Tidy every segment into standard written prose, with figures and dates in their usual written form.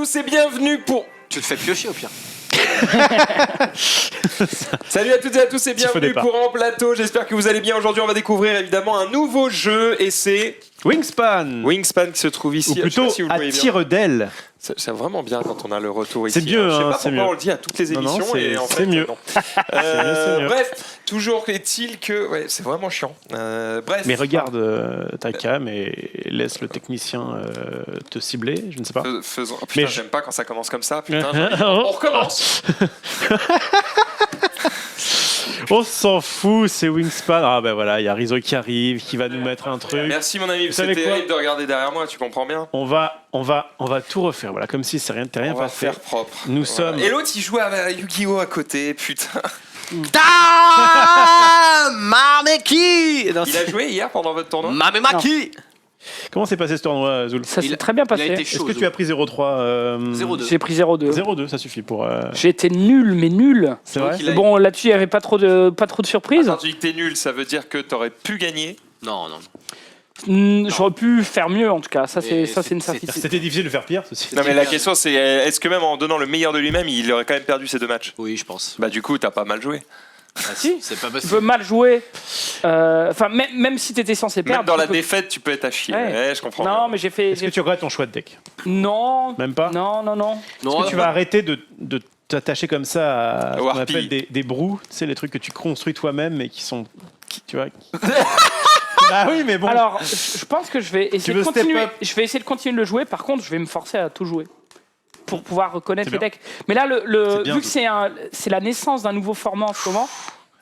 tous et bienvenue pour... Tu le fais piocher au pire. Salut à toutes et à tous et bienvenue pour En Plateau. J'espère que vous allez bien. Aujourd'hui, on va découvrir évidemment un nouveau jeu et c'est... Wingspan. Wingspan qui se trouve ici. Ou plutôt si à tire d'aile. C'est vraiment bien quand on a le retour ici. C'est mieux, je sais hein, pas pourquoi on le dit à toutes les émissions. Non, et en c'est fait, mieux. Non. Bref, toujours est-il que... Ouais, c'est vraiment chiant. Bref. Mais regarde ta cam et laisse le technicien te cibler, je ne sais pas. Faisons... Oh, putain, j'aime pas quand ça commence comme ça. Putain, on recommence. On s'en fout, c'est Wingspan. Ah ben voilà, il y a Rizzo qui arrive, qui va nous mettre un truc. Merci mon ami, c'est terrible de regarder derrière moi, tu comprends bien. On va tout refaire, voilà, comme si c'est rien, t'es rien on va passé. Faire propre. Nous sommes. Et l'autre il joue à Yu-Gi-Oh à côté, putain. Mameki. Il a joué hier pendant votre tournoi. Mameki. Comment s'est passé ce tournoi, Zoul? Ça s'est très bien passé. Est-ce que tu as pris 0-3 0-2. J'ai pris 0-2. 0-2, ça suffit pour. J'ai été nul, mais nul. C'est vrai. Bon, là-dessus, il n'y avait pas trop de surprises. Quand tu dis que t'es nul, ça veut dire que t'aurais pu gagner. Non. J'aurais pu faire mieux, en tout cas. Ça, c'est une certitude. C'était difficile de faire pire, ceci. Non mais la question c'est, est-ce que même en donnant le meilleur de lui-même, il aurait quand même perdu ces deux matchs? Oui, je pense. Bah du coup, t'as pas mal joué. Ah, si, c'est pas Tu possible. peux mal jouer. Enfin, même si tu étais censé perdre. Même dans la défaite, tu peux être à chier. Ouais, je comprends. Non, mais j'ai fait. Est-ce que tu regrettes ton choix de deck? Non. Même pas. Non. Est-ce que tu vas arrêter de t'attacher comme ça à ce qu'on Warpy. appelle des brous, tu sais, les trucs que tu construis toi-même et qui sont, tu vois. Bah oui, mais bon. Alors, je pense que je vais essayer veux de continuer. step up? Je vais essayer de continuer de le jouer. Par contre, je vais me forcer à tout jouer pour pouvoir reconnaître C'est les bien. decks. Mais là, C'est bien, vu que c'est la naissance d'un nouveau format en ce moment,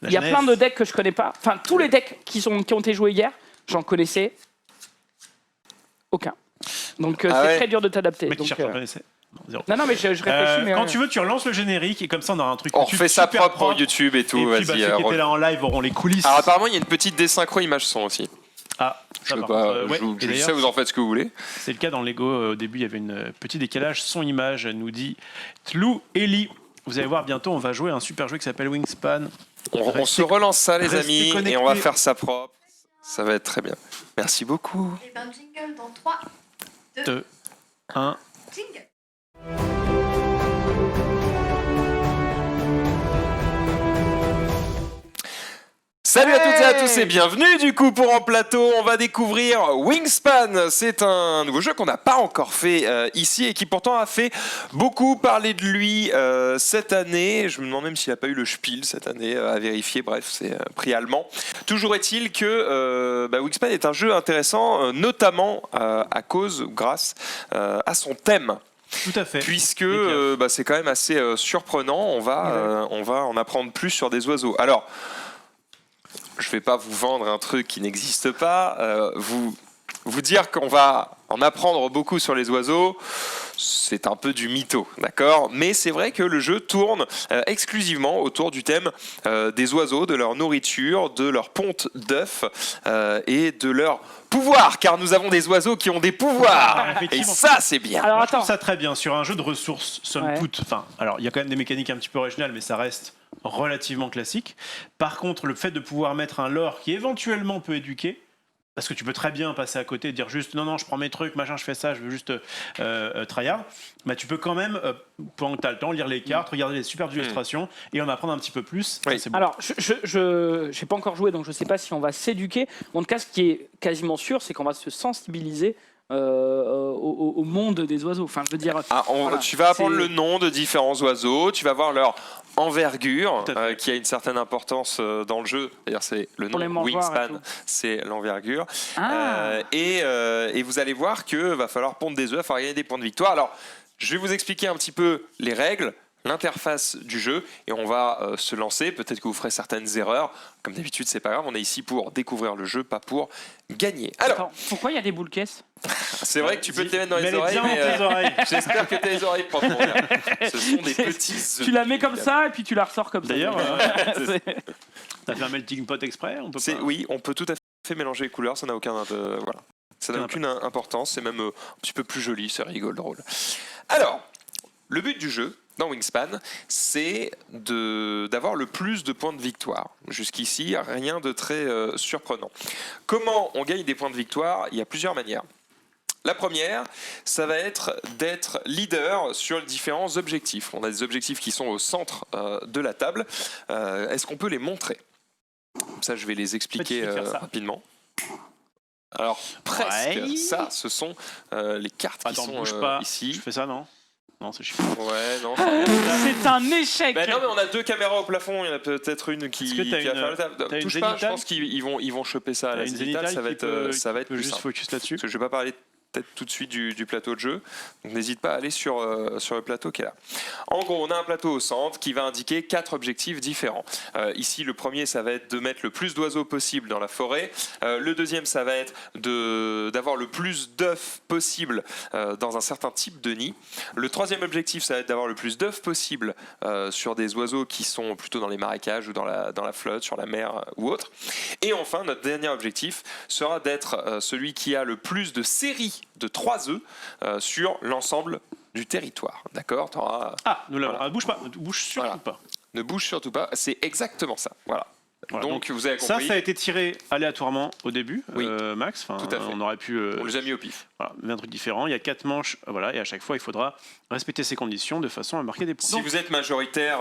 La il y a jeunesse. plein de decks que je connais pas. Enfin, tous les decks qui ont été joués hier, j'en connaissais aucun. Donc, c'est ouais. très dur de t'adapter. Mec qui Donc, cherche un essai. Non, zéro. non, mais je réfléchis. Mais Quand tu veux, tu relances le générique et comme ça, on aura un truc. On tout de refait suite ça super propre pour YouTube et tout. Et puis, Vas-y. ceux qui étaient là en live auront les coulisses. Alors apparemment, il y a une petite désynchro image-son aussi. Ah, Je ça sais par pas, contre, ouais. Et je d'ailleurs, sais, vous en faites ce que vous voulez. c'est le cas dans Lego. Au début, il y avait un petit décalage. Son image nous dit Tlou Eli. Vous allez voir bientôt, on va jouer un super jeu qui s'appelle Wingspan. On se relance ça, les restez amis, connectés. et on va faire ça propre. Ça va être très bien. Merci beaucoup. Et ben jingle dans 3, 2, 2, 1. jingle. Salut à toutes et à tous et bienvenue du coup pour En Plateau. On va découvrir Wingspan. C'est un nouveau jeu qu'on n'a pas encore fait ici et qui pourtant a fait beaucoup parler de lui cette année. Je me demande même s'il n'a pas eu le Spiel cette année à vérifier. Bref, c'est prix allemand. Toujours est-il que Wingspan est un jeu intéressant, notamment à cause ou grâce à son thème. Tout à fait. Puisque c'est quand même assez surprenant. On va en apprendre plus sur des oiseaux. Alors, je ne vais pas vous vendre un truc qui n'existe pas. Vous dire qu'on va en apprendre beaucoup sur les oiseaux, c'est un peu du mytho, d'accord? Mais c'est vrai que le jeu tourne exclusivement autour du thème des oiseaux, de leur nourriture, de leur ponte d'œufs et de leur pouvoir, car nous avons des oiseaux qui ont des pouvoirs. Et Effectivement. ça, c'est bien. Alors, Moi, je trouve attends. ça très bien sur un jeu de ressources, somme Ouais. toute. Enfin, alors il y a quand même des mécaniques un petit peu originales, mais ça reste relativement classique. Par contre, le fait de pouvoir mettre un lore qui éventuellement peut éduquer, parce que tu peux très bien passer à côté et dire juste non, je prends mes trucs, machin, je fais ça, je veux juste tryhard, bah, tu peux quand même, pendant que tu as le temps, lire les cartes, regarder les superbes illustrations et en apprendre un petit peu plus. Oui. C'est bon. Alors, je n'ai pas encore joué, donc je ne sais pas si on va s'éduquer. En tout cas, ce qui est quasiment sûr, c'est qu'on va se sensibiliser au monde des oiseaux. Enfin, je veux dire. Voilà, tu vas apprendre c'est- le nom de différents oiseaux, tu vas voir leur envergure, Tout à fait. qui a une certaine importance dans le jeu. D'ailleurs, c'est le Pour les nom mangeoires et Wingspan, tout. c'est l'envergure. Ah. Et vous allez voir que va falloir pondre des œufs, il va falloir gagner des points de victoire. Alors, je vais vous expliquer un petit peu les règles, l'interface du jeu, et on va se lancer. Peut-être que vous ferez certaines erreurs. Comme d'habitude, c'est pas grave. On est ici pour découvrir le jeu, pas pour gagner. Alors, Attends, pourquoi il y a des boules caisses? c'est vrai que tu peux te les mettre dans les Mets-les oreilles, bien mais dans tes oreilles. j'espère que tu as les oreilles propres. Mon gars. Ce sont des petits œufs. Tu la mets comme ça et puis tu la ressors comme ça. D'ailleurs, C'est- t'as fait un melting pot exprès, on peut pas. Oui, on peut tout à fait mélanger les couleurs, ça n'a aucun voilà. Ça n'a Aucun aucune importance, c'est même un petit peu plus joli, c'est rigolo, drôle. Alors, le but du jeu dans Wingspan, c'est d'avoir le plus de points de victoire. Jusqu'ici, rien de très surprenant. Comment on gagne des points de victoire? Il y a plusieurs manières. La première, ça va être d'être leader sur les différents objectifs. On a des objectifs qui sont au centre de la table. Est-ce qu'on peut les montrer ? Comme ça, je vais les expliquer rapidement. Alors, presque. Ouais. Ça, ce sont les cartes qui sont bouge pas. ici. Je fais ça, non ? Non, c'est chiant. Ouais, non. C'est un échec. Ben non, mais on a 2 caméras au plafond. Il y en a peut-être une qui Est-ce que t'as qui va une- faire le taf. t'as une Touche pas. Je zénithale pense qu'ils vont choper ça à la Une zénithale. Ça va être, ça va être peut plus juste simple. focus là-dessus. Parce que je vais pas parler peut-être tout de suite du plateau de jeu. Donc n'hésite pas à aller sur le plateau qui est là. En gros, on a un plateau au centre qui va indiquer 4 objectifs différents. Ici, le premier, ça va être de mettre le plus d'oiseaux possible dans la forêt. Le deuxième, ça va être d'avoir le plus d'œufs possible dans un certain type de nid. Le troisième objectif, ça va être d'avoir le plus d'œufs possible sur des oiseaux qui sont plutôt dans les marécages ou dans la flotte, sur la mer ou autre. Et enfin, notre dernier objectif sera d'être celui qui a le plus de séries de 3 œufs sur l'ensemble du territoire. D'accord ? Ah, nous l'avons. Voilà. Bouge pas, bouge surtout Voilà. pas. Ne bouge surtout pas, c'est exactement ça. Voilà. Voilà, Donc, vous avez compris, ça a été tiré aléatoirement au début, Oui. Max. Enfin, Tout à fait. on aurait pu. on les a mis au pif. Voilà, un truc différent. Il y a 4 manches, voilà, et à chaque fois, il faudra respecter ces conditions de façon à marquer des points. Si vous êtes majoritaire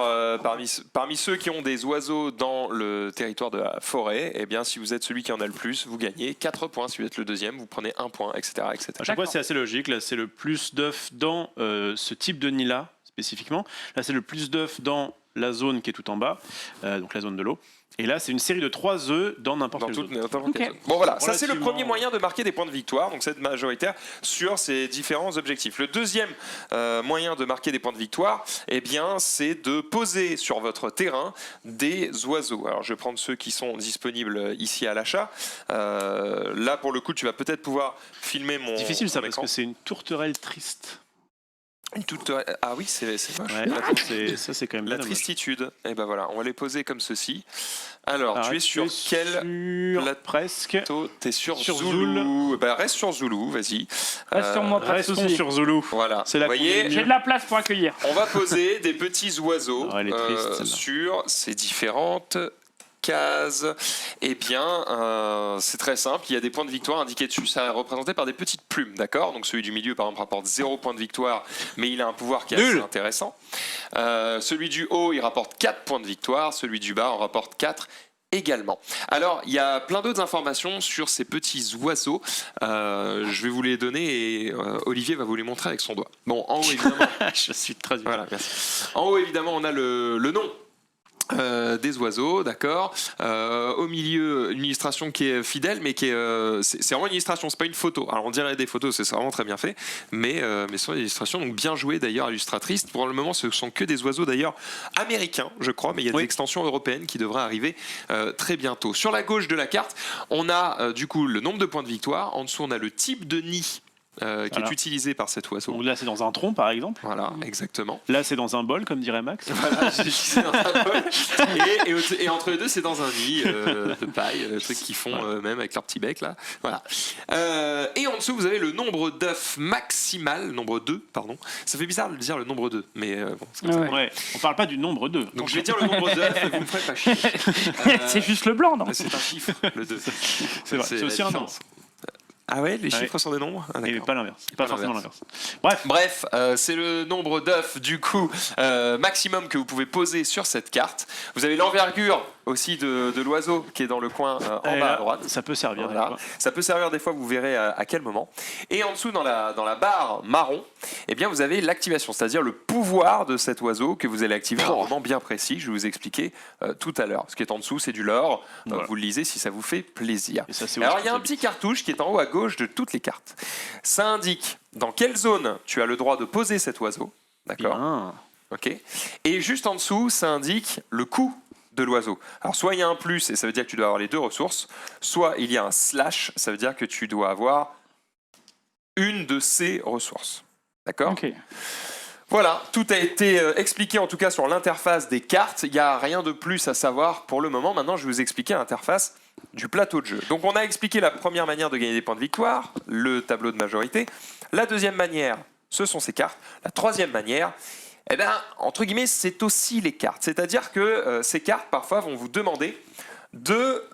parmi ceux qui ont des oiseaux dans le territoire de la forêt, eh bien, si vous êtes celui qui en a le plus, vous gagnez 4 points. Si vous êtes le deuxième, vous prenez 1 point, etc. etc. À chaque fois, c'est assez logique. Là, c'est le plus d'œufs dans ce type de nid-là, spécifiquement. Là, c'est le plus d'œufs dans la zone qui est tout en bas, donc la zone de l'eau. Et là, c'est une série de 3 œufs dans n'importe quelle zone. Ok. Bon voilà, ça c'est le Relativement- premier moyen de marquer des points de victoire, donc c'est majoritaire sur ces différents objectifs. Le deuxième moyen de marquer des points de victoire, eh bien, c'est de poser sur votre terrain des oiseaux. Alors je vais prendre ceux qui sont disponibles ici à l'achat. Là pour le coup, tu vas peut-être pouvoir filmer mon. C'est difficile ça, mon parce écran. que c'est une tourterelle triste. Ah oui, c'est moche. Ouais, ça, c'est quand même La bien dommage. tristitude. Et ben voilà, on va les poser comme ceci. Alors, Alors, tu es sur quel sur presque. plateau ? T'es sur Sur Zulu. Bah, reste sur Zulu, vas-y. Reste sur moi, pas de Restons soucis. sur Zulu. Voilà. C'est là Vous qu'on voyez, est J'ai de la place pour accueillir. on va poser des petits oiseaux Ah, elle est triste, celle-là. sur ces différentes cases. Eh bien, c'est très simple. Il y a des points de victoire indiqués dessus. Ça est représenté par des petites plumes, d'accord ? Donc celui du milieu, par exemple, rapporte 0 points de victoire, mais il a un pouvoir qui est assez Nul. intéressant. Celui du haut, il rapporte 4 points de victoire. Celui du bas en rapporte 4 également. Alors, il y a plein d'autres informations sur ces petits oiseaux. Je vais vous les donner et Olivier va vous les montrer avec son doigt. Bon, en haut, évidemment, Je suis très voilà, merci. En haut, évidemment, on a le nom. Des oiseaux, d'accord. Au milieu, une illustration qui est fidèle, mais qui est, c'est vraiment une illustration, c'est pas une photo. Alors on dirait des photos, c'est vraiment très bien fait, mais ce sont des illustrations, donc bien jouées d'ailleurs, illustratrices. Pour le moment, ce sont que des oiseaux d'ailleurs américains, je crois, mais il y a des extensions européennes qui devraient arriver très bientôt. Sur la gauche de la carte, on a du coup le nombre de points de victoire. En dessous, on a le type de nid qui est utilisé par cet oiseau. Donc là, c'est dans un tronc, par exemple. Voilà, exactement. Là, c'est dans un bol, comme dirait Max. Voilà, j'ai utilisé dans un bol. Et entre les deux, c'est dans un nid de paille, le truc qu'ils font même avec leur petit bec là. Voilà. Et en dessous, vous avez le nombre d'œufs maximal, nombre 2, pardon. Ça fait bizarre de dire le nombre 2, mais bon, c'est comme ça. Ouais. Ouais. On parle pas du nombre 2. Donc je vais dire le nombre d'œufs et vous me ferez pas chier. C'est juste le blanc, non ? C'est un chiffre, le 2. C'est vrai, c'est la aussi un nombre. différence. Ah ouais, les Ouais. chiffres sont des nombres. Ah, Et d'accord. pas l'inverse. Pas Pas forcément l'inverse. l'inverse. Bref. Bref, c'est le nombre d'œufs du coup maximum que vous pouvez poser sur cette carte. Vous avez l'envergure aussi de l'oiseau qui est dans le coin en Et bas là, à droite. ça peut servir. Voilà. des fois. Ça peut servir des fois, vous verrez à quel moment. Et en dessous, dans la barre marron, eh bien, vous avez l'activation, c'est-à-dire le pouvoir de cet oiseau que vous allez activer à un moment bien précis. Je vais vous expliquer tout à l'heure. Ce qui est en dessous, c'est du lore. Voilà. Vous le lisez si ça vous fait plaisir. Et ça, c'est Alors, où il y a un ça petit cartouche qui est en haut à gauche de toutes les cartes. Ça indique dans quelle zone tu as le droit de poser cet oiseau. D'accord ? Bien. Ok. Et juste en dessous, ça indique le coût de l'oiseau. Alors soit il y a un plus et ça veut dire que tu dois avoir les deux ressources, soit il y a un slash, ça veut dire que tu dois avoir une de ces ressources. D'accord ? Ok. Voilà, tout a été expliqué en tout cas sur l'interface des cartes. Il n'y a rien de plus à savoir pour le moment. Maintenant, je vais vous expliquer l'interface du plateau de jeu. Donc on a expliqué la première manière de gagner des points de victoire, le tableau de majorité. La deuxième manière, ce sont ces cartes. La troisième manière, eh bien, entre guillemets, c'est aussi les cartes. C'est-à-dire que ces cartes, parfois, vont vous demander de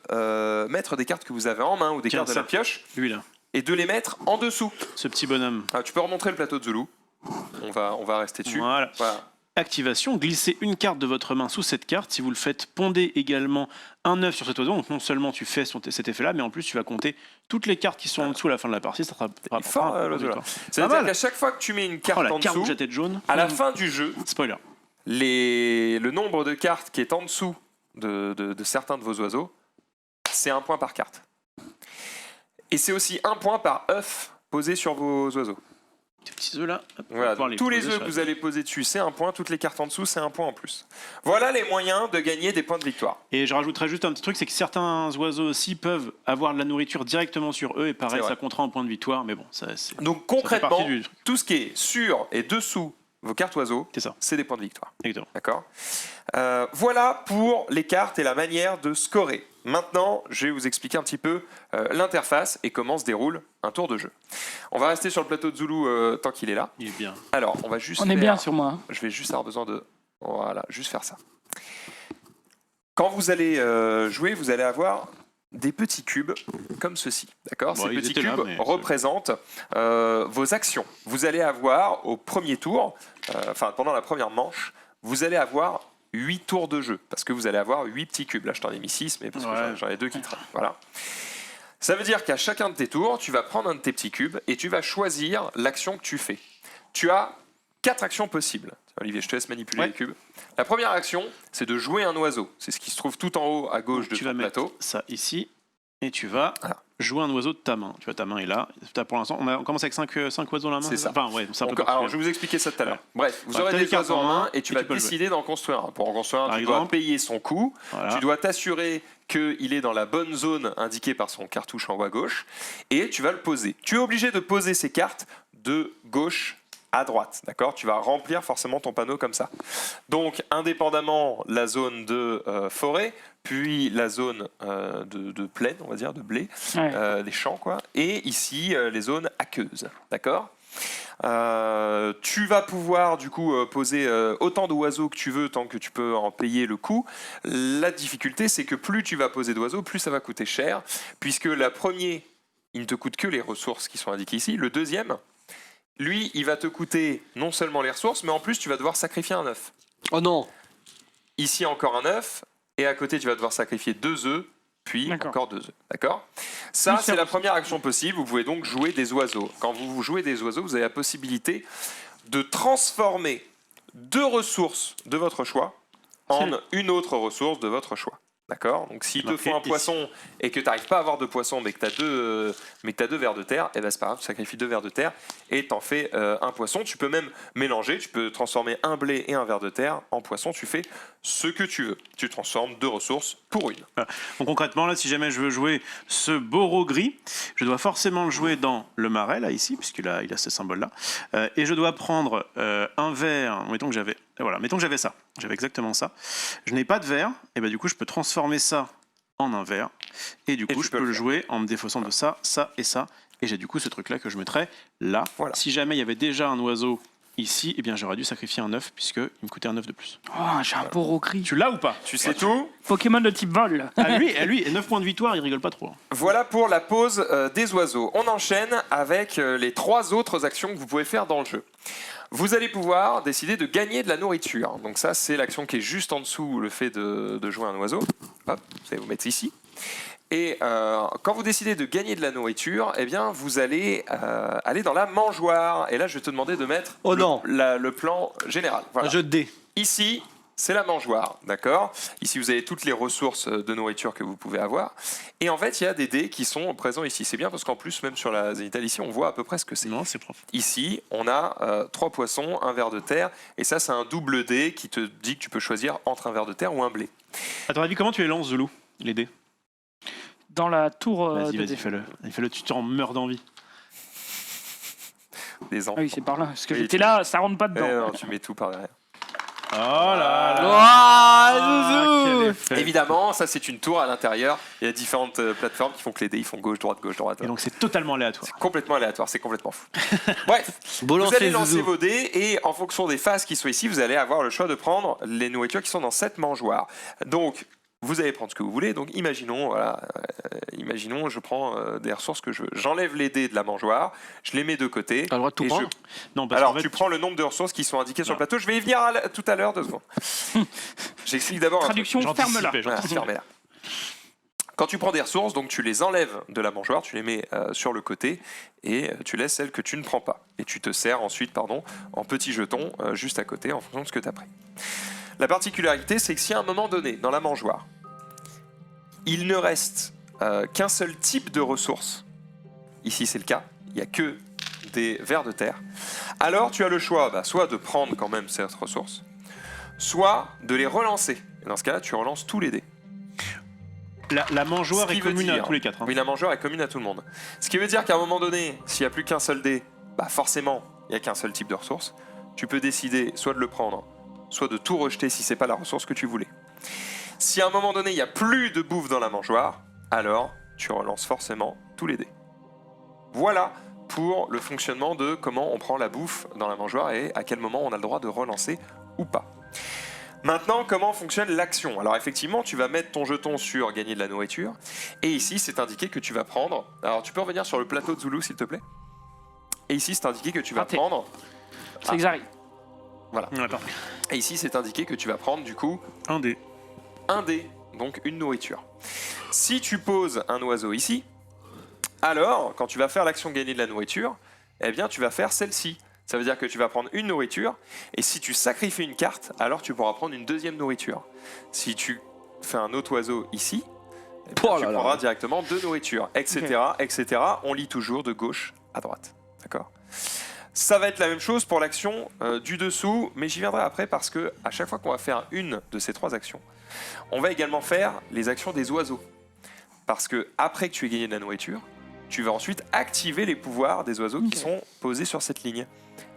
mettre des cartes que vous avez en main ou des Tiens, cartes de ça. la pioche Lui, là. et de les mettre en dessous. Ce petit bonhomme. Alors, tu peux remontrer le plateau de Zulu. On va rester dessus. Voilà. Activation, glissez une carte de votre main sous cette carte. Si vous le faites, pondez également un œuf sur cet oiseau. Donc non seulement tu fais cet effet-là, mais en plus tu vas compter toutes les cartes qui sont en dessous à la fin de la partie. Ça sera fort, l'oiseau, là. C'est-à-dire qu'à chaque fois que tu mets une carte en dessous, rouge à tête jaune. à la fin du jeu, Spoiler. le nombre de cartes qui est en dessous de certains de vos oiseaux, c'est 1 point par carte. Et c'est aussi 1 point par œuf posé sur vos oiseaux. Ces petits œufs là. Voilà, tous les œufs que vous allez poser dessus, c'est 1 point. Toutes les cartes en dessous, c'est 1 point en plus. Voilà les moyens de gagner des points de victoire. Et je rajouterais juste un petit truc, c'est que certains oiseaux aussi peuvent avoir de la nourriture directement sur eux et pareil, ça comptera en point de victoire. Mais bon, donc concrètement, tout ce qui est sur et dessous vos cartes oiseaux, c'est des points de victoire. Exactement. D'accord. Voilà pour les cartes et la manière de scorer. Maintenant, je vais vous expliquer un petit peu l'interface et comment se déroule un tour de jeu. On va rester sur le plateau de Zulu tant qu'il est là. Il est bien. Alors, on va juste. On est bien sur moi. Hein. Je vais juste avoir besoin de. Voilà, juste faire ça. Quand vous allez jouer, vous allez avoir des petits cubes comme ceci. D'accord. Ces petits cubes représentent vos actions. Vous allez avoir au premier tour, pendant la première manche, vous allez avoir 8 tours de jeu, parce que vous allez avoir 8 petits cubes. Là, je t'en ai mis 6, mais parce que j'en ai 2 qui traînent. Voilà. Ça veut dire qu'à chacun de tes tours, tu vas prendre un de tes petits cubes et tu vas choisir l'action que tu fais. Tu as 4 actions possibles. Olivier, je te laisse manipuler les cubes. La première action, c'est de jouer un oiseau. C'est ce qui se trouve tout en haut à gauche de ton plateau. Ça ici, et tu vas jouer un oiseau de ta main. Tu vois, ta main est là. Pour l'instant, on commence avec 5 oiseaux dans la main. C'est ça. Enfin, alors, je vais vous expliquer ça tout à l'heure. Bref, vous aurez des oiseaux en main et tu vas décider d'en construire un. Pour en construire un, tu dois payer son coût. Voilà. Tu dois t'assurer qu'il est dans la bonne zone indiquée par son cartouche en haut à gauche. Et tu vas le poser. Tu es obligé de poser ces cartes de gauche à droite, d'accord. Tu vas remplir forcément ton panneau comme ça. Donc, indépendamment, la zone de forêt, puis la zone de plaine, on va dire, de blé, des champs, quoi. Et ici, les zones aqueuses, d'accord. Tu vas pouvoir du coup poser autant d'oiseaux que tu veux tant que tu peux en payer le coût. La difficulté, c'est que plus tu vas poser d'oiseaux, plus ça va coûter cher, puisque la première, il ne te coûte que les ressources qui sont indiquées ici. Le deuxième, lui, il va te coûter non seulement les ressources, mais en plus, tu vas devoir sacrifier un œuf. Oh non! Ici, encore un œuf, et à côté, tu vas devoir sacrifier 2 œufs, puis encore 2 œufs. D'accord? Ça, c'est la première action possible. Vous pouvez donc jouer des oiseaux. Quand vous jouez des oiseaux, vous avez la possibilité de transformer 2 ressources de votre choix en une autre ressource de votre choix. D'accord. Donc, s'il te faut un poisson et que tu n'arrives pas à avoir de poisson, mais que tu as 2 vers de terre, et ben c'est pas grave, tu sacrifies 2 vers de terre et tu en fais un poisson. Tu peux même mélanger, tu peux transformer un blé et un ver de terre en poisson. Tu fais ce que tu veux. Tu transformes 2 ressources pour une. Voilà. Donc, concrètement, là, si jamais je veux jouer ce boro gris, je dois forcément le jouer dans le marais, là, ici, puisqu'il a ce symbole-là. Et je dois prendre un ver, mettons que j'avais ça. J'avais exactement ça. Je n'ai pas de verre, et ben du coup je peux transformer ça en un verre, et du coup je peux le jouer en me défaussant de ça, ça et ça, et j'ai du coup ce truc là que je mettrais là. Voilà. Si jamais il y avait déjà un oiseau ici, eh bien j'aurais dû sacrifier un œuf puisqu'il me coûtait un œuf de plus. Oh, j'ai un beau gris. Tu l'as ou pas? Tu sais tout. Pokémon de type vol. lui, et 9 points de victoire, il rigole pas trop. Voilà pour la pause des oiseaux. On enchaîne avec les 3 autres actions que vous pouvez faire dans le jeu. Vous allez pouvoir décider de gagner de la nourriture. Donc ça, c'est l'action qui est juste en dessous, le fait de jouer un oiseau. Hop, vous allez vous mettre ici. Et quand vous décidez de gagner de la nourriture, eh bien, vous allez aller dans la mangeoire. Et là, je vais te demander de mettre le plan général. Voilà. Un jeu de dés. Ici, c'est la mangeoire, d'accord? Ici, vous avez toutes les ressources de nourriture que vous pouvez avoir. Et en fait, il y a des dés qui sont présents ici. C'est bien parce qu'en plus, même sur la zénithale ici, on voit à peu près ce que c'est. Non, c'est propre. Ici, on a 3 poissons, un ver de terre. Et ça, c'est un double dé qui te dit que tu peux choisir entre un ver de terre ou un blé. À ton avis, comment tu les lances, Zulu, les dés? Dans la tour Vas-y, fais-le. Tu t'en meurs d'envie. Des ans. Ah oui, c'est par là. Parce que j'étais là, ça rentre pas dedans. Non, tu mets tout par derrière. Oh là là. Zouzou. Évidemment, ça c'est une tour à l'intérieur. Il y a différentes plateformes qui font que les dés ils font gauche, droite, gauche, droite. Et donc c'est totalement aléatoire. C'est complètement aléatoire, c'est complètement fou. Bref, Beau vous allez lancer Zouzou. vos dés et en fonction des phases qui sont ici, vous allez avoir le choix de prendre les nourritures qui sont dans cette mangeoire. Donc, Vous allez prendre ce que vous voulez. Donc imaginons, voilà, imaginons, je prends des ressources que je veux. J'enlève les dés de la mangeoire, je les mets de côté. T'as le droit de tout et prendre Non, parce Alors qu'en fait, tu prends le nombre de ressources qui sont indiquées sur le Voilà. plateau. Je vais y venir tout à l'heure, 2 secondes. J'explique d'abord. un truc. Traduction, ferme-la. Voilà, fermez-la. Quand tu prends des ressources, donc tu les enlèves de la mangeoire, tu les mets sur le côté et tu laisses celles que tu ne prends pas. Et tu te sers ensuite, en petits jetons juste à côté en fonction de ce que tu as pris. La particularité, c'est que si à un moment donné, dans la mangeoire, il ne reste qu'un seul type de ressources, ici c'est le cas, il n'y a que des vers de terre, alors tu as le choix soit de prendre quand même cette ressource, soit de les relancer. Et dans ce cas-là, tu relances tous les dés. la mangeoire Ce qui est veut commune à dire- tous les 4. Oui, la mangeoire est commune à tout le monde. Ce qui veut dire qu'à un moment donné, s'il n'y a plus qu'un seul dé, forcément, il n'y a qu'un seul type de ressource. Tu peux décider soit de le prendre, soit de tout rejeter si c'est pas la ressource que tu voulais. Si à un moment donné, il n'y a plus de bouffe dans la mangeoire, alors tu relances forcément tous les dés. Voilà pour le fonctionnement de comment on prend la bouffe dans la mangeoire et à quel moment on a le droit de relancer ou pas. Maintenant, comment fonctionne l'action? Alors effectivement, tu vas mettre ton jeton sur gagner de la nourriture, et ici c'est indiqué que tu vas prendre... Alors tu peux revenir sur le plateau de Zulu s'il te plaît? Et ici c'est indiqué que tu vas Raté. prendre... C'est Xari. Attends, Et ici c'est indiqué que tu vas prendre du coup un dé. un dé, donc une nourriture. Si tu poses un oiseau ici, alors quand tu vas faire l'action gagner de la nourriture, eh bien tu vas faire celle-ci. Ça veut dire que tu vas prendre une nourriture, et si tu sacrifies une carte, alors tu pourras prendre une deuxième nourriture. Si tu fais un autre oiseau ici, eh bien, Oh tu là là. prendras directement 2 nourritures, etc., etc. On lit toujours de gauche à droite. D'accord ? Ça va être la même chose pour l'action du dessous, mais j'y viendrai après parce que à chaque fois qu'on va faire une de ces 3 actions, on va également faire les actions des oiseaux. Parce que après que tu aies gagné de la nourriture, tu vas ensuite activer les pouvoirs des oiseaux qui sont posés sur cette ligne.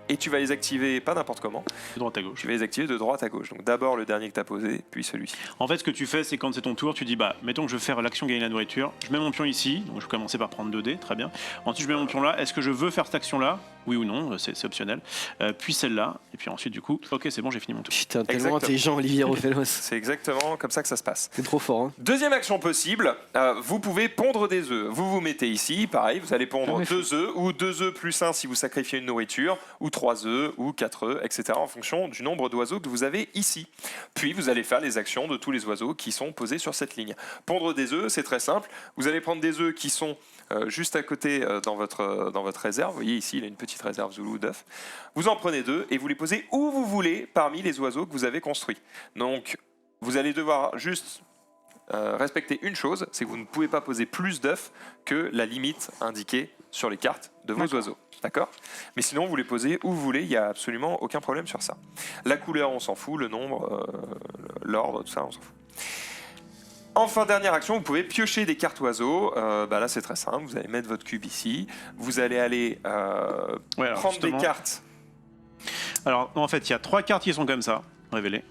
Et tu vas les activer pas n'importe comment, De droite à gauche. tu vas les activer de droite à gauche. Donc d'abord le dernier que tu as posé, puis celui-ci. En fait, ce que tu fais, c'est quand c'est ton tour, tu dis mettons que je veux faire l'action gagner la nourriture. Je mets mon pion ici, donc je vais commencer par prendre 2 dés, très bien. Ensuite, je mets mon pion là. Est-ce que je veux faire cette action-là? Oui ou non, c'est optionnel. Puis celle-là, et puis ensuite, du coup, ok, c'est bon, j'ai fini mon tour. Putain, tellement Exactement. intelligent, Olivier Rofelos. C'est exactement comme ça que ça se passe. C'est trop fort, hein. Deuxième action possible, vous pouvez pondre des œufs. Vous vous mettez ici, pareil, vous allez pondre Jamais 2 œufs, ou 2 œufs plus 1 si vous sacrifiez une nourriture, ou 3 œufs, ou 4 œufs, etc. en fonction du nombre d'oiseaux que vous avez ici. Puis vous allez faire les actions de tous les oiseaux qui sont posés sur cette ligne. Pondre des œufs, c'est très simple. Vous allez prendre des œufs qui sont juste à côté dans votre réserve. Vous voyez ici, il y a une petite réserve Zulu d'œufs. Vous en prenez 2 et vous les posez où vous voulez parmi les oiseaux que vous avez construits. Donc, vous allez devoir juste respecter une chose, c'est que vous ne pouvez pas poser plus d'œufs que la limite indiquée sur les cartes de vos oiseaux. D'accord? Mais sinon, vous les posez où vous voulez, il n'y a absolument aucun problème sur ça. La couleur, on s'en fout, le nombre, l'ordre, tout ça, on s'en fout. Enfin, dernière action, vous pouvez piocher des cartes oiseaux. Là, c'est très simple. Vous allez mettre votre cube ici. Vous allez aller Ouais, alors, prendre des justement. cartes. Alors, en fait, il y a 3 cartes qui sont comme ça, révélées.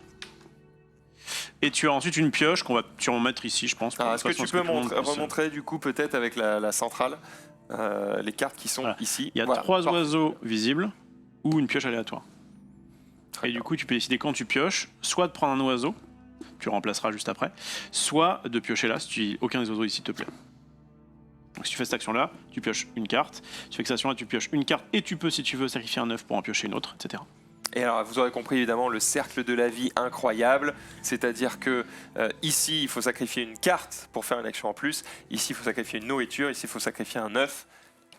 Et tu as ensuite une pioche qu'on va sûrement mettre ici, je pense. Est-ce que De toute tu façon, peux tout le monde puisse- remontrer du coup peut-être avec la centrale les cartes qui sont Voilà. ici? Il y a Voilà. 3 Parfait. oiseaux visibles ou une pioche aléatoire. Très Et bien. du coup, tu peux décider quand tu pioches, soit de prendre un oiseau, tu remplaceras juste après, soit de piocher là, si aucun des oiseaux ici te plaît. Donc si tu fais cette action-là, tu pioches une carte. Si tu fais cette action-là, tu pioches une carte et tu peux, si tu veux, sacrifier un œuf pour en piocher une autre, etc. Et alors, vous aurez compris évidemment le cercle de la vie incroyable, c'est-à-dire que ici, il faut sacrifier une carte pour faire une action en plus, ici, il faut sacrifier une nourriture, ici, il faut sacrifier un œuf,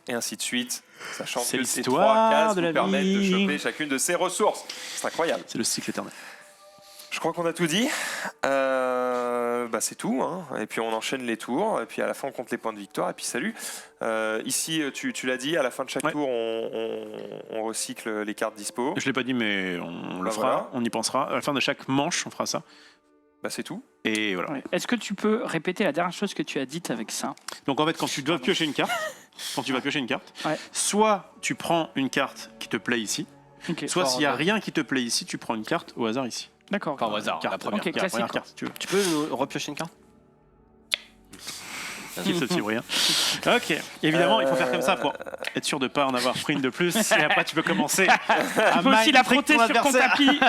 et ainsi de suite, sachant C'est que ces l'histoire 3 cases de vous la permettent de vie. choper chacune de ces ressources. C'est incroyable. C'est le cycle éternel. Je crois qu'on a tout dit. C'est tout, hein. Et puis on enchaîne les tours, et puis à la fin on compte les points de victoire, et puis salut. Ici, tu l'as dit, à la fin de chaque Ouais. tour, on recycle les cartes dispo. Je l'ai pas dit, mais on le Bah fera, voilà. on y pensera. À la fin de chaque manche, on fera ça. C'est tout. Et voilà. Ouais. Est-ce que tu peux répéter la dernière chose que tu as dite avec ça? Donc en fait, quand tu dois piocher une carte, quand tu vas piocher une carte, Ouais. soit tu prends une carte qui te plaît ici, Ok. soit s'il n'y a rien qui te plaît ici, tu prends une carte au hasard ici. D'accord. Enfin, au hasard, Carte, la première. Ok, carte, classique, première quoi. carte, si tu veux. Tu peux nous repiocher une carte? kiffe ce petit bruit. Hein. Ok, évidemment, il faut faire comme ça pour être sûr de pas en avoir pris une de plus. Et après, tu peux commencer à Tu peux aussi la frotter ton sur ton adversaire. tapis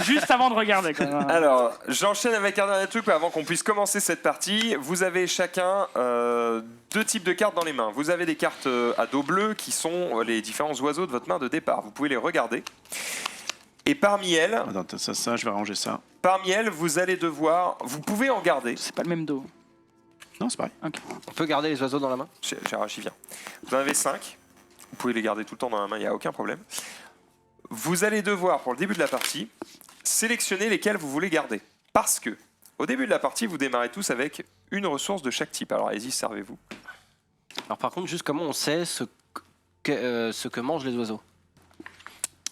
juste avant de regarder. Quand même. Alors, j'enchaîne avec un dernier truc avant qu'on puisse commencer cette partie. Vous avez chacun 2 types de cartes dans les mains. Vous avez des cartes à dos bleu qui sont les différents oiseaux de votre main de départ. Vous pouvez les regarder. Et parmi elles, Attends, ça, je vais ranger ça. vous allez devoir... Vous pouvez en garder. C'est pas le même dos. Non, c'est pareil. On peut garder les oiseaux dans la main? J'y viens. Vous en avez 5. Vous pouvez les garder tout le temps dans la main, il n'y a aucun problème. Vous allez devoir, pour le début de la partie, sélectionner lesquels vous voulez garder. Parce que, au début de la partie, vous démarrez tous avec une ressource de chaque type. Alors allez-y, servez-vous. Alors par contre, juste comment on sait ce que mangent les oiseaux?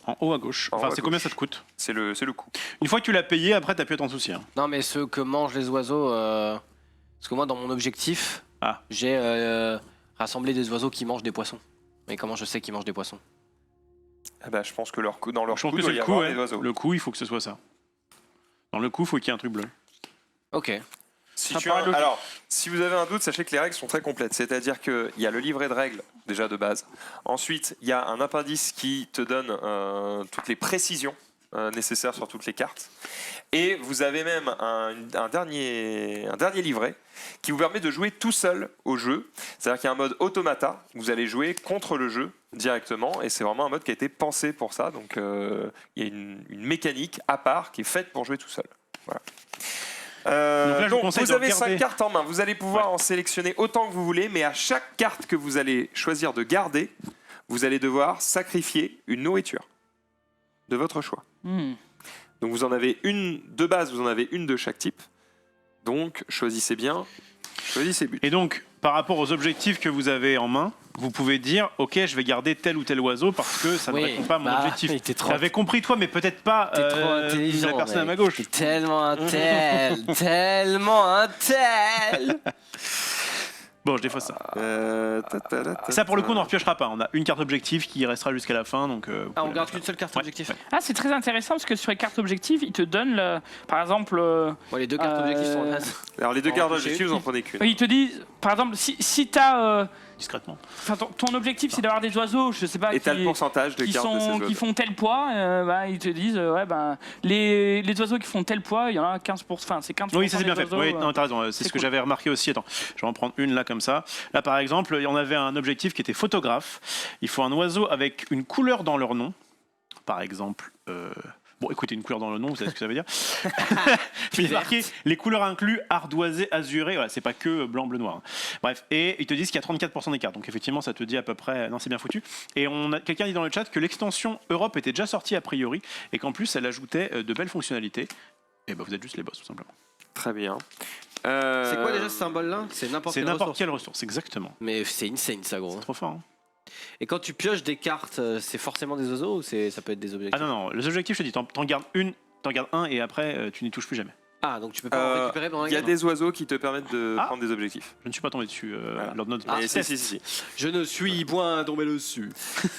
En haut à gauche. En haut Enfin, à c'est combien gauche. ça te coûte? C'est le coût. Une fois que tu l'as payé, après, t'as pu être en souci. Hein. Non, mais ce que mangent les oiseaux... Parce que moi, dans mon objectif, j'ai rassemblé des oiseaux qui mangent des poissons. Mais comment je sais qu'ils mangent des poissons? Eh ben, je pense que dans leur Je pense coup, que il doit c'est y le coup. avoir Ouais. des oiseaux. Le coup, il faut que ce soit ça. Dans le coup, il faut qu'il y ait un truc bleu. Ok. Alors, si vous avez un doute, sachez que les règles sont très complètes. C'est-à-dire qu'il y a le livret de règles, déjà de base. Ensuite, il y a un appendice qui te donne toutes les précisions nécessaires sur toutes les cartes. Et vous avez même un dernier livret qui vous permet de jouer tout seul au jeu. C'est-à-dire qu'il y a un mode automata. Vous allez jouer contre le jeu directement. Et c'est vraiment un mode qui a été pensé pour ça. Donc, il y a une mécanique à part qui est faite pour jouer tout seul. Voilà. Donc là, je vous conseille vous de avez regarder. 5 cartes en main, vous allez pouvoir en sélectionner autant que vous voulez, mais à chaque carte que vous allez choisir de garder, vous allez devoir sacrifier une nourriture de votre choix. Donc vous en avez une de base, vous en avez une de chaque type. Donc choisissez bien, choisissez but. Et donc, par rapport aux objectifs que vous avez en main, vous pouvez dire, ok, je vais garder tel ou tel oiseau parce que ça ne répond pas à mon objectif. J'avais compris toi, mais peut-être pas T'es trop intelligent, la personne mec. à ma gauche. T'es tellement un tel, tellement un tel. Bon, je défausse ça. Ça, pour le coup, on n'en repiochera pas. On a une carte objectif qui restera jusqu'à la fin. Donc, vous Ah, on pouvez garde la qu'une seule carte Ouais, objectif. ouais. Ah, c'est très intéressant parce que sur les cartes objectives, ils te donnent, par exemple, Ouais, les deux cartes objectifs sont en place. Alors les deux On cartes va toucher objectives, vous en prenez qu'une. ils te disent, par exemple, si tu as. discrètement. Ton objectif, c'est d'avoir des oiseaux, je sais pas, Et t'as le pourcentage de qui, cartes de ces qui oiseaux. font tel poids, ils te disent, les oiseaux qui font tel poids, il y en a 15%. Enfin, c'est 15%. Oui, ça c'est bien des fait. oiseaux, Oui, non, t'as raison. C'est c'est ce que cool. j'avais remarqué aussi. Attends, je vais en prendre une là comme ça. Là, par exemple, on avait un objectif qui était photographe. Il faut un oiseau avec une couleur dans leur nom. Par exemple. Bon, écoutez, une couleur dans le nom, vous savez ce que ça veut dire. Il est marqué les couleurs incluses ardoisé, azuré. Voilà, c'est pas que blanc, bleu, noir. Bref, et ils te disent qu'il y a 34% des cartes. Donc effectivement, ça te dit à peu près. Non, c'est bien foutu. Et quelqu'un dit dans le chat que l'extension Europe était déjà sortie a priori et qu'en plus, elle ajoutait de belles fonctionnalités. Et ben, vous êtes juste les boss, tout simplement. Très bien. C'est quoi déjà ce symbole-là? C'est n'importe C'est quelle n'importe ressource. quelle ressource, exactement. Mais c'est insane ça, gros. Trop fort. Hein. Et quand tu pioches des cartes, c'est forcément des oiseaux ou ça peut être des objectifs? Ah non, les objectifs, je te dis, t'en gardes un et après, tu n'y touches plus jamais. Ah, donc tu peux pas en récupérer pendant la Il y a game. des oiseaux qui te permettent de Ah. prendre des objectifs. Je ne suis pas tombé dessus Voilà. lors de notre Ah, test. si. Je ne suis point tombé dessus.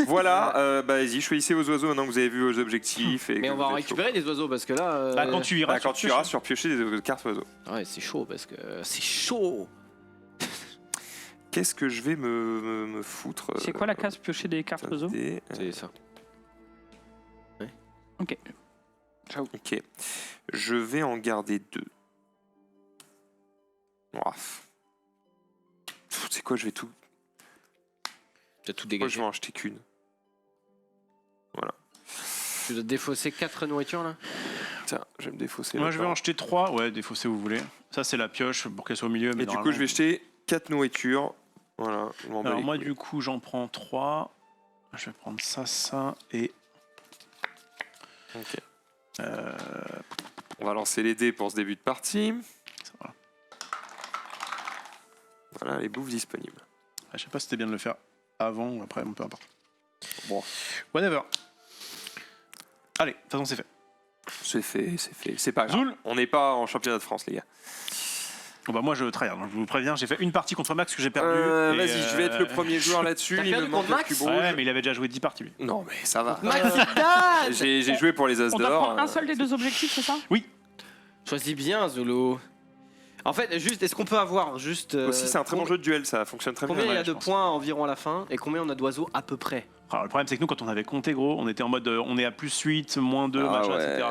Voilà, vas-y, choisissez vos oiseaux maintenant que vous avez vu vos objectifs. Et Mais que on va vous en êtes chaud. récupérer des oiseaux parce que là. Bah, quand tu iras, Quand tu iras sur piocher des cartes oiseaux. Ouais, c'est chaud parce que c'est chaud. Qu'est-ce que je vais me foutre C'est quoi la case piocher des cartes oiseaux? C'est ça. Ok. Ok. Je vais en garder 2. C'est quoi, je vais tout. Tu as tout Moi, je dégagé. vais en acheter qu'une. Voilà. Tu dois défausser 4 nourritures là. Tiens, je vais me défausser. Moi, je vais en là-dedans. jeter 3. Ouais, défausser, vous voulez. Ça, c'est la pioche pour qu'elle soit au milieu. Mais Et du coup, je vais jeter 4 nourritures. Voilà. je m'en bats Alors, les moi, couilles. du coup, j'en prends 3. Je vais prendre ça et. Ok. On va lancer les dés pour ce début de partie. Ça va. Voilà, les bouffes disponibles. Ah, je sais pas si c'était bien de le faire avant ou après, peu importe. Bon. Whatever. Allez, de toute façon, c'est fait. C'est fait. C'est pas grave. Zoul. On n'est pas en championnat de France, les gars. Bon, bah, moi, je tryhard. Je vous préviens, j'ai fait une partie contre Max que j'ai perdu. et, Vas-y, je vais être le premier joueur là-dessus. T'as Il me perdu manque contre le Max cube rouge. Ouais, mais il avait déjà joué 10 parties, lui. Non, mais ça va. Maxidad. J'ai joué pour les As On doit d'or. prendre un seul des deux objectifs, c'est ça? Choisis bien, Zolo. En fait, juste, est-ce qu'on peut avoir juste. Aussi, c'est un très bon jeu de duel, ça fonctionne très bien. Combien il y a je de pense. points environ à la fin et combien on a d'oiseaux à peu près? Alors, le problème, c'est que nous, quand on avait compté, gros, on était en mode on est à plus 8, moins 2, machin, etc.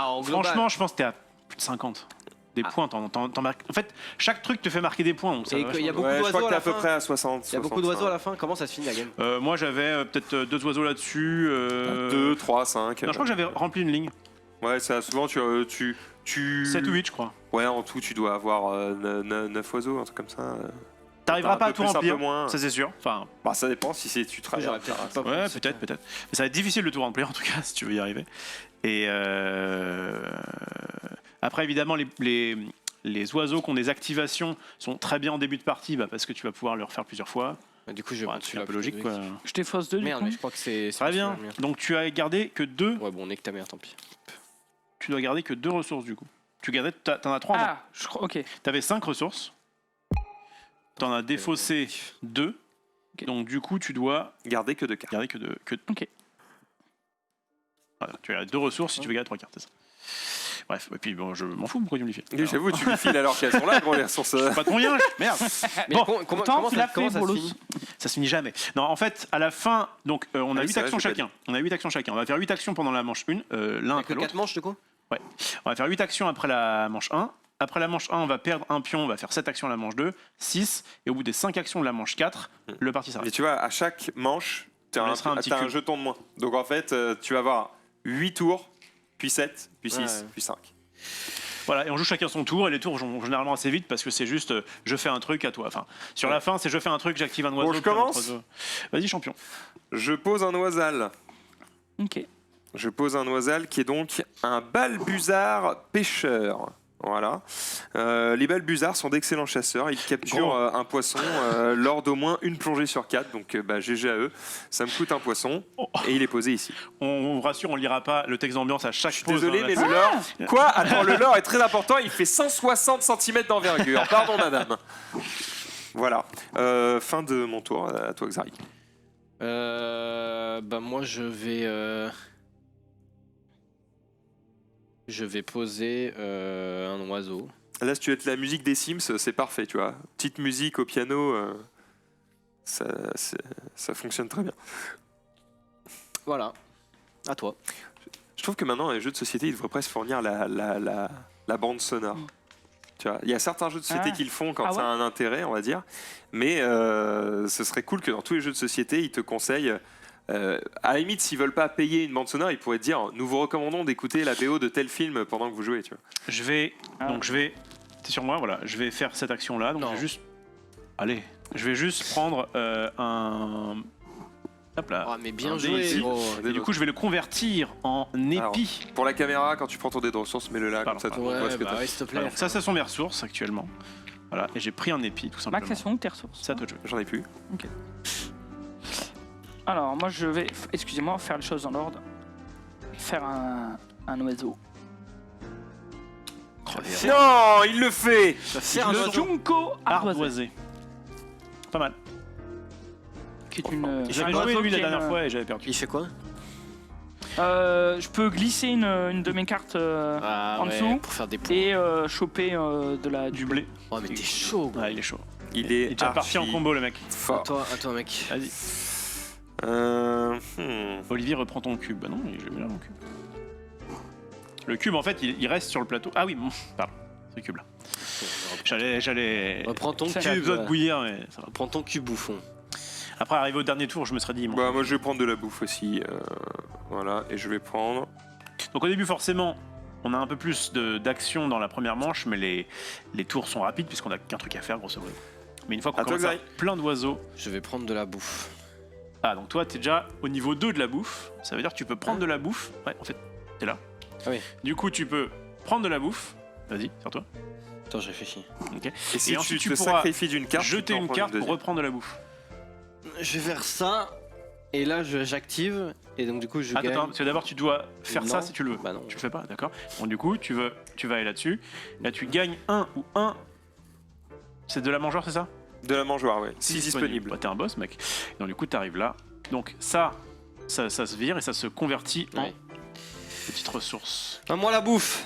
En global. Franchement, je pense que t'es à plus de 50. Des points, t'en marques. En fait, chaque truc te fait marquer des points. Donc ça Et va qu'il y a vachement beaucoup Ouais, je crois d'oiseaux que à t'es à la peu fin. près à 60. Il y a beaucoup d'oiseaux à la fin. Comment ça se finit la game? Moi, j'avais peut-être 2 oiseaux là-dessus. 2, 3, 5. Non, je crois que j'avais rempli une ligne. Ouais, ça, souvent, tu... 7 ou 8, je crois. Ouais, en tout, tu dois avoir 9 oiseaux, un truc comme ça. T'arriveras Un pas peu à tout plus, un peu remplir, moins. ça c'est sûr. Enfin, Bah, ça dépend si tu travailles. J'aurais peut-être pas ouais, pensé. peut-être. Mais ça va être difficile de tout remplir en tout cas, si tu veux y arriver. Et après, évidemment, les oiseaux qui ont des activations sont très bien en début de partie parce que tu vas pouvoir le refaire plusieurs fois. Du coup, je vais Ouais, prendre c'est celui-là un peu logique, quoi. Je défausse 2 du Merde, coup. mais je crois que c'est. Très bien. Donc, tu as gardé que 2. Ouais, bon, on est que ta mère, tant pis. Tu dois garder que 2 ressources du coup. T'en as 3 en Ah, je crois. Ok. T'avais 5 ressources. T'en as défaussé 2. Ok. Donc du coup, tu dois Garder que 2 cartes. garder que 2. Ok. Voilà, tu as 2 ressources si tu veux garder 3 cartes, c'est ça. Bref, et puis bon, je m'en fous, pourquoi tu me le fais? Et j'avoue, tu me files alors qu'elles sont là, gros, les ressources. Pas de moyen, merde. Mais Bon, comment tu l'as ça fait, se Bolos. finit? Ça se se finit jamais. Non, en fait, à la fin, donc on a Ah oui, 8 c'est vrai, actions j'ai pas chacun. On a 8 actions chacun. On va faire 8 actions pendant la manche 1, l'un Que après 4 l'autre. manches, du coup? Ouais. On va faire 8 actions après la manche 1. Après la manche 1, on va perdre un pion, on va faire 7 actions à la manche 2, 6, et au bout des 5 actions de la manche 4, le parti Et s'arrête. tu vois, à chaque manche, tu On as laissera un petit un cube. jeton de moins. Donc en fait, tu vas avoir 8 tours, puis 7, puis 6, Ouais. puis 5. Voilà, et on joue chacun son tour, et les tours vont généralement assez vite parce que c'est juste je fais un truc à toi. Enfin, sur la fin, c'est je fais un truc, j'active un oiseau. je puis un autre commence oiseau. Vas-y, champion. Je pose un oisal. Ok. Je pose un oisal qui est donc un balbuzard pêcheur. Voilà. Les balbuzards sont d'excellents chasseurs. Ils capturent un poisson lors d'au moins une plongée sur 4. Donc GG à eux. Ça me coûte un poisson. Et il est posé ici. On vous rassure, on lira pas le texte d'ambiance à chaque Je suis pause. désolé, hein, mais là, le leurre... Quoi? Attends, le leurre est très important. Il fait 160 cm d'envergure. Pardon, madame. Voilà. Fin de mon tour. À toi, Xari. Moi, je vais poser un oiseau. Là, si tu veux être la musique des Sims, c'est parfait, tu vois. Petite musique au piano, ça fonctionne très bien. Voilà. À toi. Je trouve que maintenant, les jeux de société, ils devraient presque fournir la bande sonore. Tu vois, il y a certains jeux de société qui le font quand ça a un intérêt, on va dire. Mais ce serait cool que dans tous les jeux de société, ils te conseillent... à la limite, s'ils veulent pas payer une bande sonore, ils pourraient te dire nous vous recommandons d'écouter la BO de tel film pendant que vous jouez. Tu vois. Je vais. T'es sur moi, voilà. Je vais faire cette action là. Donc Non. je vais juste. Allez. Je vais juste prendre un. Hop là. Ah, mais bien Un dé joué, ici. gros. Et du coup, je vais le convertir en épi. Pour la caméra, quand tu prends ton dé de ressources, mets-le là, comme ça tout le monde voit ce que t'as. Ouais, s'il te plaît. Alors, ça, ce sont mes ressources actuellement. Voilà. Et j'ai pris un épi tout simplement. Max, elles sont où tes ressources? C'est à toi de jouer. J'en ai plus. Alors, moi, je vais, excusez-moi, faire les choses dans l'ordre. Faire un oiseau. Non, il le fait. Faire un Le oiseau. Junko ardoisé. Ardoisé. Pas mal. Qui est une. J'avais un joué oiseau lui qui la est dernière une- fois et j'avais perdu. Il fait quoi? Je peux glisser une de mes cartes en dessous Pour faire des points. et choper Du blé. Oh, mais t'es chaud, gros. Ouais, il est chaud. Il Il est déjà parti en archi combo le mec. fort. À toi, mec. Vas-y. Olivier reprend ton cube. Bah non, j'ai mis là mon cube. Le cube en fait il reste sur le plateau. Ah oui, bon, pardon. Ce cube là. J'allais. Reprends ton J'avais cube. besoin de bouillir mais ça va. Reprends ton cube, bouffon. Après arrivé au dernier tour, je me serais dit. Bon. Bah, moi, je vais prendre de la bouffe aussi. Voilà, et je vais prendre. Donc au début forcément, on a un peu plus d'action dans la première manche, mais les tours sont rapides puisqu'on a qu'un truc à faire grosso modo. Mais une fois qu'on À toi, commence à Xari. plein d'oiseaux. Je vais prendre de la bouffe. Ah donc toi t'es déjà au niveau 2 de la bouffe. Ça veut dire que tu peux prendre de la bouffe. Ouais, en fait, t'es là. Ah oui. Du coup tu peux prendre de la bouffe. Vas-y, sur-toi. Attends, je réfléchis. Ok. Et si ensuite, tu tu te pourras sacrifies d'une carte, Jeter tu peux en une prendre carte pour deuxième. reprendre de la bouffe. Je vais faire ça. Et là, j'active. Et donc, du coup, je gagne. Attends, parce que d'abord tu dois faire Non. ça si tu le veux. Bah non. Tu le fais pas, d'accord. Bon du coup tu vas aller là-dessus. Là tu gagnes 1 ou 1. C'est de la mangeoire, c'est ça? De la mangeoire, ouais. 6 disponibles. Bah, t'es un boss mec. Donc du coup t'arrives là. Donc ça se vire et ça se convertit en Ouais. petite ressource. Ah, moi, la bouffe.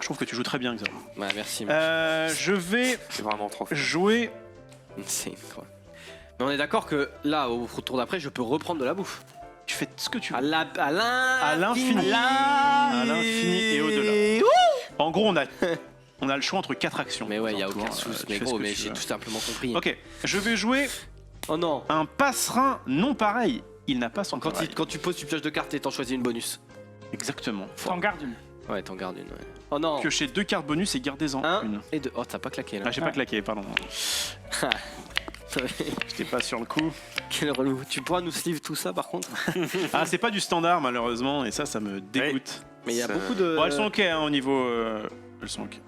trouve que tu joues très bien, Xav. Ouais, merci. Je vais C'est vraiment trop fort. jouer. C'est quoi. Mais on est d'accord que là, au tour d'après, je peux reprendre de la bouffe. Tu fais ce que tu veux. À l'infini. À l'infini et au-delà. En gros, on a le choix entre 4 actions. Mais ouais, il y a Genre, aucun tu souci. fais Mais ce gros, que mais tu j'ai veux. tout simplement compris. Ok, je vais jouer Oh non. un passerein non pareil. Il n'a pas son Quand, pareil. quand tu poses, tu pioches 2 cartes et t'en choisis une bonus. Exactement. T'en gardes une. Ouais, t'en gardes une. Ouais. Oh non. Piochez 2 cartes bonus et gardez-en 1 une. et 2. Oh, t'as pas claqué là. Ah, j'ai pas claqué, pardon. J'étais pas sur le coup. Quel relou. Tu pourras nous sleeve tout ça par contre. Ah, c'est pas du standard malheureusement, et ça me dégoûte. Mais il y a Ça- beaucoup de. Bon, elles sont ok hein, au niveau. Elles sont ok.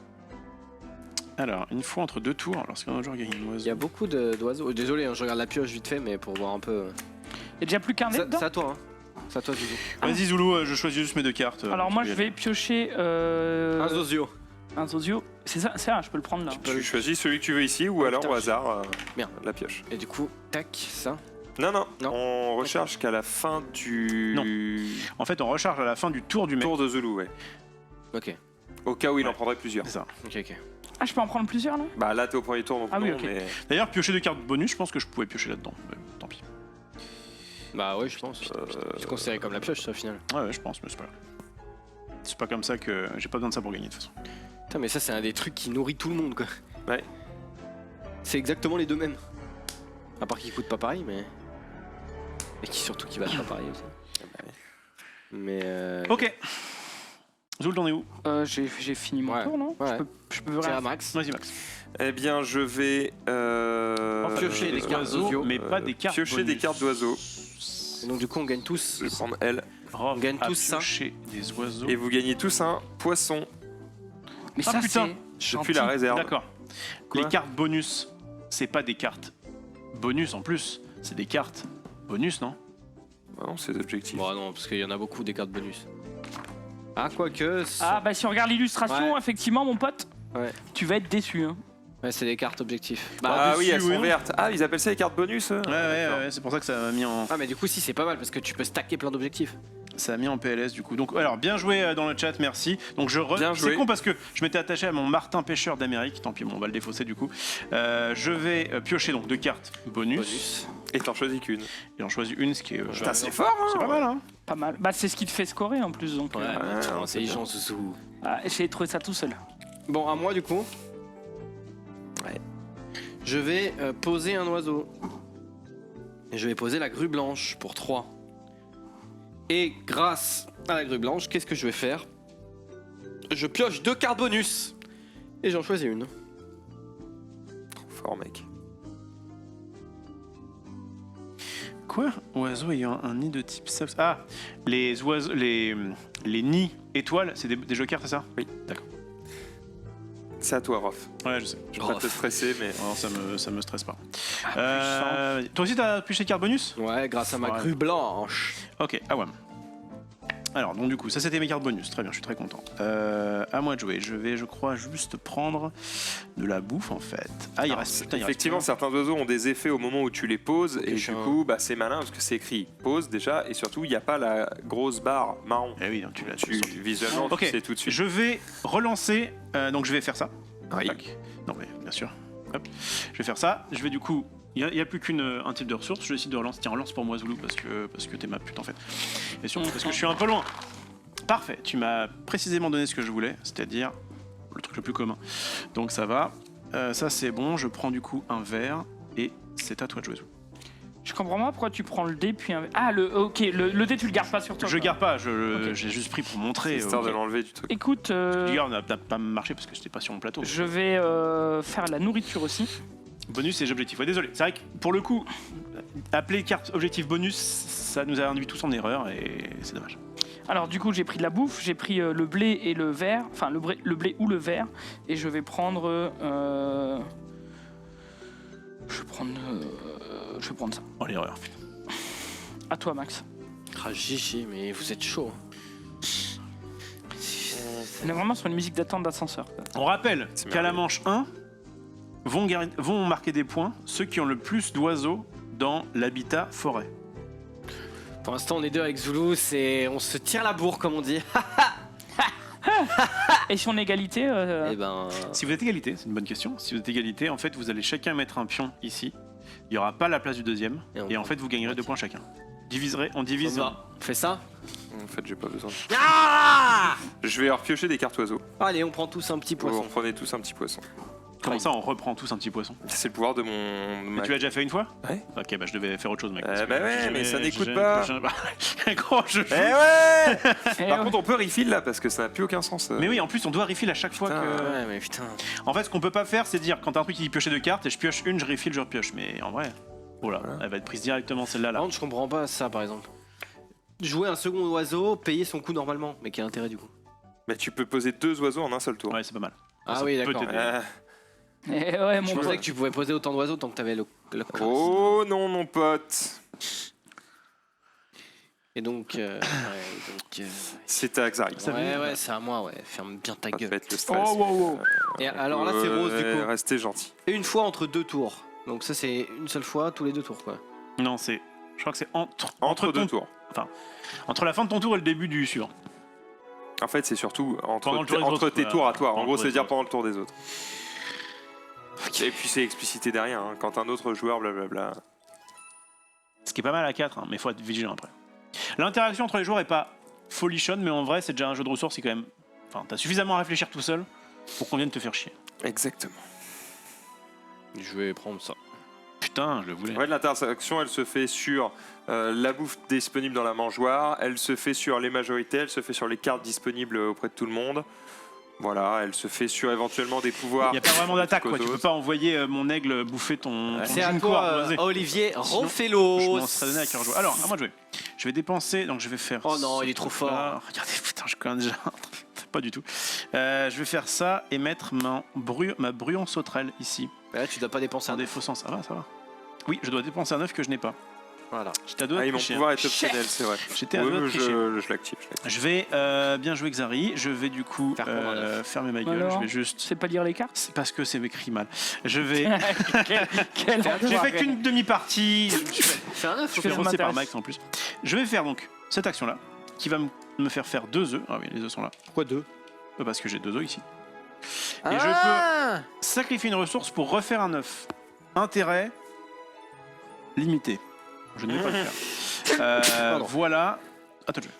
Alors, une fois entre 2 tours, lorsqu'un joueur gagne une Il oiseau. y a beaucoup d'oiseaux. Désolé, hein, je regarde la pioche vite fait, mais pour voir un peu. Il y a déjà plus qu'un dé dedans. C'est à toi, hein. C'est à toi, Zouzou. Vas-y, Zoulou, je choisis juste mes 2 cartes. Alors moi tu je peux y vais piocher Un Zozio. un Zozio. C'est ça, je peux le prendre là. Tu choisis celui que tu veux ici ou alors putain, au hasard Merde. la pioche. Et du coup, tac, ça. Non, Non. on recherche qu'à la fin du Non. aller. En fait, on recharge à la fin du tour du mec. tour de Zulu, ouais. Ok, Au cas où il en Ouais. prendrait plusieurs. C'est ça. ok. Ah, je peux en prendre plusieurs là. Bah là, t'es au premier tour, donc Ah oui, non, ok. mais... D'ailleurs, piocher 2 cartes bonus, je pense que je pouvais piocher là-dedans. Mais tant pis. Bah ouais, je pense. C'est considéré comme la pioche, ça, au final. Ouais, je pense, mais c'est pas grave. C'est pas comme ça que. J'ai pas besoin de ça pour gagner de toute façon. Putain, mais ça, c'est un des trucs qui nourrit tout le monde, quoi. Ouais. C'est exactement les deux mêmes. À part qu'ils coûtent pas pareil, mais. Et qui surtout qui valent pas pareil aussi. Mais. Ok. Zoul, t'en es où? J'ai fini mon Ouais. tour, non? Ouais. Je peux C'est rien. à Max. Vas-y, Max. Eh bien, je vais... Piocher des cartes oiseaux, mais pas des cartes Piocher bonus. des cartes d'oiseaux. Et donc, du coup, on gagne tous. Je vais prendre elle. Rof On gagne a tous ça. pioché des oiseaux. Et vous gagnez tous un poisson Mais Ah, ça putain. c'est depuis la gentil. réserve. D'accord. Quoi Les cartes bonus, c'est pas des cartes bonus en plus, c'est des cartes bonus, non? Ah non, c'est objectif. Bon, non, parce qu'il y en a beaucoup des cartes bonus. Ah, quoique. Ah bah si on regarde l'illustration, Ouais. effectivement mon pote, Ouais. tu vas être déçu. Hein. Ouais, c'est des cartes objectifs. Ah oui, dessus, elles oui, sont non. vertes. Ah, ils appellent ça les cartes bonus Ouais, c'est pour ça que ça m'a mis en, Ah, mais du coup, si, c'est pas mal parce que tu peux stacker plein d'objectifs. ça a mis en PLS du coup. Donc, alors, bien joué dans le chat, merci. Donc, Bien c'est joué. con parce que je m'étais attaché à mon Martin pêcheur d'Amérique. Tant pis, bon, on va le défausser du coup. Je vais piocher donc 2 cartes bonus. Bonus. Et t'en choisis qu'une. Et j'en choisis une, ce qui est. Putain, c'est fort, hein. c'est pas mal, hein. Pas mal. Bah c'est ce qui te fait scorer en plus donc. Ouais, Ah, trop non, intelligent, Zouzou. J'ai trouvé ça tout seul. Bon, à moi, du coup. Ouais. Je vais poser un oiseau. Et je vais poser la grue blanche pour 3. Et grâce à la grue blanche, qu'est-ce que je vais faire? Je pioche 2 cartes bonus. Et j'en choisis une. Trop fort, mec. Quoi? Oiseaux ayant un nid de type subs. Ah, les oiseaux, les nids étoiles, c'est des jeux de cartes, c'est ça? Oui. D'accord. C'est à toi, Rof. Ouais, je sais. Je vais pas Rof. te stresser, mais... Non, ça me stresse pas. Toi aussi, t'as pioché carte bonus? Ouais, grâce à ma Ouais. grue blanche. Ok, ah ouais. Alors, donc du coup, ça c'était mes cartes bonus. Très bien, je suis très content. À moi de jouer. Je vais, je crois, juste prendre de la bouffe en fait. Ah, il Alors, reste. Putain, il effectivement, reste certains oiseaux ont des effets au moment où tu les poses, et du chiant. coup, bah, c'est malin parce que c'est écrit pose déjà, et surtout, il n'y a pas la grosse barre marron. Eh oui, non, tu l'as. Tu, visuellement, Ok. tu sais tout de suite. Je vais relancer. Donc je vais faire ça. Oui. Tac. Non mais bien sûr. Hop. Je vais faire ça. Je vais du coup. Il n'y a plus qu'un type de ressource. Je décide de relancer. Tiens, relance pour moi, Zoulou, parce que t'es ma pute en fait. Et surtout parce que je suis un peu loin. Parfait. Tu m'as précisément donné ce que je voulais, c'est-à-dire le truc le plus commun. Donc ça va. Ça c'est bon. Je prends du coup un verre et c'est à toi de jouer, Zoulou. Je comprends pas pourquoi tu prends le dé puis un... Ah le dé tu le gardes pas sur toi. Je quoi. garde pas. Ok. J'ai juste pris pour montrer. Histoire ok. de l'enlever du truc. Écoute, Tu gardes, n'a pas marché parce que j'étais pas sur mon plateau. je vais faire la nourriture aussi. Bonus et objectif. Ouais, désolé. C'est vrai que pour le coup, appeler carte objectif bonus, ça nous a induit tous en erreur et c'est dommage. Alors du coup j'ai pris de la bouffe, j'ai pris le blé et le verre, enfin le blé ou le verre, et je vais prendre... Je vais prendre ça. Oh l'erreur. À toi Max. Ah, Gigi, mais vous êtes chaud. On est vraiment sur une musique d'attente d'ascenseur. On rappelle C'est qu'à la merveilleux. manche 1 vont marquer des points ceux qui ont le plus d'oiseaux dans l'habitat forêt. Pour l'instant, on est deux avec Zoulou, on se tire la bourre, comme on dit. Et si on est égalité Eh ben. Si vous êtes égalité, c'est une bonne question. Si vous êtes égalité, en fait, vous allez chacun mettre un pion ici. Il n'y aura pas la place du deuxième. Et en fait, vous gagnerez 2 points chacun. On divise. On fait ça. En fait, j'ai pas besoin. Ah Je vais repiocher des cartes oiseaux. Allez, on prend tous un petit Vous poisson. reprenez tous un petit poisson. Comment ça, on reprend tous un petit poisson? C'est le pouvoir de mon. Mais tu l'as déjà fait une fois? Ouais. Ok, bah je devais faire autre chose, mec. Bah parce que ouais, mais ça n'écoute pas. Gros, je joue. ouais. Eh Par ouais. contre, on peut refill là parce que ça n'a plus aucun sens. Mais oui, en plus, on doit refill à chaque fois Putain, que. Ouais, mais putain. En fait, ce qu'on peut pas faire, c'est dire quand t'as un truc qui dit piocher 2 cartes et je pioche une, je refill, je repioche. Mais en vrai, oh là, elle va être prise directement celle-là. Par Là. contre, je comprends pas ça, par exemple. Jouer un second oiseau, payer son coup normalement. Mais quel intérêt du coup? Mais tu peux poser 2 oiseaux en un seul tour. Ouais, c'est pas mal. Ah Ça oui, peut d'accord. t'aider. Eh ouais, Je mon pensais pote. que tu pouvais poser autant d'oiseaux tant que t'avais le Oh non, mon pote. Et donc. C'est à Xari. Ça ouais, vient. ouais, c'est à moi, ouais. Ferme bien ta Ça va gueule. être le stress. Oh, wow, wow. Et alors là, c'est rose du coup. Restez gentil. Une fois entre 2 tours. Donc ça, c'est une seule fois tous les 2 tours, quoi. Non, c'est. Je crois que c'est Entre ton- 2 tours. Entre la fin de ton tour et le début du suivant. En fait, c'est surtout Pendant le tour des entre autres, tes voilà. tours à toi. En Pendant gros, le tour c'est des dire autres. pendant le tour des autres. Et puis c'est explicité derrière. Hein. Quand un autre joueur, blablabla. Ce qui est pas mal à 4, hein, mais faut être vigilant après. L'interaction entre les joueurs est pas folichonne, mais en vrai, c'est déjà un jeu de ressources, c'est quand même. Enfin, t'as suffisamment à réfléchir tout seul pour qu'on vienne te faire chier. Exactement. Je vais prendre ça. Putain, je le voulais. En fait, l'interaction, elle se fait sur la bouffe disponible dans la mangeoire, elle se fait sur les majorités, elle se fait sur les cartes disponibles auprès de tout le monde. Voilà, elle se fait sur éventuellement des pouvoirs. Il n'y a pas vraiment d'attaque, quoi. Tu peux Kotos. pas envoyer mon aigle bouffer ton. Ouais. ton C'est à Junko toi, ardoisé. Olivier, Sinon, refais-le. Je m'en serais donné à cœur joie. Alors, à moi de jouer. Je vais dépenser, donc je vais faire. Oh non, ce il est trop fort. truc-là. Regardez, putain, je connais déjà. Pas du tout. Je vais faire ça et mettre ma bruyon sauterelle ici. Là, tu dois pas dépenser En un défaut. défaussant, ça va, ça va. Oui, je dois dépenser un œuf que je n'ai pas. Voilà. J'étais à deux Ah, de et mon tricher. pouvoir est optionnel, c'est vrai. J'étais à Oui, deux de oui, tricher. je l'active. Je vais bien jouer Xari. Je vais du coup Faire prendre un œuf. fermer ma gueule. Alors, je vais juste. C'est pas lire les cartes. C'est parce que c'est écrit mal. Je vais. Quel J'ai fait qu'une demi-partie. Je me suis fait Fais un œuf. je que suis ça rossé par m'intéresse. Max en plus. Je vais faire donc cette action-là qui va me faire faire 2 œufs. Ah oui, les œufs sont là. Pourquoi 2? Parce que j'ai 2 œufs ici. Et je peux sacrifier une ressource pour refaire un œuf. Intérêt limité. Je ne vais pas le faire. Pardon. Voilà. Attends, je vais.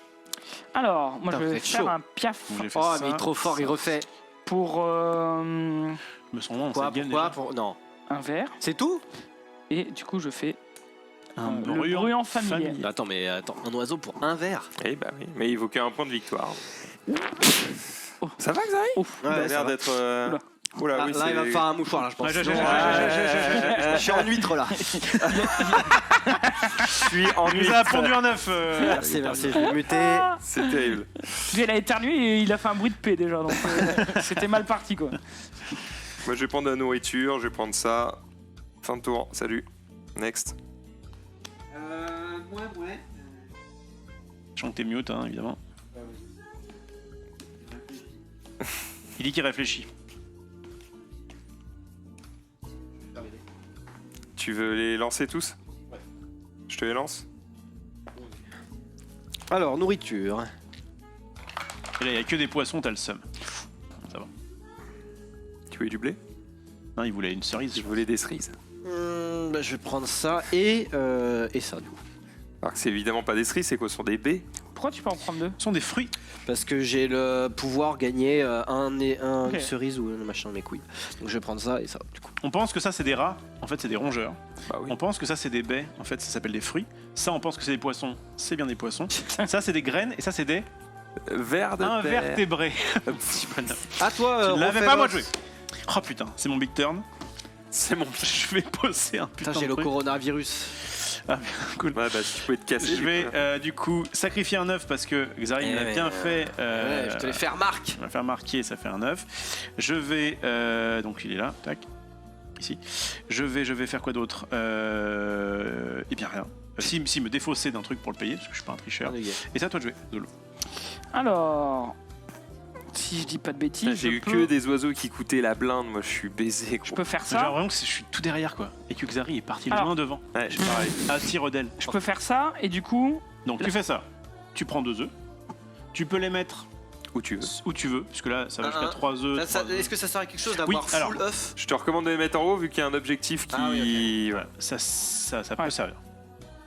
Alors, moi Putain, je vous vais êtes faire chaud. un piaf Donc, j'ai fait Oh, ça, mais il est trop fort, il refait. pour Je me sens loin, Quoi? c'est game Pourquoi? déjà. Pour... Non. un verre. C'est tout? Et du coup, je fais Un le bruyant familier. Attends, mais attends, un oiseau pour un verre? Eh bah oui, mais il vaut qu'un point de victoire. Oh. Ça va, Xari? Ouf. T'as Ouais, ça l'air va. d'être. Oula. Oula, Ah, oui, là, il va me c'est. faire un mouchoir, là, je pense. Ouais, Je suis en huître, là. Je suis en Il nous a pondu un œuf. Merci, merci. Je vais muter. C'est terrible. Lui, elle a éternué et il a fait un bruit de paix déjà. Donc c'était mal parti quoi. Moi, je vais prendre de la nourriture, je vais prendre ça. Fin de tour, salut. Next. Je t'es mute, hein, évidemment. Il dit qu'il réfléchit. Tu veux les lancer tous? Ouais. Je te les lance? Alors, nourriture. Et là, il n'y a que des poissons, t'as le seum. Ça va. Tu veux du blé? Non, il voulait une cerise. Je voulais des cerises. Bah, je vais prendre ça et ça, du coup. Alors que c'est évidemment pas des cerises, c'est quoi? Ce sont des baies? Pourquoi tu peux en prendre deux? Ce sont des fruits. Parce que j'ai le pouvoir gagner un Ok. cerise ou un machin de mes couilles. Donc je vais prendre ça et ça, du coup. On pense que ça, c'est des rats. En fait, c'est des rongeurs. Bah oui. On pense que ça, c'est des baies. En fait, ça s'appelle des fruits. Ça, on pense que c'est des poissons. C'est bien des poissons. Ça, c'est des graines. Et ça, c'est des Vert de terre. invertébrés. Petit bonhomme. À toi, Je l'avais refais pas, moi, l'os. joué. Oh putain, c'est mon big turn. C'est mon. Je vais poser un putain Putain, j'ai de le truc. coronavirus. Ah, cool. Ouais, bah si tu pouvais te casser. Je vais du coup sacrifier un œuf parce que Xari Eh me l'a ouais, bien fait. Ouais, je te l'ai fait remarque. On va faire marquer, ça fait un œuf. Je vais donc il est là, tac, ici. Je vais faire quoi d'autre Eh bien rien. Si me défausser d'un truc pour le payer parce que je suis pas un tricheur. Et ça, toi de jouer. Zolo. Alors, si je dis pas de bêtises, J'ai je eu peux- que des oiseaux qui coûtaient la blinde, moi je suis baisé. je Gros. peux faire J'ai ça. vraiment que je suis tout derrière quoi. Et que Xari est parti Alors. loin devant. Ouais, j'ai pareil. À Tyrodel. Je peux faire ça et du coup, Donc tu fais ça. Tu prends 2 œufs. Tu peux les mettre Où tu veux. Où tu veux, puisque là, ça va jusqu'à 3 œufs. Est-ce que ça sert à quelque chose d'avoir Oui, alors. full œuf? Je te recommande de les mettre en haut vu qu'il y a un objectif qui. Ah oui, Ouais. Ça peut Ouais. servir.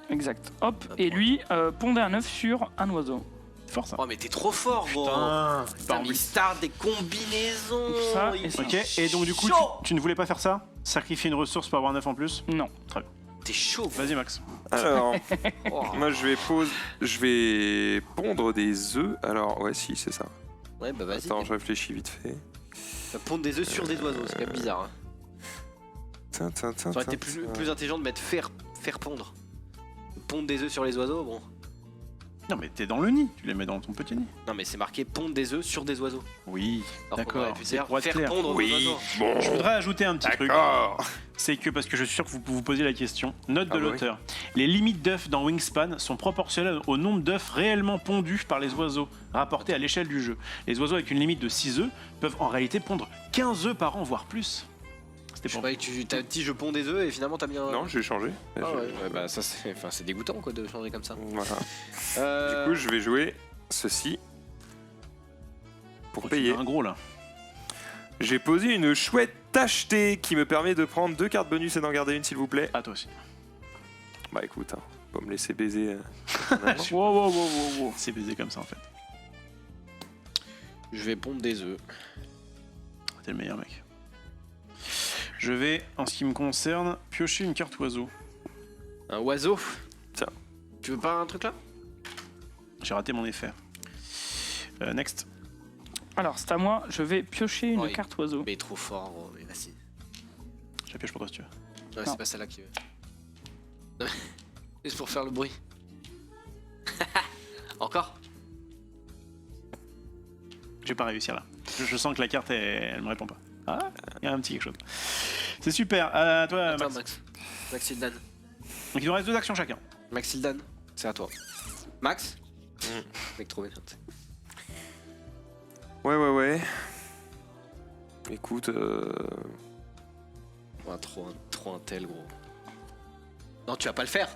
Exact. Hop, et lui, pondez un œuf sur un oiseau. C'est fort ça. Oh mais t'es trop fort gros. Putain. Putain, mais il start des combinaisons. Ça, Il et ça. est Ok, et donc du coup, chaud. tu ne voulais pas faire ça? Sacrifier une ressource pour avoir un œuf en plus? Non. T'es chaud. Vas-y Max. Alors, Oh. moi je vais pondre des œufs. Alors, ouais, si, c'est ça. Ouais bah vas-y. Attends, je réfléchis vite fait. Pondre des œufs sur des oiseaux, c'est quand même bizarre. Hein. Ça aurait été plus intelligent de mettre faire pondre. Pondre des œufs sur les oiseaux, bon. Non mais t'es dans le nid, tu les mets dans ton petit nid. Non mais c'est marqué pondre des œufs sur des oiseaux. Oui, Alors qu'on d'accord. aurait pu C'est dire pour être faire clair. pondre nos oiseaux. bon. Je voudrais ajouter un petit truc. D'accord. C'est que, parce que je suis sûr que vous vous posez la question, note de Ah bah l'auteur. Les limites d'œufs dans Wingspan sont proportionnelles au nombre d'œufs réellement pondus par les oiseaux, rapportés à l'échelle du jeu. Les oiseaux avec une limite de 6 œufs peuvent en réalité pondre 15 œufs par an, voire plus. C'était Je sais pour pas, tu t'as dit je ponds des œufs et finalement t'as mis un. Non, j'ai changé. Ah ouais, ouais, bah ça c'est dégoûtant quoi de changer comme ça. Voilà. Du coup, je vais jouer ceci pour payer. un gros là. J'ai posé une chouette tachetée qui me permet de prendre 2 cartes bonus et d'en garder une, s'il vous plaît. Ah, toi aussi. Bah écoute, hein, pas me laisser baiser. Wow. C'est baisé comme ça en fait. Je vais pondre des œufs. T'es le meilleur mec. Je vais, en ce qui me concerne, piocher une carte oiseau. Un oiseau. Tiens. Tu veux pas un truc là? J'ai raté mon effet. Next. Alors, c'est à moi, je vais piocher une Oui. carte oiseau. Mais trop fort, gros, mais vas-y. Je la pioche pour toi si tu veux. Non, Non. c'est pas celle-là qui veut. Non, mais- Juste pour faire le bruit. Encore? Je vais pas réussir là. Je sens que la carte, elle me répond pas. Ah, il y a un petit quelque chose. C'est super. À toi, Attends, Max. Max. Maxildan. Donc il nous reste 2 actions chacun. Maxildan, c'est à toi. Max? Mec trop bien. Ouais. Écoute, Ouais, trop un tel gros. Non, tu vas pas le faire.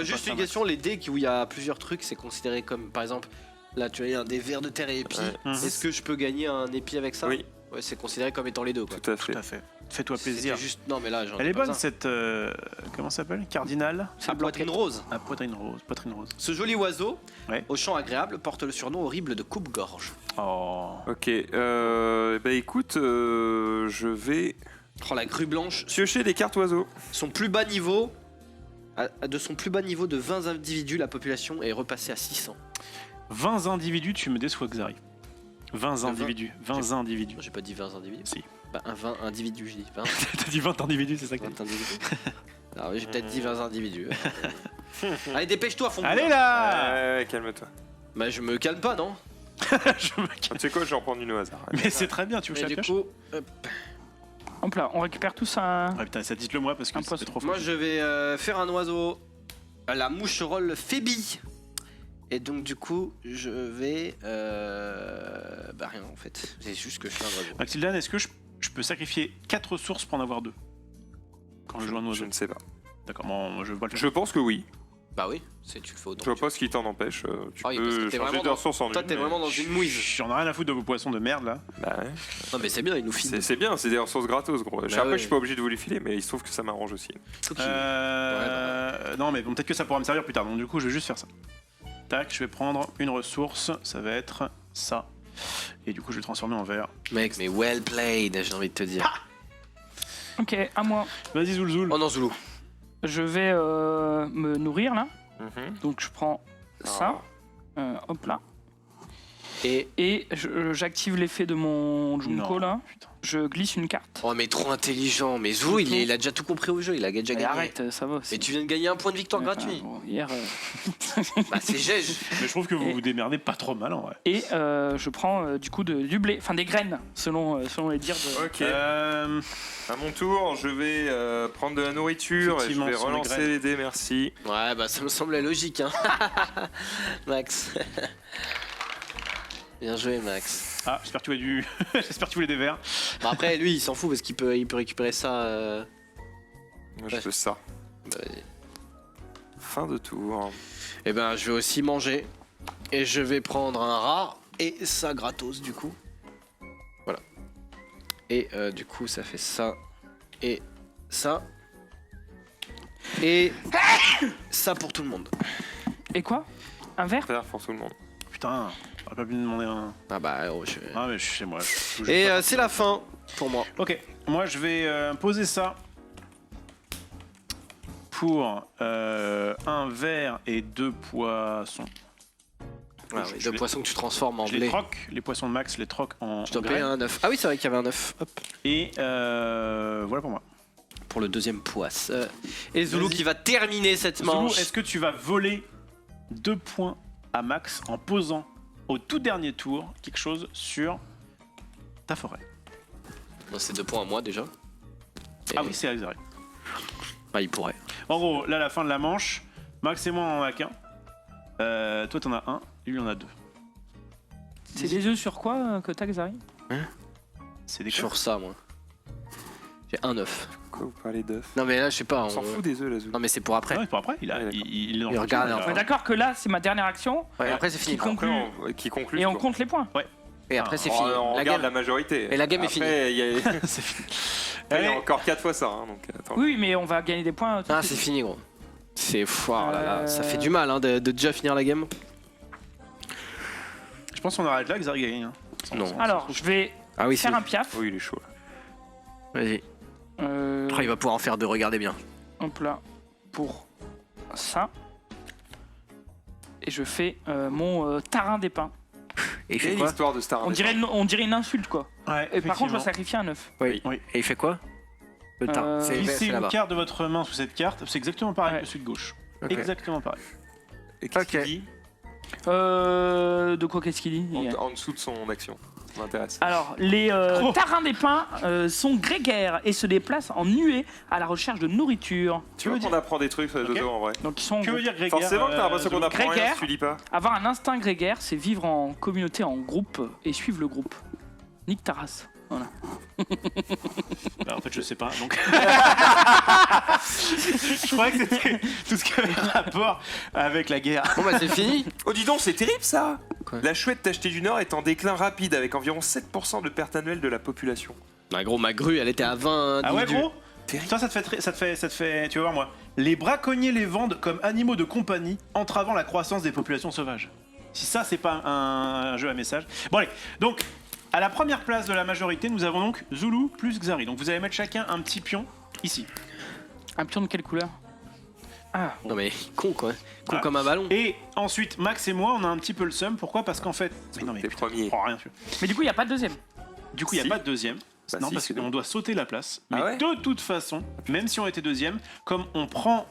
Juste une question, les dés où il y a plusieurs trucs, c'est considéré comme, par exemple, là tu as un dé vert de terre et épi. Ouais. Est-ce que je peux gagner un épi avec ça? oui, Ouais, c'est considéré comme étant les deux quoi. tout à fait. Tout à fait. Fais-toi plaisir. C'était juste... Non mais là j'en ai Elle est pas bonne besoin. cette. Comment ça s'appelle? Cardinal. À poitrine rose. Ah, poitrine rose. Poitrine rose. Ce joli oiseau, Ouais. au chant agréable, porte le surnom horrible de coupe-gorge. Oh. Ok, bah écoute, je vais Oh, la grue blanche, piocher des cartes oiseaux. son plus bas niveau, de son plus bas niveau de 20 individus, la population est repassée à 600. 20 individus, tu me déçois, Xari. 20 20. individus. 20 individus. J'ai pas dit 20 individus. Si. Bah un 20 individus, je dis. 20, T'as dit 20 individus, c'est ça que t'as 20 dit. individus. Alors oui, j'ai peut-être dit 20 individus. Allez, dépêche-toi, fond. Allez là. Ouais, calme-toi. Bah je me calme pas, non? Je me- Tu sais quoi, je vais en prendre une au hasard. Mais c'est très bien, tu veux que Mais je la du pioche? coup, hop. Hop là, on récupère tous un. Ah putain, ça dites-le moi parce que Un c'est poisson. trop fort. Moi je vais faire un oiseau, la moucherolle Phoebe. Et donc du coup je vais... Bah rien en fait, c'est juste que je fais un oiseau. Maxildan, est-ce que je peux sacrifier 4 ressources pour en avoir 2 quand je joue un Je oiseau? ne sais pas. D'accord, bon, moi je vois le Je pense que oui. Bah oui, tu le fais autant. Je vois pas ce qui t'en empêche. Tu Ah oui, parce que peux t'es changer vraiment de dans- ressources en Toi une, t'es mais- vraiment dans une mouise. J'en ai rien à foutre de vos poissons de merde là. Bah ouais. Non mais c'est bien, il nous file. C'est bien, c'est des ressources gratos, gros. Après, ouais. je suis pas obligé de vous les filer, mais il se trouve que ça m'arrange aussi. Non, mais bon, peut-être que ça pourra me servir plus tard. Donc, du coup, je vais juste faire ça. Tac, je vais prendre une ressource. Ça va être ça. Et du coup, je vais le transformer en vert. Mec, mais well played, j'ai envie de te dire. Ok, à moi. Vas-y, Zoulzoul. Oh non, Zoulou. Je vais me nourrir là. Mhm. Donc je prends ça. Hop là. Et... J'active l'effet de mon Junko Non. là. Putain. Je glisse une carte. Oh mais trop intelligent. Mais Zoulou, il a déjà tout compris au jeu, il a déjà Mais gagné. arrête, ça va. Mais tu viens de gagner un point de victoire gratuit. Bon, hier. Bah c'est Gège. Mais je trouve que vous Et- vous démerdez pas trop mal en vrai. Et je prends du coup du blé, enfin des graines, selon les dires de. Ok. Euh, À mon tour, je vais prendre de la nourriture et je Effectivement, vais sur les relancer graines. les dés, merci. Ouais, bah ça me semblait logique, hein. Max. Bien joué, Max. Ah, j'espère que tu voulais du. J'espère que tu voulais des verres. Bon après, lui, il s'en fout parce qu'il peut récupérer ça. Moi, je Ouais. fais ça. Bah, vas-y. Fin de tour. Eh ben, je vais aussi manger. Et je vais prendre un rat et ça gratos du coup. Voilà. Et du coup ça fait ça et ça. Et ça pour tout le monde. Et quoi? Un verre? Faire pour tout le monde. Putain, j'aurais pas pu me demander un. Ah bah je... Ah, mais je suis chez moi. Et c'est la fin pour moi. Ok, moi je vais poser ça pour un verre et 2 poissons. Ah, oui, de poissons que tu transformes en Je les blé. troque, les poissons de max, je les troque en Je te paye graines. un œuf. Ah oui, c'est vrai qu'il y avait un œuf. Hop. Et voilà pour moi. Pour le deuxième poisse. Et Zoulou Vas-y. qui va terminer cette Zoulou, manche. est-ce que tu vas voler 2 points à max en posant au tout dernier tour quelque chose sur ta forêt? Non, c'est 2 points à moi déjà. Et- Ah oui, c'est Axari. Ah, il pourrait. En gros, là, à la fin de la manche, Max et moi on en a qu'un. Toi t'en as un, lui en a 2. C'est des œufs sur quoi que t'as, Xari? C'est des Sur ça, moi. J'ai un œuf. Pourquoi vous parlez d'œufs? Non, mais là, je sais pas. On s'en fout des œufs, là, Zoulou. Non, mais c'est pour après. Non, pour après, il Ouais, d'accord. il est dans Il le regarde, futur, enfin, On est d'accord que là, c'est ma dernière action Ouais, après, c'est fini. Qui conclut. Après, qui conclut. et on quoi. compte les points. Et après, c'est On- fini. On La regarde game. la majorité. Et la game est Après, il y a, C'est fini. il y a Allez. encore 4 fois ça. Hein, donc, attends. Oui, mais on va gagner des points. tout de Ah, suite. c'est fini, gros. C'est fort, là, là. Ça Euh. fait du mal hein, de déjà finir la game. Je pense qu'on arrête là, Xari gagne. Hein. Non. Alors, je vais Ah oui, faire un piaf. Oui, il est chaud. Là. Vas-y. Oh, il va pouvoir en faire deux, regardez bien. Hop là, pour ça. Et je fais mon tarin des pins. Et il fait Quelle quoi? histoire de Star On dirait une insulte, quoi. Ouais, Et par contre, je dois effectivement. sacrifier un œuf. Oui. Oui. Et il fait quoi? Le tar. Euh, C'est Glissez une là-bas. carte de votre main sous cette carte, c'est exactement pareil Ouais. que celui de gauche. Ok. Exactement pareil. Et qu'est-ce Ok. qu'il dit De quoi qu'est-ce qu'il dit en dessous de son action? Ça m'intéresse. Alors, les Oh. tarins des pins sont grégaires et se déplacent en nuée à la recherche de nourriture. Tu vois qu'on apprend des trucs sur les Ok. oiseaux en vrai. Donc, ils sont en Que veut groupe. dire Grégaire Forcément que t'as l'impression qu'on apprend rien Grégaire. si tu lis pas. Avoir un instinct grégaire, c'est vivre en communauté, en groupe et suivre le groupe. Nique ta race. Voilà. Bah, en fait, je sais pas, donc. Je croyais que c'était tout ce qui avait rapport avec la guerre. Bon bah c'est fini. Oh dis donc, c'est terrible ça. Quoi? La chouette tachetée du Nord est en déclin rapide avec environ 7% de perte annuelle de la population. Bah gros, ma grue, elle était à 20. Ah ouais, individus. gros? Toi, ça te fait. Tu vas voir, moi. Les braconniers les vendent comme animaux de compagnie, entravant la croissance des populations sauvages. Si ça, c'est pas un jeu à message. Bon, allez. Donc, à la première place de la majorité, nous avons donc Zoulou plus Xari. Donc, vous allez mettre chacun un petit pion ici. Un pion de quelle couleur? Ah, Non mais con quoi. Con Ah. comme un ballon. Et ensuite, Max et moi, on a un petit peu le seum. Pourquoi? Parce qu'en fait. Mais non, mais. T'es putain, premier. je comprends rien. mais du coup, il n'y a pas de deuxième. Du coup, il n'y a Si. pas de deuxième. Bah non, si, parce c'est qu'on bon. doit sauter la place. Mais Ah ouais de toute façon, même si on était deuxième, comme on prend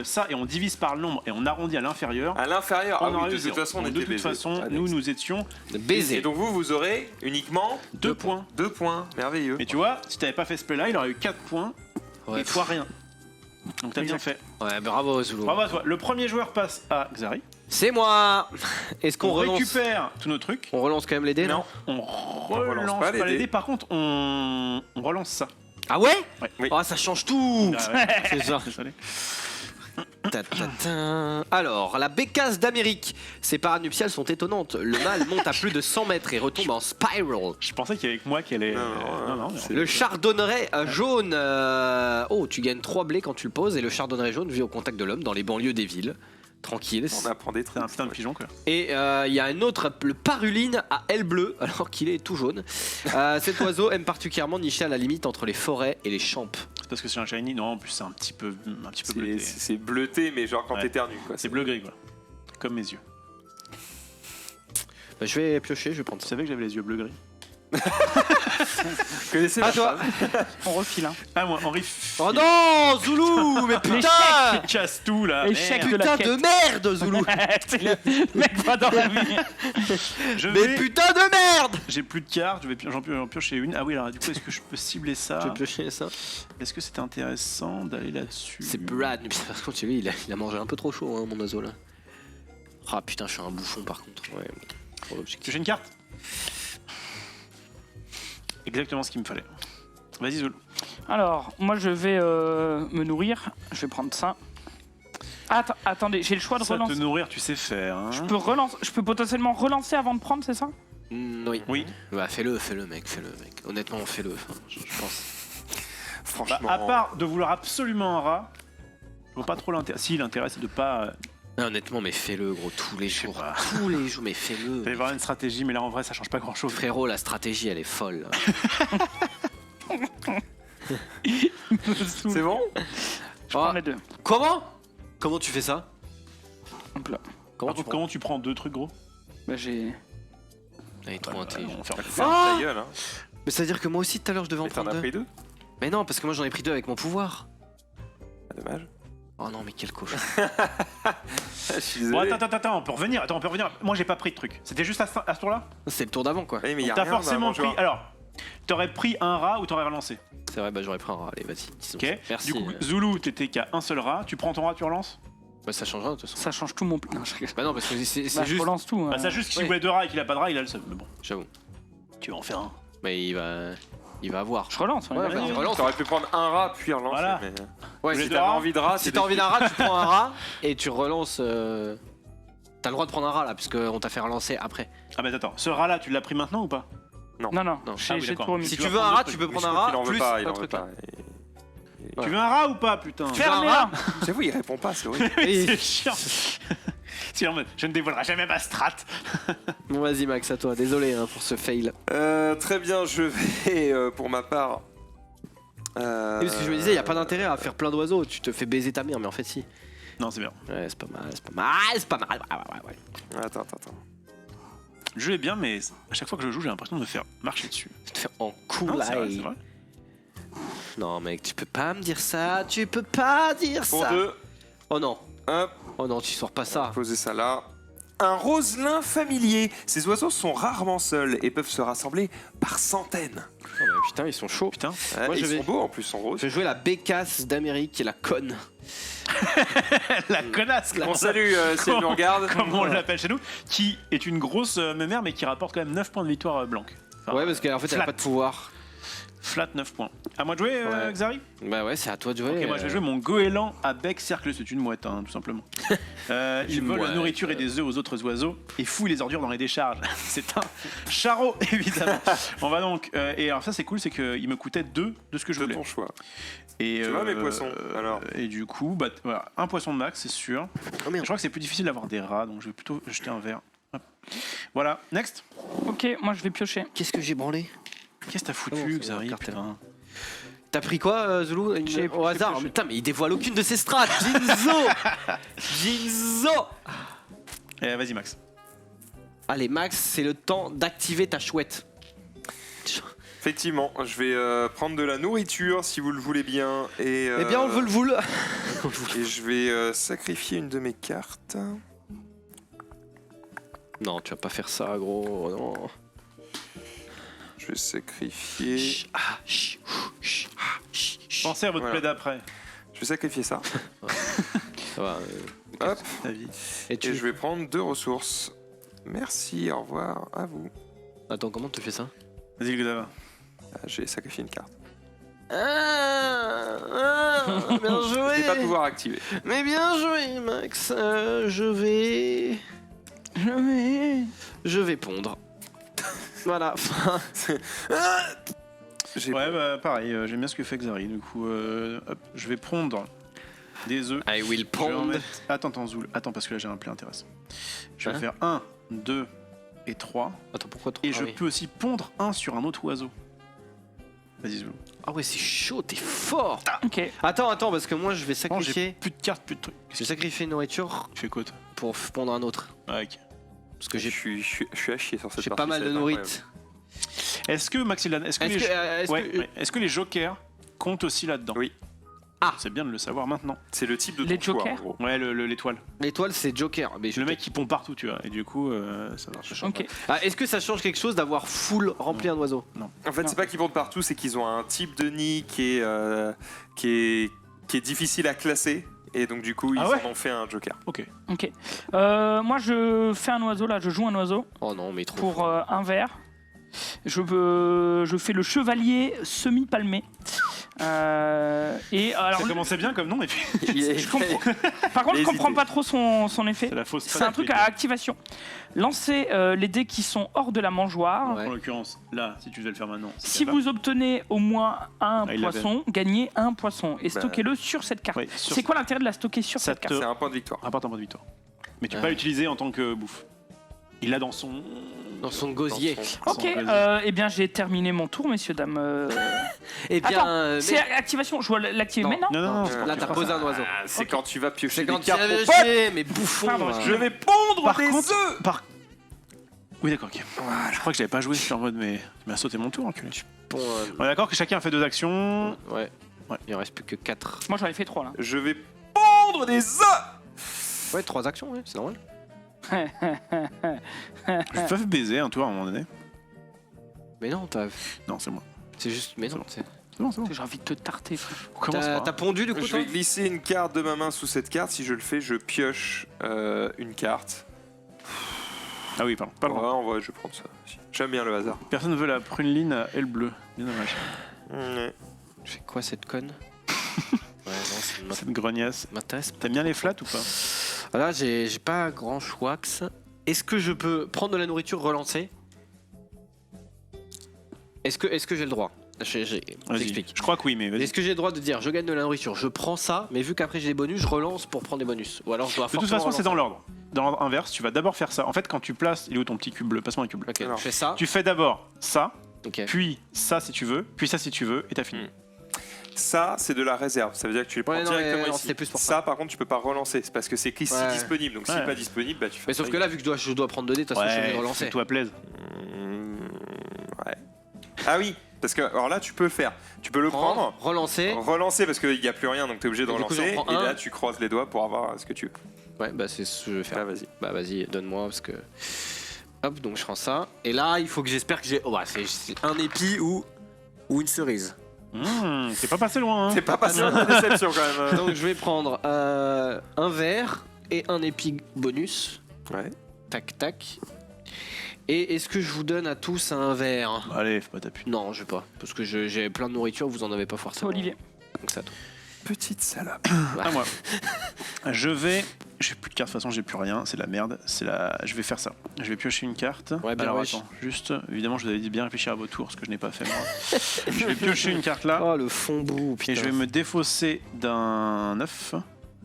ça et on divise par le nombre et on arrondit à l'inférieur, À l'inférieur, on ah aurait oui, eu de toute zéro. façon, on Donc, était de toute baisés. façon, Ah, nous, next. nous étions Et Baiser. donc vous aurez uniquement 2 points. 2 points. Merveilleux. Mais tu vois, si t'avais pas fait ce play-là, il aurait eu 4 points Ouais. et toi rien. Donc t'as bien fait. Ouais, bravo Zoulou. Bravo à toi. Le premier joueur passe à Xari. C'est moi. Est-ce qu'on On relance? récupère tous nos trucs. On relance quand même les dés, non? Non. On relance pas les dés. Par contre, on relance ça. Ah ouais? Ouais. Oui. Oh, ça change tout. Ah ouais. C'est ça. Désolé. Ta-ta-ta. Alors, la bécasse d'Amérique. Ses paranuptiales sont étonnantes. Le mâle monte à plus de 100 mètres et retombe en spiral. Je pensais qu'il y avait que moi qui allait. Non, non. Le chardonneret jaune. Oh, tu gagnes 3 blés quand tu le poses. Et le chardonneret jaune vit au contact de l'homme dans les banlieues des villes. Tranquille. On apprend des C'est trucs. un putain de pigeon quoi. Et il y a un autre, le paruline à aile bleue, alors qu'il est tout jaune. Cet oiseau aime particulièrement nicher à la limite entre les forêts et les champs. C'est parce que c'est un shiny. Non, en plus c'est un petit peu bleuté. C'est bleuté, mais genre quand Ouais. t'éternues quoi. C'est bleu gris quoi. Comme mes yeux. Bah, je vais piocher, je vais prendre Tu ça. savais que j'avais les yeux bleu gris? Vous connaissez À ma toi. femme On refile. Hein. Ah moi Henri. Oh non, Zoulou, mais putain, Tu casses tout là. Échec Merde. de la putain quête. de merde, Zoulou. C'est le mec pas dans la vie. Je Mais vais. putain de merde. J'ai plus de cartes. J'en piocher une. Ah oui alors du coup est-ce que je peux cibler Je ça? vais piocher ça. Est-ce que c'est intéressant d'aller là-dessus? C'est Brad. Par contre, lui, il a mangé un peu trop chaud, hein, mon oiseau là. Ah putain, je suis un bouffon par contre. Ouais. Pour l'objectif. Piocher une carte. Exactement ce qu'il me fallait. Vas-y Zoul. Alors, moi je vais me nourrir. Je vais prendre ça. Attendez, j'ai le choix de Ça, relancer. te nourrir, tu sais faire. Hein. Je peux potentiellement relancer avant de prendre, c'est ça? Oui. Bah, fais-le, mec. Honnêtement, fais-le. Enfin, je pense. Franchement. Bah, à part de vouloir absolument un rat, je vois pas trop l'intérêt. Si, l'intérêt c'est de pas. Non, honnêtement, mais fais-le, gros, tous les jours. pas. Tous les jours, mais fais-le. Il va y avoir une stratégie, mais là en vrai ça change pas grand chose. Frérot, la stratégie, elle est folle. C'est bon? Je prends les deux. Comment tu fais ça? Hop là. Comment tu prends 2 trucs gros? Bah, j'ai. Il est trop intelligent. On fait Ferme ta gueule, hein. Mais ça veut dire que moi aussi, tout à l'heure, je devais en Mais t'en prendre as 2. pris 2? Mais non, parce que moi, j'en ai pris 2 avec mon pouvoir. Ah, dommage. Oh non, mais quel cochon. Je suis Bon, désolé. attends, on peut revenir. Moi j'ai pas pris de truc. C'était juste à ce tour-là. C'est le tour d'avant, quoi. Oui, mais y a T'as rien forcément dans le pris. joueur. Alors, t'aurais pris un rat ou t'aurais relancé. C'est vrai, bah j'aurais pris un rat. Allez, vas-y. disons Ok. ça. Merci. Du coup, Zulu, t'étais qu'à un seul rat. Tu prends ton rat, tu relances. Bah, ça change rien, de toute façon. Ça change tout mon. Non, je rigole. Bah non, parce que c'est Bah, je juste. relance tout. Bah, ça juste que s'il ouais. voulait 2 rats et qu'il a pas de rat, il a le seum. Mais bon, J'avoue. tu vas en faire un. Mais il va avoir. Je relance. on est Ouais, d'accord. vas-y, relance. T'aurais pu prendre un rat puis relancer. Voilà. Mais... Ouais, Vous Si voulez t'avais rats envie de rat, si c'est t'as envie des- d'un rat, tu prends un rat et tu relances. T'as le droit de prendre un rat là, parce qu'on t'a fait relancer après. Ah bah attends, ce rat là, tu l'as pris maintenant ou pas? Non, Non. j'ai Ah oui, j'ai d'accord. tout remis. Si tu tu vas veux un prendre rat, deux tu peux trucs. prendre un Je crois rat qu'il en veut plus pas, il un en veut truc pas. là. Tu veux un rat ou pas, putain? Tu veux un Fermez-la. J'avoue, il répond pas, c'est horrible. C'est chiant. C'est en mode, je ne dévoilerai jamais ma strat. Bon, vas-y, Max, à toi. Désolé pour ce fail. Très bien, je vais pour ma part. Et parce que je me disais, y a pas d'intérêt à faire plein d'oiseaux. Tu te fais baiser ta mère, mais en fait, si. Non, c'est bien. Ouais, c'est pas mal. Ouais. Attends. Le jeu est bien, mais à chaque fois que je joue, j'ai l'impression de me faire marcher dessus. Tu te fais en Non, c'est vrai, cool. c'est vrai. Non, mec, tu peux pas me dire ça. Tu peux pas dire Pour ça. 2, Oh non. hop, Oh non, tu sors pas ça. poser ça là. Un roselin familier. Ces oiseaux sont rarement seuls et peuvent se rassembler par centaines. Oh, bah, putain, ils sont chauds. Putain. Ouais, Moi, je ils vais- sont beaux en plus, ils sont roses. Je vais jouer la bécasse d'Amérique et la conne. La connasse, là. On salue si elle nous regarde. Comme on l'appelle chez nous, qui est une grosse mémère, mais qui rapporte quand même 9 points de victoire blanque. Enfin, Ouais, parce qu'en fait, elle a flat. pas de pouvoir. Flat 9 points. À moi de jouer, Ouais. Xari? Bah ouais, c'est à toi de jouer. Ok, moi je vais jouer mon goéland à bec cercle, c'est une mouette, hein, tout simplement. Il Une vole la mouette. nourriture et des œufs aux autres oiseaux et fouille les ordures dans les décharges. C'est un charreau, évidemment. On va donc. Et alors, ça, c'est cool, c'est qu'il me coûtait 2 de ce que je De voulais. ton choix. Et, Tu vois mes poissons, alors. Et du coup, bah, voilà, un poisson de max, c'est sûr. Oh merde. Je crois que c'est plus difficile d'avoir des rats, donc je vais plutôt jeter un verre. Hop. Voilà, next. Ok, moi je vais piocher. Qu'est-ce que j'ai branlé? Qu'est-ce que t'as Oh, foutu, c'est Xari? la carte, putain. T'as pris quoi, Zulu? J'ai- Au j'ai hasard. pioché. Putain, mais il dévoile aucune de ses strats. Jinzo. Vas-y, Max. Allez, Max, c'est le temps d'activer ta chouette. Effectivement, je vais prendre de la nourriture si vous le voulez bien. Et, Eh bien, on veut le voule. Et je vais sacrifier une de mes cartes. Non, tu vas pas faire ça, gros. Non. Je vais sacrifier. Chut, ah, chut, chut, ah, chut, chut. Pensez à votre Voilà. plaid après. Je vais sacrifier ça. Ça va, Hop. Ta vie. Et tu... Et je vais prendre 2 ressources. Merci, au revoir à vous. Attends, comment tu fais ça? Vas-y, Xavi. J'ai sacrifié une carte. Bien Je joué. vais pas pouvoir activer. Mais bien joué, Max. Je vais pondre. Voilà. J'ai- Ouais, bah pareil, j'aime bien ce que fait Xari. Du coup, hop, je vais prendre des œufs. I will Je vais en pond. mettre- Attends, Zoul. Attends, parce que là j'ai un plan intéressant. Je vais Hein faire 1, 2 et 3. Attends, pourquoi trop? Et Ah je oui. peux aussi pondre un sur un autre oiseau. Vas-y, Zoul. Ah ouais, c'est chaud, t'es fort. Ok. Attends, parce que moi je vais Non, j'ai sacrifier. plus de cartes, plus de trucs. Je vais sacrifier une nourriture Tu fais quoi, toi? pour pondre un autre. Ah, ok. Parce que je suis à chier sur cette j'ai partie. pas mal ça de va être nourriture. Est-ce que, Maxillan, est-ce que, est-ce que les jokers comptent aussi là-dedans? Oui. Ah. C'est bien de le savoir maintenant. C'est le type de Les ton choix, jokers en gros. Ouais, l'étoile. L'étoile c'est Joker. Mais Le mec qui pond partout, tu vois. Et du coup, ça marche. Ok. Ah, est-ce que ça change quelque chose d'avoir full rempli un oiseau? En fait, c'est pas qu'ils pondent partout, c'est qu'ils ont un type de nid qui est difficile à classer. Et donc, du coup, ils Ah ouais en ont fait un joker. Ok. Ok. Moi je fais un oiseau là, je joue un oiseau Oh non, mais trop. pour un vert. Je fais le chevalier semi-palmé. Et alors, Ça commençait bien comme nom, et puis je comprends- Par contre, je comprends pas trop son effet. c'est la fausse C'est un truc à activation. Lancez les dés qui sont hors de la mangeoire. Ouais. En l'occurrence, là, si tu devais le faire maintenant. Si vous obtenez au moins un il poisson, gagnez un poisson et stockez-le sur cette carte. Oui, sur- C'est quoi l'intérêt de la stocker sur Ça cette carte? C'est un point de victoire. Rapporte un point de victoire. Mais tu peux pas l'utiliser en tant que bouffe. Il l'a dans son. Dans son gosier. Ok, Sans eh bien j'ai terminé mon tour, messieurs, dames. Eh bien, Attends, c'est activation, je dois l'activer Non. maintenant? Non, non, non. c'est là, quand t'as tu posé fais un oiseau. C'est quand tu vas piocher C'est des quand tu cartes. avais Mon pote, jeté, mais bouffon. Pardon, je vais pondre Par des contre- œufs. Oui, d'accord, ok. Je crois que j'avais pas joué sur mode, mais tu m'as sauté mon tour, enculé. Bon, On est d'accord que chacun a fait 2 actions. ouais. Ouais. Il en reste plus que 4. Moi j'en ai fait 3 là. Je vais pondre des œufs. Ouais, 3 actions, ouais, c'est normal. Ils peuvent baiser un tour à un moment donné. Mais non, Non, c'est moi. c'est juste. Mais non, C'est bon, c'est bon. J'ai envie de te tarter, frère. On commence par. t'as pondu du coup, Je toi vais glisser une carte de ma main sous cette carte. Si je le fais, je pioche une carte. Ah oui, pardon. Pas le Ouais, droit. en vrai, je vais prendre ça. J'aime bien le hasard. Personne veut la pruneline à aile bleue. Bien dommage. Ouais. Je fais quoi cette conne? Ouais, non, ça Cette grognasse. m'intéresse pas. T'aimes bien les flats ou pas? Là, j'ai pas grand choix. Est-ce que je peux prendre de la nourriture, relancer? Est-ce que j'ai le droit? Vas-y. J'explique. Je crois que oui, mais vas-y. Est-ce que j'ai le droit de dire je gagne de la nourriture, je prends ça, mais vu qu'après j'ai des bonus, je relance pour prendre des bonus? Ou alors je dois De toute forcément façon, c'est relancer. dans l'ordre. Dans l'ordre inverse, tu vas d'abord faire ça. En fait, quand tu places, il est où ton petit cube bleu? Passe-moi un cube bleu. Ok, Alors, je fais ça. Tu fais d'abord ça, Ok. puis ça si tu veux, puis ça si tu veux, et t'as fini. Ça, c'est de la réserve. Ça veut dire que tu les prends Ouais, non, directement mais non, ici. c'était plus pour ça, par contre, tu peux pas relancer. C'est parce que c'est ici Ouais. disponible. Donc, si Ouais. c'est pas disponible, bah, tu fais Mais sauf que là, vu que je dois prendre 2 dés, de toute façon, je vais relancer. toi plaise. Ouais. Ah oui, parce que alors là, tu peux le faire. Tu peux le prendre, relancer. relancer parce qu'il n'y a plus rien, donc tu es obligé de Et du coup, relancer. j'en prends Et un. là, tu croises les doigts pour avoir ce que tu veux. Ouais, bah c'est ce que je vais faire. Ah, vas-y. Bah vas-y, donne-moi parce que. Hop, donc je prends ça. Et là, il faut que j'espère que j'ai. Oh, bah, c'est un épi ou une cerise. T'es pas passé loin, hein. C'est pas passé la déception quand même. Donc je vais prendre un verre et un épi bonus. Ouais. Tac, tac. Et est-ce que je vous donne à tous un verre? Allez, faut pas t'appuyer. Non, je vais pas. Parce que j'ai plein de nourriture, vous en avez pas C'est forcément. Olivier. Donc ça, toi. Petite salope. À moi. J'ai plus de cartes, de toute façon, j'ai plus rien, c'est la merde. Je vais faire ça. Je vais piocher une carte. Ouais, bien Alors wesh. attends, juste, évidemment, je vous avais dit bien réfléchir à vos tours, ce que je n'ai pas fait moi. Je vais piocher une carte là, Oh, le fond bout, putain. et je vais me défausser d'un 9.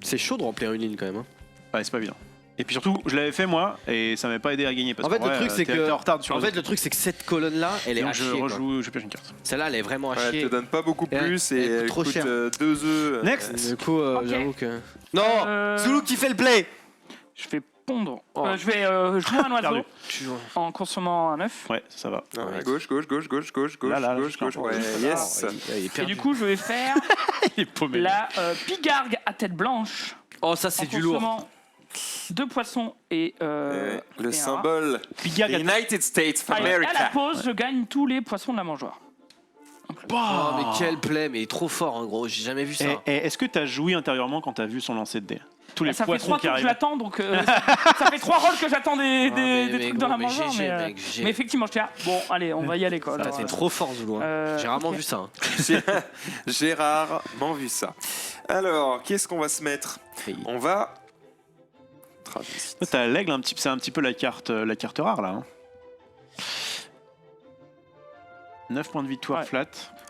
C'est chaud de remplir une ligne quand même. Hein. Ouais, c'est pas évident. Et puis surtout, je l'avais fait moi, et ça m'avait pas aidé à gagner. Parce En fait, qu'en le vrai, truc, c'est t'es que. en retard sur En les fait, autres. le truc, c'est que cette colonne-là, elle est Donc à je chier. quoi. rejoue, je pioche une carte. Celle-là, elle est vraiment à Ouais, elle chier. te donne pas beaucoup Et plus elle et coûte elle trop coûte cher. 2 œufs. Next. Du coup, Ok. j'avoue que. Non Euh, Zoulou qui fait le play. Je vais pondre. Oh. Je vais jouer un oiseau Perdu. en consommant un œuf. Ouais, ça va. Non, à gauche, gauche, gauche, gauche, gauche, gauche, Là, gauche, gauche. Ouais, yes. Il est Et perdu. du coup, je vais faire Il est paumé. la pigargue à tête blanche. Oh, ça, En c'est du lourd. consommant 2 poissons et. Le et un symbole Pigargue à United States of Allez, à la America. pause, je gagne tous les poissons de la mangeoire. Oh, mais quel play, mais il est trop fort, en gros. J'ai jamais vu ça. Et est-ce que t'as joui intérieurement quand t'as vu son lancer de dés? Tous les Ça fait poissons 3 qui tours que je arrivent. l'attends, donc ça fait 3 rôles que j'attends des mais trucs gros, dans la mais mangeoire. GG, Mais, mec, GG. mais effectivement, je tiens. Bon, allez, on va y aller quoi. Ça, Alors, c'est trop fort, Zoulou. hein. J'ai rarement ok. vu ça. hein. J'ai rarement vu ça. Alors, qu'est-ce qu'on va se mettre? Et- On va. Travis. Toi, t'as l'aigle, c'est un petit peu la carte rare là. Hein. 9 points de victoire Ouais. flat.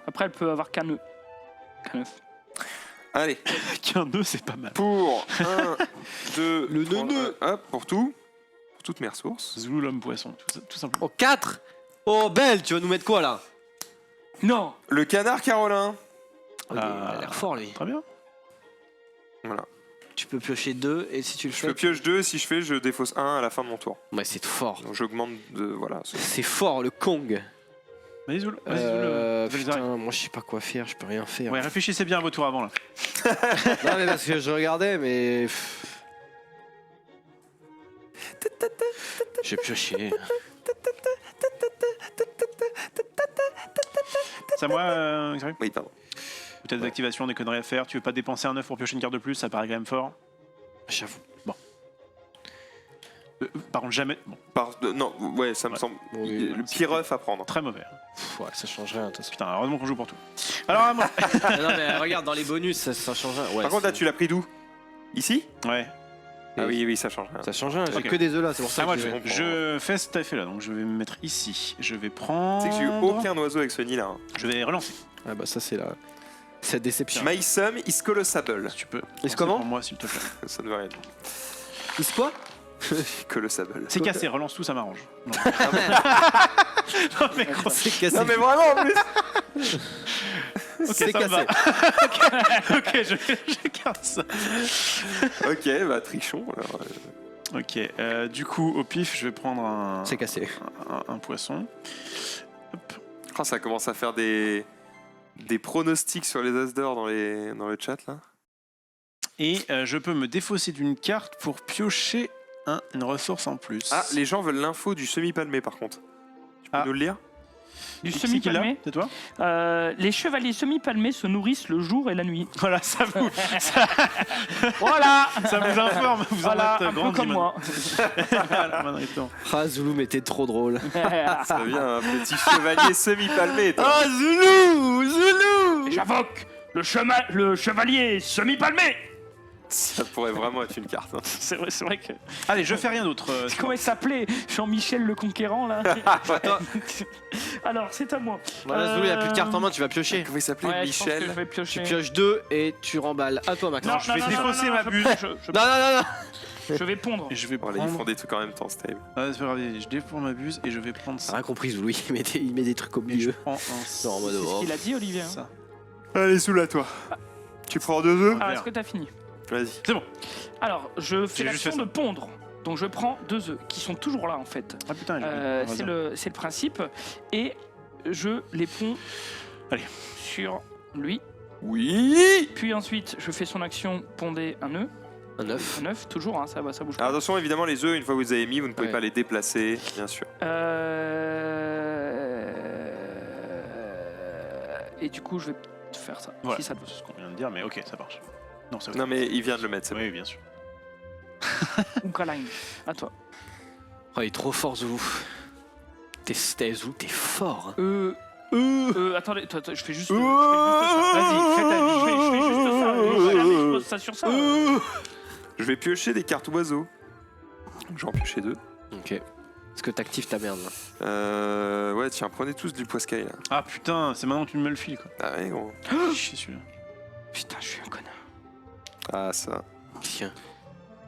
Après, elle peut avoir qu'un œuf. Qu'un œuf. Allez, Qu'un 2, c'est pas mal. pour 1, 2, Le neuneu. hop, pour tout. Pour toutes mes ressources. Zoulou l'homme poisson, tout simplement. Oh, 4. Oh, belle, tu vas nous mettre quoi là? Non. Le canard carolin. Oh, il a l'air fort, lui. Très bien. Voilà. Tu peux piocher 2 et si tu le Je fais. le pioche 2, si je fais, je défausse 1 à la fin de mon tour. Ouais, c'est fort. Donc j'augmente de. Voilà. C'est fort, le Kong. Vas-y Zoulou, vas-y Zoulou. Fais les Putain, oreilles. moi je sais pas quoi faire, je peux rien faire. Ouais, réfléchissez bien à vos tours avant là. Non, mais parce que je regardais, mais. J'ai pioché. C'est à moi, Xavier. Oui, pardon. Peut-être d'activation, des conneries à faire. Tu veux pas dépenser un 9 pour piocher une carte de plus, ça paraît quand même fort. J'avoue. Bon. Par contre, jamais. Bon, Non, ouais, ça me Ouais. semble Oui, le pire œuf à prendre. très mauvais. Ouais, ça change rien, de toute façon. Putain, heureusement qu'on joue pour tout. Alors, à moi. Non, mais regarde, dans les bonus, ça change rien. Ouais, Par contre, là, tu l'as pris d'où? Ici? Ouais. Ah oui, ça change rien. ça change rien. J'ai Ok. que des œufs là, c'est pour ça À moi, que je, j'ai- je fais cet effet là, donc je vais me mettre ici. Je vais prendre. Tu sais que j'ai eu aucun oiseau avec ce nid là. Hein. Je vais relancer. Ah bah ça c'est la cette déception. My sum is colossable. Si tu peux. Est-ce comment pour moi, s'il te plaît. Ça ne veut rien dire. Is quoi? Colossable. C'est cassé, relance tout, ça m'arrange. Non. mais gros, C'est cassé. Non mais vraiment en plus. C'est ça me va. cassé. Ok, je garde ça. Ok, bah trichons. Alors, Ok, du coup, au pif, je vais prendre C'est cassé. un poisson. Hop. oh, ça commence à faire des pronostics sur les as d'or dans le chat là. Et je peux me défausser d'une carte pour piocher une ressource en plus. Ah, les gens veulent l'info du semi-palmé par contre. Tu peux Ah. nous le lire? Du C'est qui qui l'a? semi-palmé. C'est toi? Les chevaliers semi-palmés se nourrissent le jour et la nuit. Voilà, ça vous Voilà. informe. Vous Voilà, en êtes un peu grandi comme moi. Voilà, maintenant, exactement. Ah Zoulou, mais t'es trop drôle. Ça vient un petit chevalier semi-palmé. toi. Ah Zoulou, J'invoque le chevalier semi-palmé. Ça pourrait vraiment être une carte. Hein. C'est vrai que. Allez, je fais rien d'autre. Comment il s'appelait? Jean-Michel le Conquérant là. Alors c'est à moi. Voilà Zoulou, il a plus de cartes en main, tu vas piocher. Comment il s'appelait? Ouais, je pense que Michel. je vais Tu piocher. pioches 2 et tu remballes. À toi Max. Non, je vais défausser ma buse. Je Non. je vais pondre. Et je vais Voilà, prendre. ils font des trucs en même temps, c'est terrible. Ah, c'est pas grave, je défends ma buse et je vais prendre T'as ça. rien compris Zoulou, il met des trucs au Et je milieu. prends un. Genre en mode C'est ce oh. qu'il a dit Olivier. Hein. Ça. Allez, sous la toi. Tu prends 2 œufs? Ah, est-ce que t'as fini? Vas-y. C'est bon. Alors, je fais J'ai juste l'action fait ça. de pondre. Donc je prends 2 œufs qui sont toujours là en fait. Ah putain, C'est le principe. Et je les ponds Allez. sur lui. Oui. Puis ensuite, je fais son action ponder un œuf. Un œuf. Un œuf, toujours, hein, ça bouge pas. Alors attention, évidemment, les œufs, une fois que vous avez mis, vous ne pouvez Ouais. pas les déplacer, bien sûr. Et du coup, je vais faire ça. Voilà. Si ça te va. C'est ce qu'on vient de dire, mais ok, ça marche. Non, c'est ok. Non mais il vient de le mettre, c'est bon. Oui, bien sûr. Ukaline, à toi. Oh, il est trop fort Zoulou. Zoulou, t'es fort. Attendez, je fais juste. Je fais juste ça. Vas-y, fais ta vie. Je fais juste ça. Jamais je pose ça sur ça. Je vais piocher des cartes oiseaux. Je vais en piocher 2. Ok. Est-ce que t'actives ta merde là? Ouais, tiens, prenez tous du poiscaille là. Ah putain, c'est maintenant que tu me le files quoi. Ah ouais, gros. Chier celui-là. Putain, je suis un connard. Ah ça. Tiens.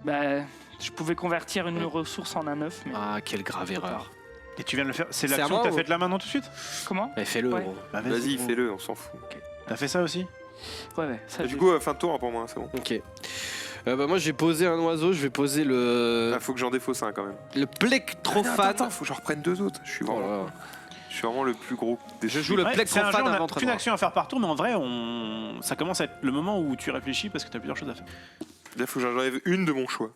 Bah, je pouvais convertir une ressource en un œuf, mais. Ah, quelle grave erreur. Et tu viens de le faire. C'est C'est à l'action moi que t'as ou- faite là maintenant tout de suite? Comment? Mais fais-le Ouais. gros. Bah, Vas-y, gros. fais-le, on s'en fout. T'as fait ça aussi? Ouais, ça. Et je- du coup, fin de tour hein, pour moi, c'est bon. Ok. Bah moi j'ai posé un oiseau, je vais poser le... Ah, faut que j'en défausse un quand même. Le plectrophane. Attends, faut que j'en reprenne 2 autres. Je suis Oh vraiment, là là. je suis vraiment le plus gros des Je joue le Ouais, c'est un jeu, plectrophane on à a ventre qu'une noir. action à faire par tour, mais en vrai, ça commence à être le moment où tu réfléchis parce que t'as plusieurs choses à faire. Là, faut que j'en enlève une de mon choix.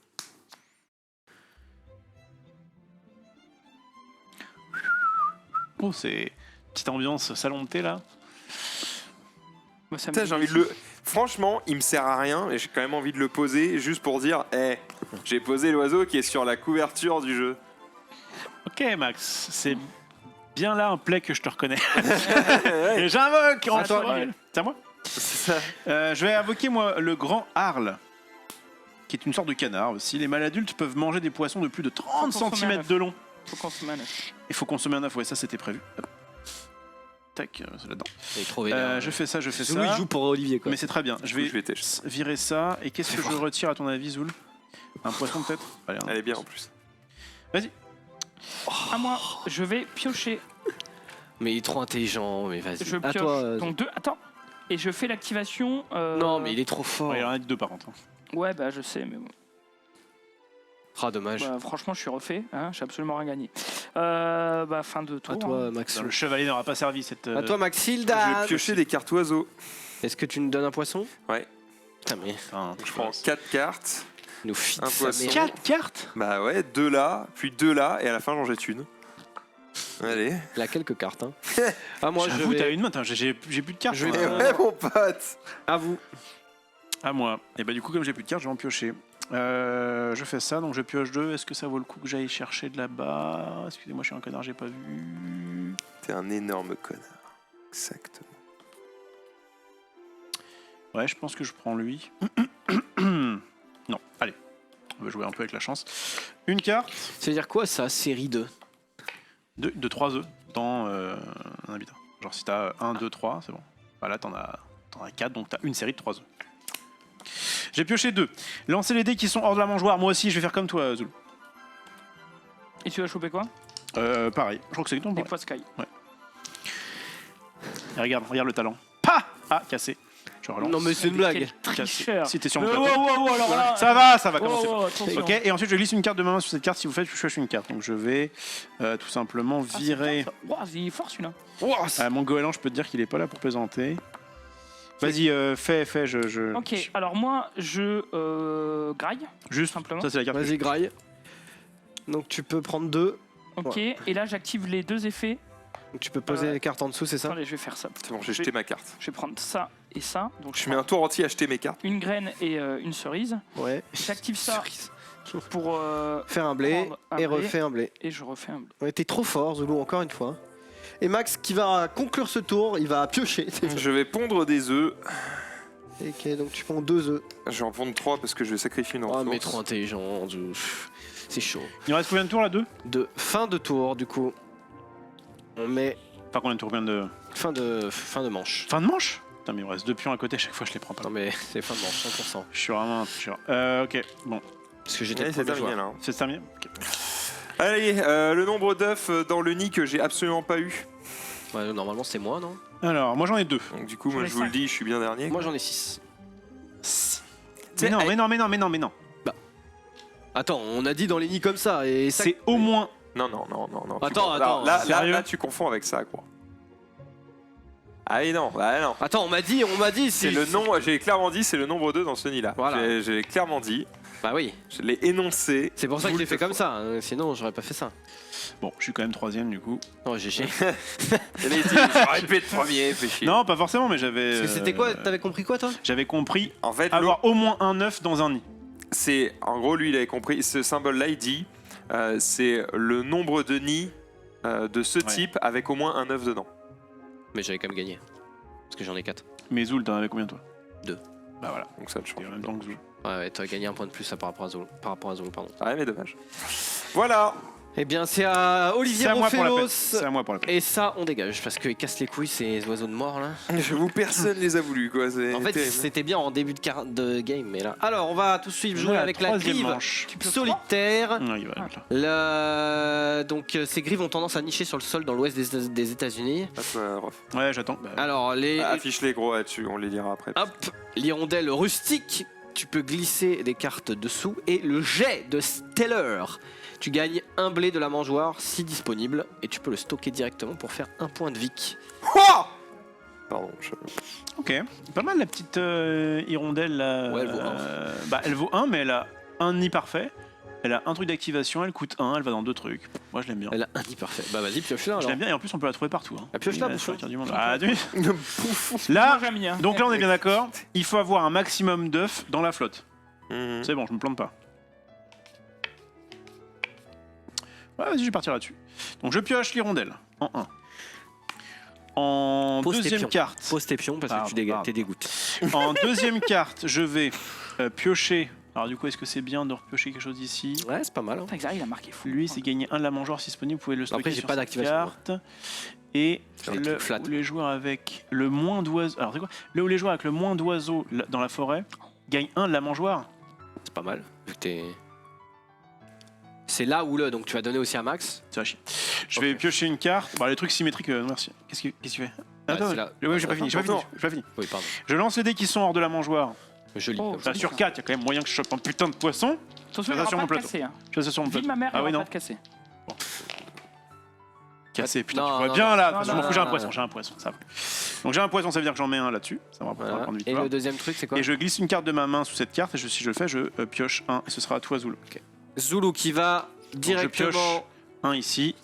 Oh, c'est petite ambiance salon de thé là. Moi, ça me- Putain, j'ai envie de le. Franchement, il me sert à rien et j'ai quand même envie de le poser juste pour dire, j'ai posé l'oiseau qui est sur la couverture du jeu. Ok, Max, c'est bien là un play que je te reconnais. Et j'invoque en toi, toi. Lionel. C'est à moi. C'est ça. Je vais invoquer moi le grand Arle, qui est une sorte de canard aussi. Les mâles adultes peuvent manger des poissons de plus de 30 Faut consommer un cm œuf. de long. Faut consommer un œuf. Il faut consommer un œuf, ouais, ça c'était prévu. Hop. Tac, c'est là-dedans. Il est trop vénère. Je fais ça. Zoulou il joue pour Olivier quoi. Mais c'est très bien. Je vais Je vais tester. virer ça. Et qu'est-ce que je retire à ton avis, Zoul? Un poisson peut-être? Allez, un Elle est bien poisson. en plus. À moi, je vais piocher. Mais il est trop intelligent, mais vas-y. Je À pioche. toi. Donc 2. Attends. Et je fais l'activation. Non mais il est trop fort. Ouais, il en a dit deux par contre. Ouais, bah je sais, mais bon. Ah dommage. Bah, franchement, je suis refait. Hein, j'ai absolument rien gagné. Bah, fin de tour. À toi Max. Le chevalier n'aura pas servi cette. À toi Je Maxilda. vais piocher des cartes oiseaux. Est-ce que tu nous donnes un poisson? Ouais. Putain mais Enfin, Je prends 4 cartes. il nous fit Un sa poisson. mère. 4 cartes. Bah ouais, 2 là, puis 2 là, et à la fin j'en jette une. Allez. Il a quelques cartes hein. Ah moi je J'avoue, t'as vais... une main. Attends, j'ai plus de cartes. Je vais moi. Eh ouais, mon pote. À vous. À moi. Et bah du coup, comme j'ai plus de cartes, je vais en piocher. Je fais ça, donc je pioche 2. Est-ce que ça vaut le coup que j'aille chercher de là-bas? Excusez-moi, je suis un connard, j'ai pas vu. T'es un énorme connard. Exactement. Ouais, je pense que je prends lui. Non, allez. On va jouer un peu avec la chance. Une carte Ça veut dire quoi ça, série 2? de 3 œufs dans un habitat. Genre si t'as 1, 2, 3, c'est bon. Bah là, t'en as 4, donc t'as une série de 3 œufs. J'ai pioché 2. Lancez les dés qui sont hors de la mangeoire. Moi aussi, je vais faire comme toi, Zulu. Et tu vas choper quoi? Pareil. Je crois que c'est ton Des pareil. pois Sky. Et regarde le talent. Pah! Ah, cassé. Je relance. Non mais c'est une blague. Quel Cassé. tricheur. Si t'es sur mon Wow, plateau. wow, wow, alors là. Ça va Wow, commencer. wow, attention. Ok, et ensuite je glisse une carte de ma main sur cette carte. Si vous faites, je choisis une carte. Donc je vais tout simplement Ah, c'est virer. bien, ça. Wow, il est fort celui-là. Mon goéland, je peux te dire qu'il est pas là pour plaisanter. Vas-y, fais, je. Ok, alors moi je graille, Juste, simplement. ça c'est la carte. Vas-y, graille. Donc tu peux prendre 2. Ok, et là j'active les deux effets. Donc tu peux poser les cartes en dessous, c'est ça? Attendez, je vais faire ça. C'est bon, j'ai jeté ma carte. Je vais prendre ça et ça. Donc Je mets un tour entier à acheter mes cartes. une graine et une cerise. Ouais. J'active ça pour Faire un blé prendre un et blé. refait un blé. Et je refais un blé. Ouais, t'es trop fort, Zulu, encore une fois. Et Max qui va conclure ce tour, il va piocher. Je vais pondre des œufs. Ok, donc tu prends 2 œufs. Je vais en pondre 3 parce que je vais sacrifier une Oh, ressource. mais trop intelligent, Zulu. C'est chaud. Il en reste combien de tours là? 2? De fin de tour, du coup. On met Pas combien de tours? Combien de. fin de manche. Fin de manche? Putain, mais il me reste 2 pions à côté, chaque fois je les prends pas. Non mais c'est fin de manche, 100%. Je suis vraiment un tricheur. Ok, bon. Parce que j'étais Ouais, le c'est premier terminé joueur. là. hein. C'est terminé? Ok. Allez, le nombre d'œufs dans le nid que j'ai absolument pas eu. Ouais, normalement c'est moi, non? Alors, moi j'en ai 2. Donc du coup, J'en moi ai je vous le 5. dis, je suis bien dernier. Moi j'en ai 6. Mais non, allez. mais non. Attends, on a dit dans les nids comme ça et ça... C'est au moins. Non. tu Attends, confonds. attends, Là, sérieux là, tu confonds avec ça, quoi. Ah oui, non, bah non. Attends, on m'a dit C'est le nom, j'ai clairement dit, c'est le nombre 2 dans ce nid-là. Voilà. J'ai clairement dit, Bah oui, je l'ai énoncé. c'est pour ça que je boule l'ai fait de comme fois. ça, hein, sinon j'aurais pas fait ça. Bon, je suis quand même 3ème du coup. Non, j'ai chié. J'avais dit, j'aurais pu être premier, fais chier. Non, pas forcément, mais j'avais. Parce que c'était quoi? T'avais compris quoi toi? J'avais compris En fait, avoir au moins un œuf dans un nid. c'est, en gros, lui, il avait compris, ce symbole-là, il dit, c'est le nombre de nids de ce type avec au moins un œuf dedans. Mais j'avais quand même gagné. Parce que j'en ai 4. Mais Zoul, t'en avais combien toi? 2. Bah voilà. Donc ça te change. Et en même temps que Zoul. Ouais, t'as gagné un point de plus ça, par rapport à Zolo. Pardon. Ouais, mais dommage. Voilà. Eh bien, c'est à Olivier C'est à moi pour la peine. Rofelos. C'est à moi pour la peine. Et ça, on dégage parce qu'ils cassent les couilles ces oiseaux de mort là. J'avoue, personne les a voulu, quoi. C'est En fait, terrible. c'était bien en début de game, mais là. Alors, on va tout de suite jouer Ouais, avec la troisième grive manche. solitaire. Non, il va être là. Donc, ces grives ont tendance à nicher sur le sol dans l'ouest des États-Unis. Ouais, j'attends. Alors, les. Affiche-les gros là-dessus, on les lira après. Hop, l'hirondelle rustique. Tu peux glisser des cartes dessous. Et le jet de Stellar. Tu gagnes un blé de la mangeoire si disponible. Et tu peux le stocker directement pour faire un point de Vic. Pardon. Ok. Pas mal la petite hirondelle là. Ouais, elle vaut Bah, elle vaut 1, mais elle a un nid parfait. Elle a un truc d'activation, elle coûte 1, elle va dans 2 trucs. Moi je l'aime bien. Elle a un nid parfait. Bah, vas-y, pioche-la Je alors. l'aime bien et en plus on peut la trouver partout. Hein. Ah, pioche-la, Oui, bouffon. sur la carte du monde. Ah, là, J'aime bien. donc là on est bien d'accord. Il faut avoir un maximum d'œufs dans la flotte. Mhm. C'est bon, je me plante pas. Ouais, vas-y, je vais partir là-dessus. Donc je pioche l'hirondelle en 1. En Pose tes deuxième pions. carte. Pose tes pions parce Pardon, que pardon. t'es dégoûté. En deuxième carte, je vais piocher. Alors du coup, est-ce que c'est bien de repiocher quelque chose ici? Ouais, c'est pas mal. Hein. Putain, Xari, il a marqué fou. Lui, c'est gagner un de la mangeoire si disponible. Vous pouvez le stocker Après, j'ai sur pas cette d'activation, carte. Et Avec le, le flat. où les joueurs avec le moins d'oiseaux. Alors c'est quoi? Là où les joueurs avec le moins d'oiseaux dans la forêt gagnent un de la mangeoire. C'est pas mal. Vu que t'es. C'est là où donc tu vas donner aussi à Max. Ça va chier. Je vais piocher une carte. Bah, les trucs symétriques, merci. Qu'est-ce que tu fais? Attends, c'est là. ouais, j'ai pas fini. Oui, pardon. Je lance les dés qui sont hors de la mangeoire. Joli. Oh, Ça, joli, sur ça. 4, il y a quand même moyen que je chope un putain de poisson. Attention, il Ça aura sur pas mon de plateau. cassé. Hein. Je fais ça sur mon Vie de plateau. ma mère, il Ah oui, aura non. pas de cassé. Cassé, putain, Non, tu vois non, bien non. là. Non, Parce que non, je m'en fous, j'ai un non, poisson, non. j'ai un poisson, ça va. Donc j'ai un poisson, ça veut dire que j'en mets un là-dessus. Ça va prendre un Voilà. point de Et victoire. le deuxième truc, c'est quoi? Et je glisse une carte de ma main sous cette carte, et si je le fais, je pioche un, et ce sera à toi, Zoul. Zulu qui va je directement. pioche un ici,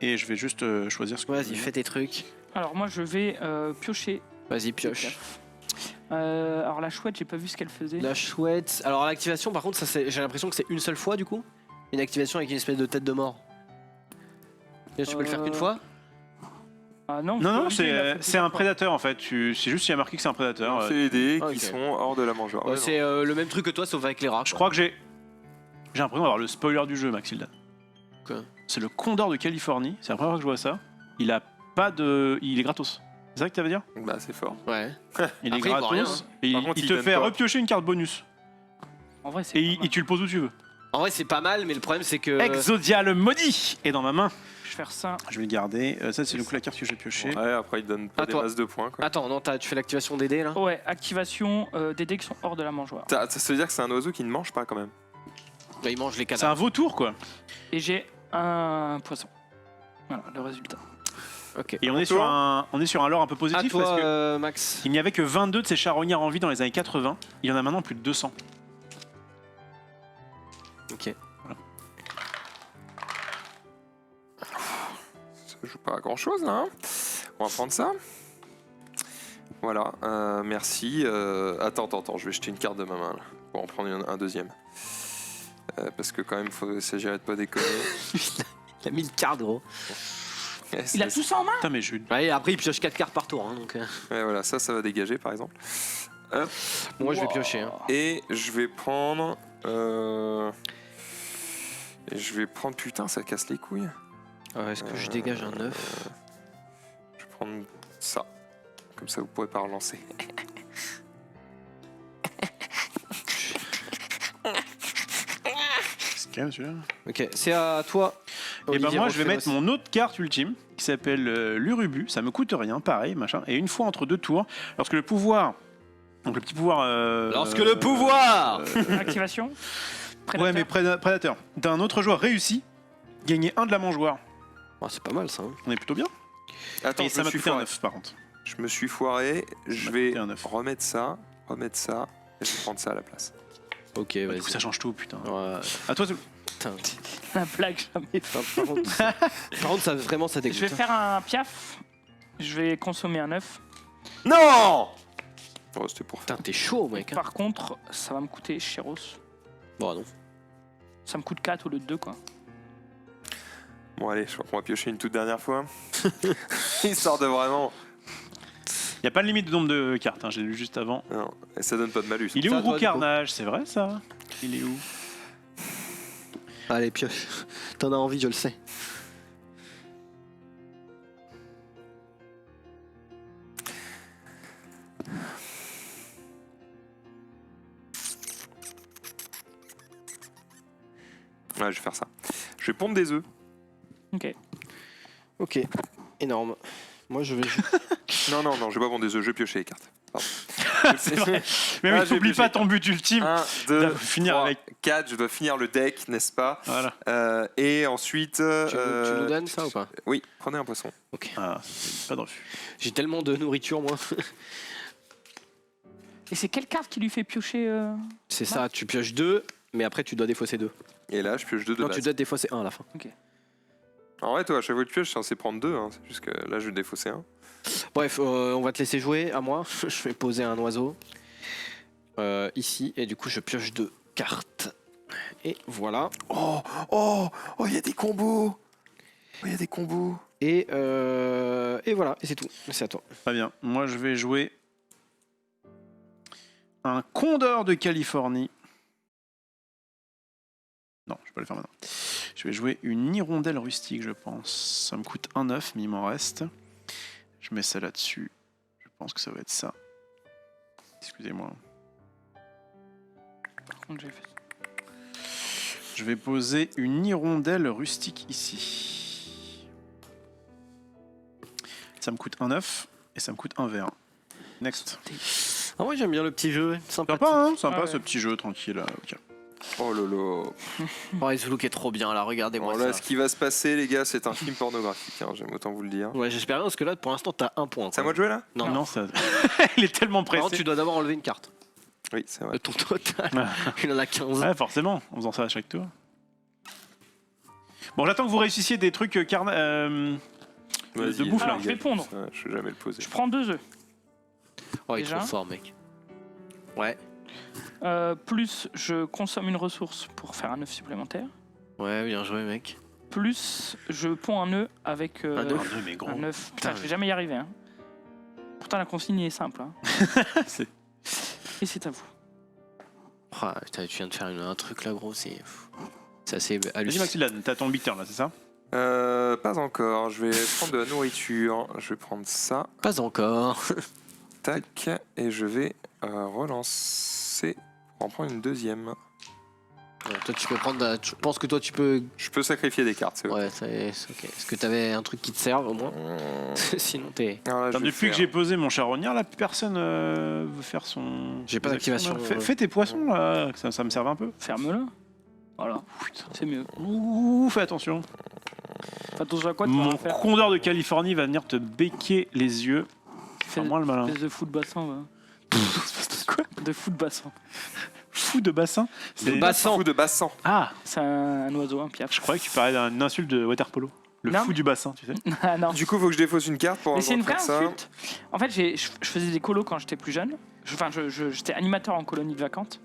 et je vais juste choisir ce que Vas-y, fais tes trucs. Alors, moi, je vais piocher. Vas-y, pioche. Alors la chouette, j'ai pas vu ce qu'elle faisait. La chouette. Alors l'activation, par contre, j'ai l'impression que c'est une seule fois du coup. Une activation avec une espèce de tête de mort. Et tu peux le faire qu'une fois. Ah non, Non, c'est un prédateur en fait. C'est juste qu'il y a marqué que c'est un prédateur. C'est les dés ok. qui sont hors de la mangeoire. Ouais, C'est le même truc que toi, sauf avec les rats. Je crois que j'ai l'impression d'avoir le spoiler du jeu, Maxilda. Quoi? C'est le Condor de Californie. C'est la première fois que je vois ça. Il a pas de. Il est gratos. C'est ça que tu veux dire? non. Bah c'est fort. Ouais. Il est Après, il prend rien, gratos. hein. Et Par contre, il il te donne fait quoi repiocher une carte bonus. En vrai, c'est. Et tu le poses où tu veux. En vrai, c'est pas mal, mais le problème, c'est que. Exodial maudit est dans ma main. Je vais faire ça. Je vais le garder. Ça, c'est le coup la carte que j'ai piochée. Ouais, après il donne pas À des toi. masses de points quoi. Attends, non, tu fais l'activation des dés là. Ouais, activation des dés qui sont hors de la mangeoire. Ça veut dire que c'est un oiseau qui ne mange pas quand même. Bah, il mange les C'est un cadavres. vautour quoi. Et j'ai un poisson. Voilà le résultat. Ok. Et on est sur un lore un peu À positif toi, parce que Max. il n'y avait que 22 de ces charognards en vie dans les années 80. Il y en a maintenant plus de 200. Ok. Ça joue pas à grand chose là. Hein. On va prendre ça. Voilà, merci. Attends, je vais jeter une carte de ma main là, pour en prendre un deuxième. Parce que quand même, il s'agirait de pas déconner. Il a 1000 cartes, gros. Il a tout ça en main. Putain mais je... Ouais, après, il pioche 4 cartes par tour. Hein, donc, Ouais, voilà, ça va dégager par exemple. Hop. Moi, je vais Wow. piocher. Hein. Et je vais prendre. Putain, ça casse les couilles. Est-ce que je dégage un 9? Je vais prendre ça. Comme ça, vous pourrez pas relancer. C'est calme celui-là. Ok, c'est à toi. Et ben Olivier moi je vais Rocheros. mettre mon autre carte ultime qui s'appelle l'Urubu, ça me coûte rien, pareil, machin. Et une fois entre deux tours, lorsque le pouvoir, donc le petit pouvoir... Lorsque le pouvoir Activation. Ouais mais prédateur, d'un autre joueur réussi, gagner un de la mangeoire. Oh, c'est pas mal ça. Hein. On est plutôt bien. Attends, Et je ça me m'a suis coûté un foiré. 9 par contre. Je me suis foiré. Je m'a vais coûté un 9. remettre ça, et je vais prendre ça à la place. Ok, Du vas-y. coup ça change tout putain. Ouais, À toi, putain. La blague jamais. Par contre, ça, vraiment, ça Je vais dégoûte. faire un piaf. Je vais consommer un œuf. Non. Oh, c'était pour faire. Putain, t'es chaud, mec. Hein. Par contre, ça va me coûter chéros. Bon, non. Ça me coûte 4 au lieu de 2 quoi. Bon allez, je crois qu'on va piocher une toute dernière fois. Histoire de vraiment. Il n'y a pas de limite de nombre de cartes, hein, j'ai lu juste avant. Non, et ça donne pas de malus. Il est C'est où à toi, Gros du coup. Carnage, c'est vrai ça? Il est où? Allez, pioche. T'en as envie, je le sais. Ouais, je vais faire ça. Je vais pondre des œufs. Ok. Ok, énorme. Moi, je vais. Non, je vais pas pondre des œufs, je vais piocher les cartes. Pardon. C'est vrai. Mais Ah, oui, j'ai n'oublie pioché. pas ton but ultime. 1, Tu 2, dois finir 3, avec. 4, je dois finir le deck, n'est-ce pas? Voilà. Et ensuite... Tu nous donnes ça ou pas? Oui, prenez un poisson. Ah, c'est pas de refus. J'ai tellement de nourriture, moi. Et c'est quelle carte qui lui fait piocher C'est ça, tu pioches 2, mais après, tu dois défausser 2. Et là, je pioche 2 de Non, base. tu dois défausser 1 à la fin. En vrai, toi, à chaque fois que tu pioches, je suis censé prendre 2. Hein. C'est juste que là, je vais défausser 1. Bref, on va te laisser jouer à moi. Je vais poser un oiseau ici, et du coup, je pioche 2 cartes. Et voilà. Oh, il y a des combos. Il y a des combos. Et voilà, et c'est tout. C'est à toi. Très bien. Moi, je vais jouer un Condor de Californie. Non, je vais pas le faire maintenant. Je vais jouer une hirondelle rustique, je pense. Ça me coûte un 9, mais il m'en reste. Je mets ça là-dessus. Je pense que ça va être ça. Excusez-moi. Par contre, j'ai fait. Je vais poser une hirondelle rustique ici. Ça me coûte un 9 et ça me coûte un vert. Next. Ah, moi, j'aime bien le petit jeu. Sympathique. Sympa, hein? Sympa Ah ouais. ce petit jeu tranquille. Là. Ok. Oh lolo. Oh, Zoulouk est trop bien là, regardez-moi Bon, là, ça. ce qui va se passer, les gars, c'est un film pornographique. Hein, j'aime autant vous le dire. Ouais, j'espère bien parce que là, pour l'instant, t'as un point. C'est à moi de jouer là? Non, Non, ça... Il est tellement Par contre, pressé. tu dois d'abord enlever une carte. Oui, c'est vrai. De ton total, il en a 15. Ouais, forcément, en faisant ça à chaque tour. Bon, j'attends que vous réussissiez des trucs de Vas-y, bouffe là. Alors, je vais pondre. Je vais jamais le poser. Je prends 2 œufs. Oh, il est Déjà. trop fort, mec. Ouais. Plus je consomme une ressource pour faire un œuf supplémentaire. Ouais, bien joué, mec. Plus je ponds un œuf avec Un œuf Un œuf, mais gros. un œuf. Putain, Putain, je vais jamais y arriver. Hein. Pourtant, la consigne est simple. Hein. C'est- Et c'est à vous. Ah, putain, tu viens de faire un truc là, gros, c'est assez Vas-y, hallucinant. Maxilane, t'as ton beater là, c'est ça? Pas encore. Je vais prendre de la nourriture. Je vais prendre ça. Pas encore. Tac. Et je vais relancer pour en prendre une deuxième. Ouais, toi, tu peux prendre. Je pense que toi, tu peux. Je peux sacrifier des cartes, c'est vrai. Ouais, c'est ok. Est-ce que t'avais un truc qui te serve au moins? Sinon, t'es. Alors là, Attends, je vais depuis que faire- j'ai posé mon charognard, là, plus personne veut faire son. J'ai pas ses d'activation, actions, là. ouais. Fais tes poissons là, que ça me serve un peu. Ferme-le. Voilà. C'est mieux. Ouh, fais attention. Fais attention à quoi tu vas Mon en faire. condor de Californie va venir te béquer les yeux. Fais Enfin, moi le malin. espèce de fou de bassin. Va. Quoi? De fou de bassin. Fou de bassin. De bassin. Fou de bassin. Ah, C'est un oiseau, un piaf. je croyais que tu parlais d'une insulte de waterpolo. Le Non, fou mais- du bassin, tu sais. Ah non. Du coup, il faut que je défausse une carte pour Mais c'est une vraie faire ça. insulte. En fait, je faisais des colos quand j'étais plus jeune. J'étais animateur en colonie de vacances.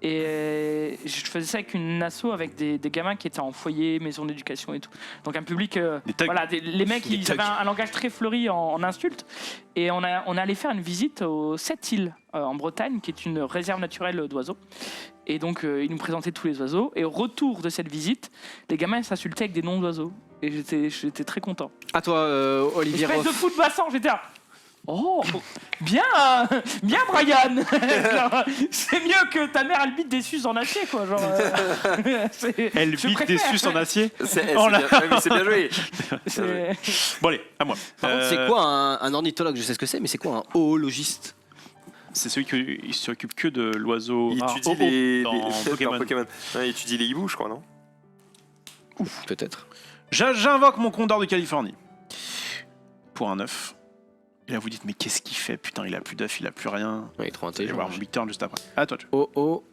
Et je faisais ça avec une asso avec des gamins qui étaient en foyer, maison d'éducation et tout. Donc un public. Des thugs. Voilà, les mecs, Des ils thugs. avaient un langage très fleuri en insultes. Et on est allé faire une visite aux 7 îles en Bretagne, qui est une réserve naturelle d'oiseaux. Et donc, ils nous présentaient tous les oiseaux. Et au retour de cette visite, les gamins ils s'insultaient avec des noms d'oiseaux. Et j'étais très content. À toi, Olivier Espèce Roth. de fou de bassin, j'étais là. Oh, bien, bien Brian. Genre, c'est mieux que ta mère elle bite des suces en acier quoi. Genre, Elle je bite des préfère. suces en acier. C'est Oh là. bien, ouais, mais c'est bien joué. C'est- Bon, allez, à moi. Par contre, c'est quoi un ornithologue? Je sais ce que c'est, mais c'est quoi un oologiste? C'est celui qui s'occupe que de l'oiseau. Il rare. étudie Oh, oh, les dans Pokémon. Non, il étudie les hiboux, je crois, non? Peut-être. J'invoque mon condor de Californie. Pour un œuf. Et là, vous dites, mais qu'est-ce qu'il fait? Putain, il a plus d'œuf, il a plus rien. Ouais, il est trop Je vais intelligent. voir mon beater juste après. À toi, tu. Oh oh.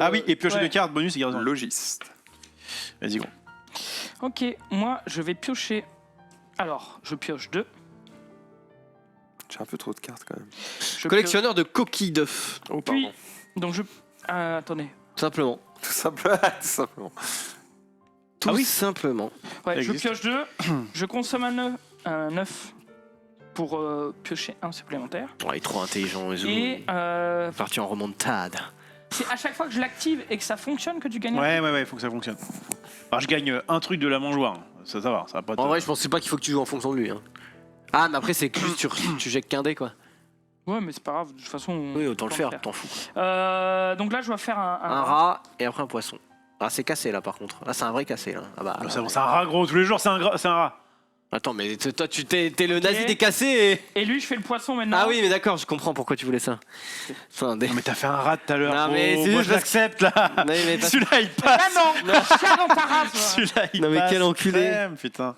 Ah oui, et piocher ouais. de cartes, bonus et garde. Logiste. Vas-y, gros. Ok, moi je vais piocher. Alors, je pioche 2. J'ai un peu trop de cartes quand même. Collectionneur de coquilles d'œufs. Oh, Puis, pardon. donc je. Attendez. Simplement. Tout simplement. Tout simplement. Tout Ah oui. simplement. Ouais, Ça je existe. pioche 2. Je consomme un œuf pour piocher un supplémentaire. Ouais, il est trop intelligent. Et Parti en remontade. c'est à chaque fois que je l'active et que ça fonctionne que tu gagnes. Ouais, faut que ça fonctionne. Alors, je gagne un truc de la mangeoire. Ça va, ça va pas. En vrai, je pensais pas qu'il faut que tu joues en fonction de lui. Hein. Ah, mais après, c'est que juste tu jettes qu'un dé, quoi. Ouais, mais c'est pas grave. De toute façon. Oui, autant le on faire, peut t'en fous. Donc là, je dois faire Un rat et après un poisson. Ah, c'est cassé là, par contre. Là, c'est un vrai cassé, là. Ah bah. C'est bon, c'est un rat gros, tous les jours, c'est un rat. Attends, mais toi, t'es le nazi Ok. des cassés. Et lui, je fais le poisson maintenant. Ah oui, mais d'accord, je comprends pourquoi tu voulais ça. C'est un dé. Non, mais t'as fait un rat tout à l'heure. Non, gros. mais c'est moi juste je l'accepte là. Non, mais parce- Celui-là il Ah passe. non, Chien dans ta race. voilà. Celui-là il Non, mais passe. quel enculé. Crème, putain.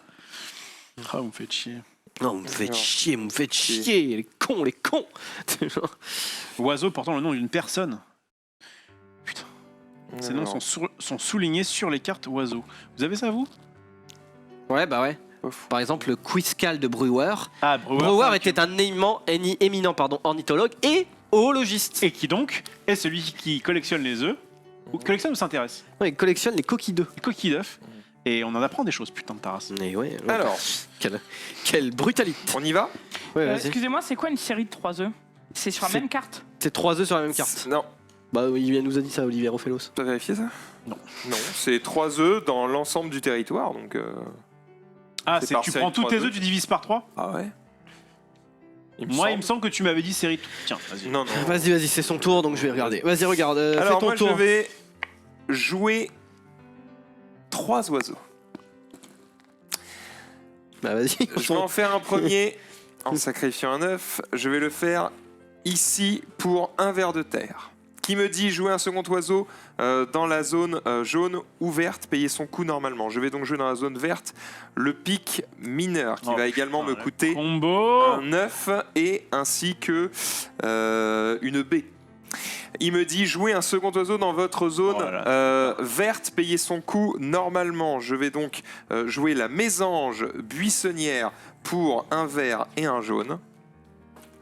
Ah, vous me faites chier. Non, vous me faites Non. chier, vous me faites chier. Les cons, les cons. C'est genre- Oiseau portant le nom d'une personne. Ces noms Alors, sont soulignés sur les cartes oiseaux. Vous avez ça vous? Ouais, bah ouais. ouf. Par exemple, le Quizcal de Brewer. Ah, Brewer était un éminent ornithologue et oologiste. Et qui donc est celui qui collectionne les œufs. Ou collectionne ou s'intéresse? Ouais, il collectionne les coquilles d'œufs. Les coquilles d'œufs. Et on en apprend des choses, putain de ta race. Mais ouais, ouais. Alors, Quelle brutalité. on y va? Ouais, vas-y. Excusez-moi, c'est quoi une série de 3 œufs? C'est sur la C'est- même carte? C'est 3 œufs sur la même carte. Non. Bah, il nous a dit ça, Olivier Rofelos. Tu as vérifié ça? Non. Non, c'est 3 œufs dans l'ensemble du territoire, donc... Ah, C'est c'est par tu série prends de tous trois tes œufs. œufs, tu divises par 3? Ah ouais? Moi, il me semble que tu m'avais dit série. Tiens, vas-y. Non, non. Vas-y, c'est son tour, donc je vais regarder. Vas-y, regarde, fais Alors ton moi, tour. je vais jouer 3 oiseaux. Bah, vas-y. Je vais en faire un premier en sacrifiant un œuf. Je vais le faire ici pour un ver de terre. Qui me dit jouer un second oiseau dans la zone jaune ou verte, payer son coût normalement. Je vais donc jouer dans la zone verte le pic mineur qui Oh, va également putain, me le coûter Combo. un œuf et ainsi que une baie. Il me dit jouer un second oiseau dans votre zone Oh là verte, payer son coût normalement. Je vais donc jouer la mésange buissonnière pour un vert et un jaune.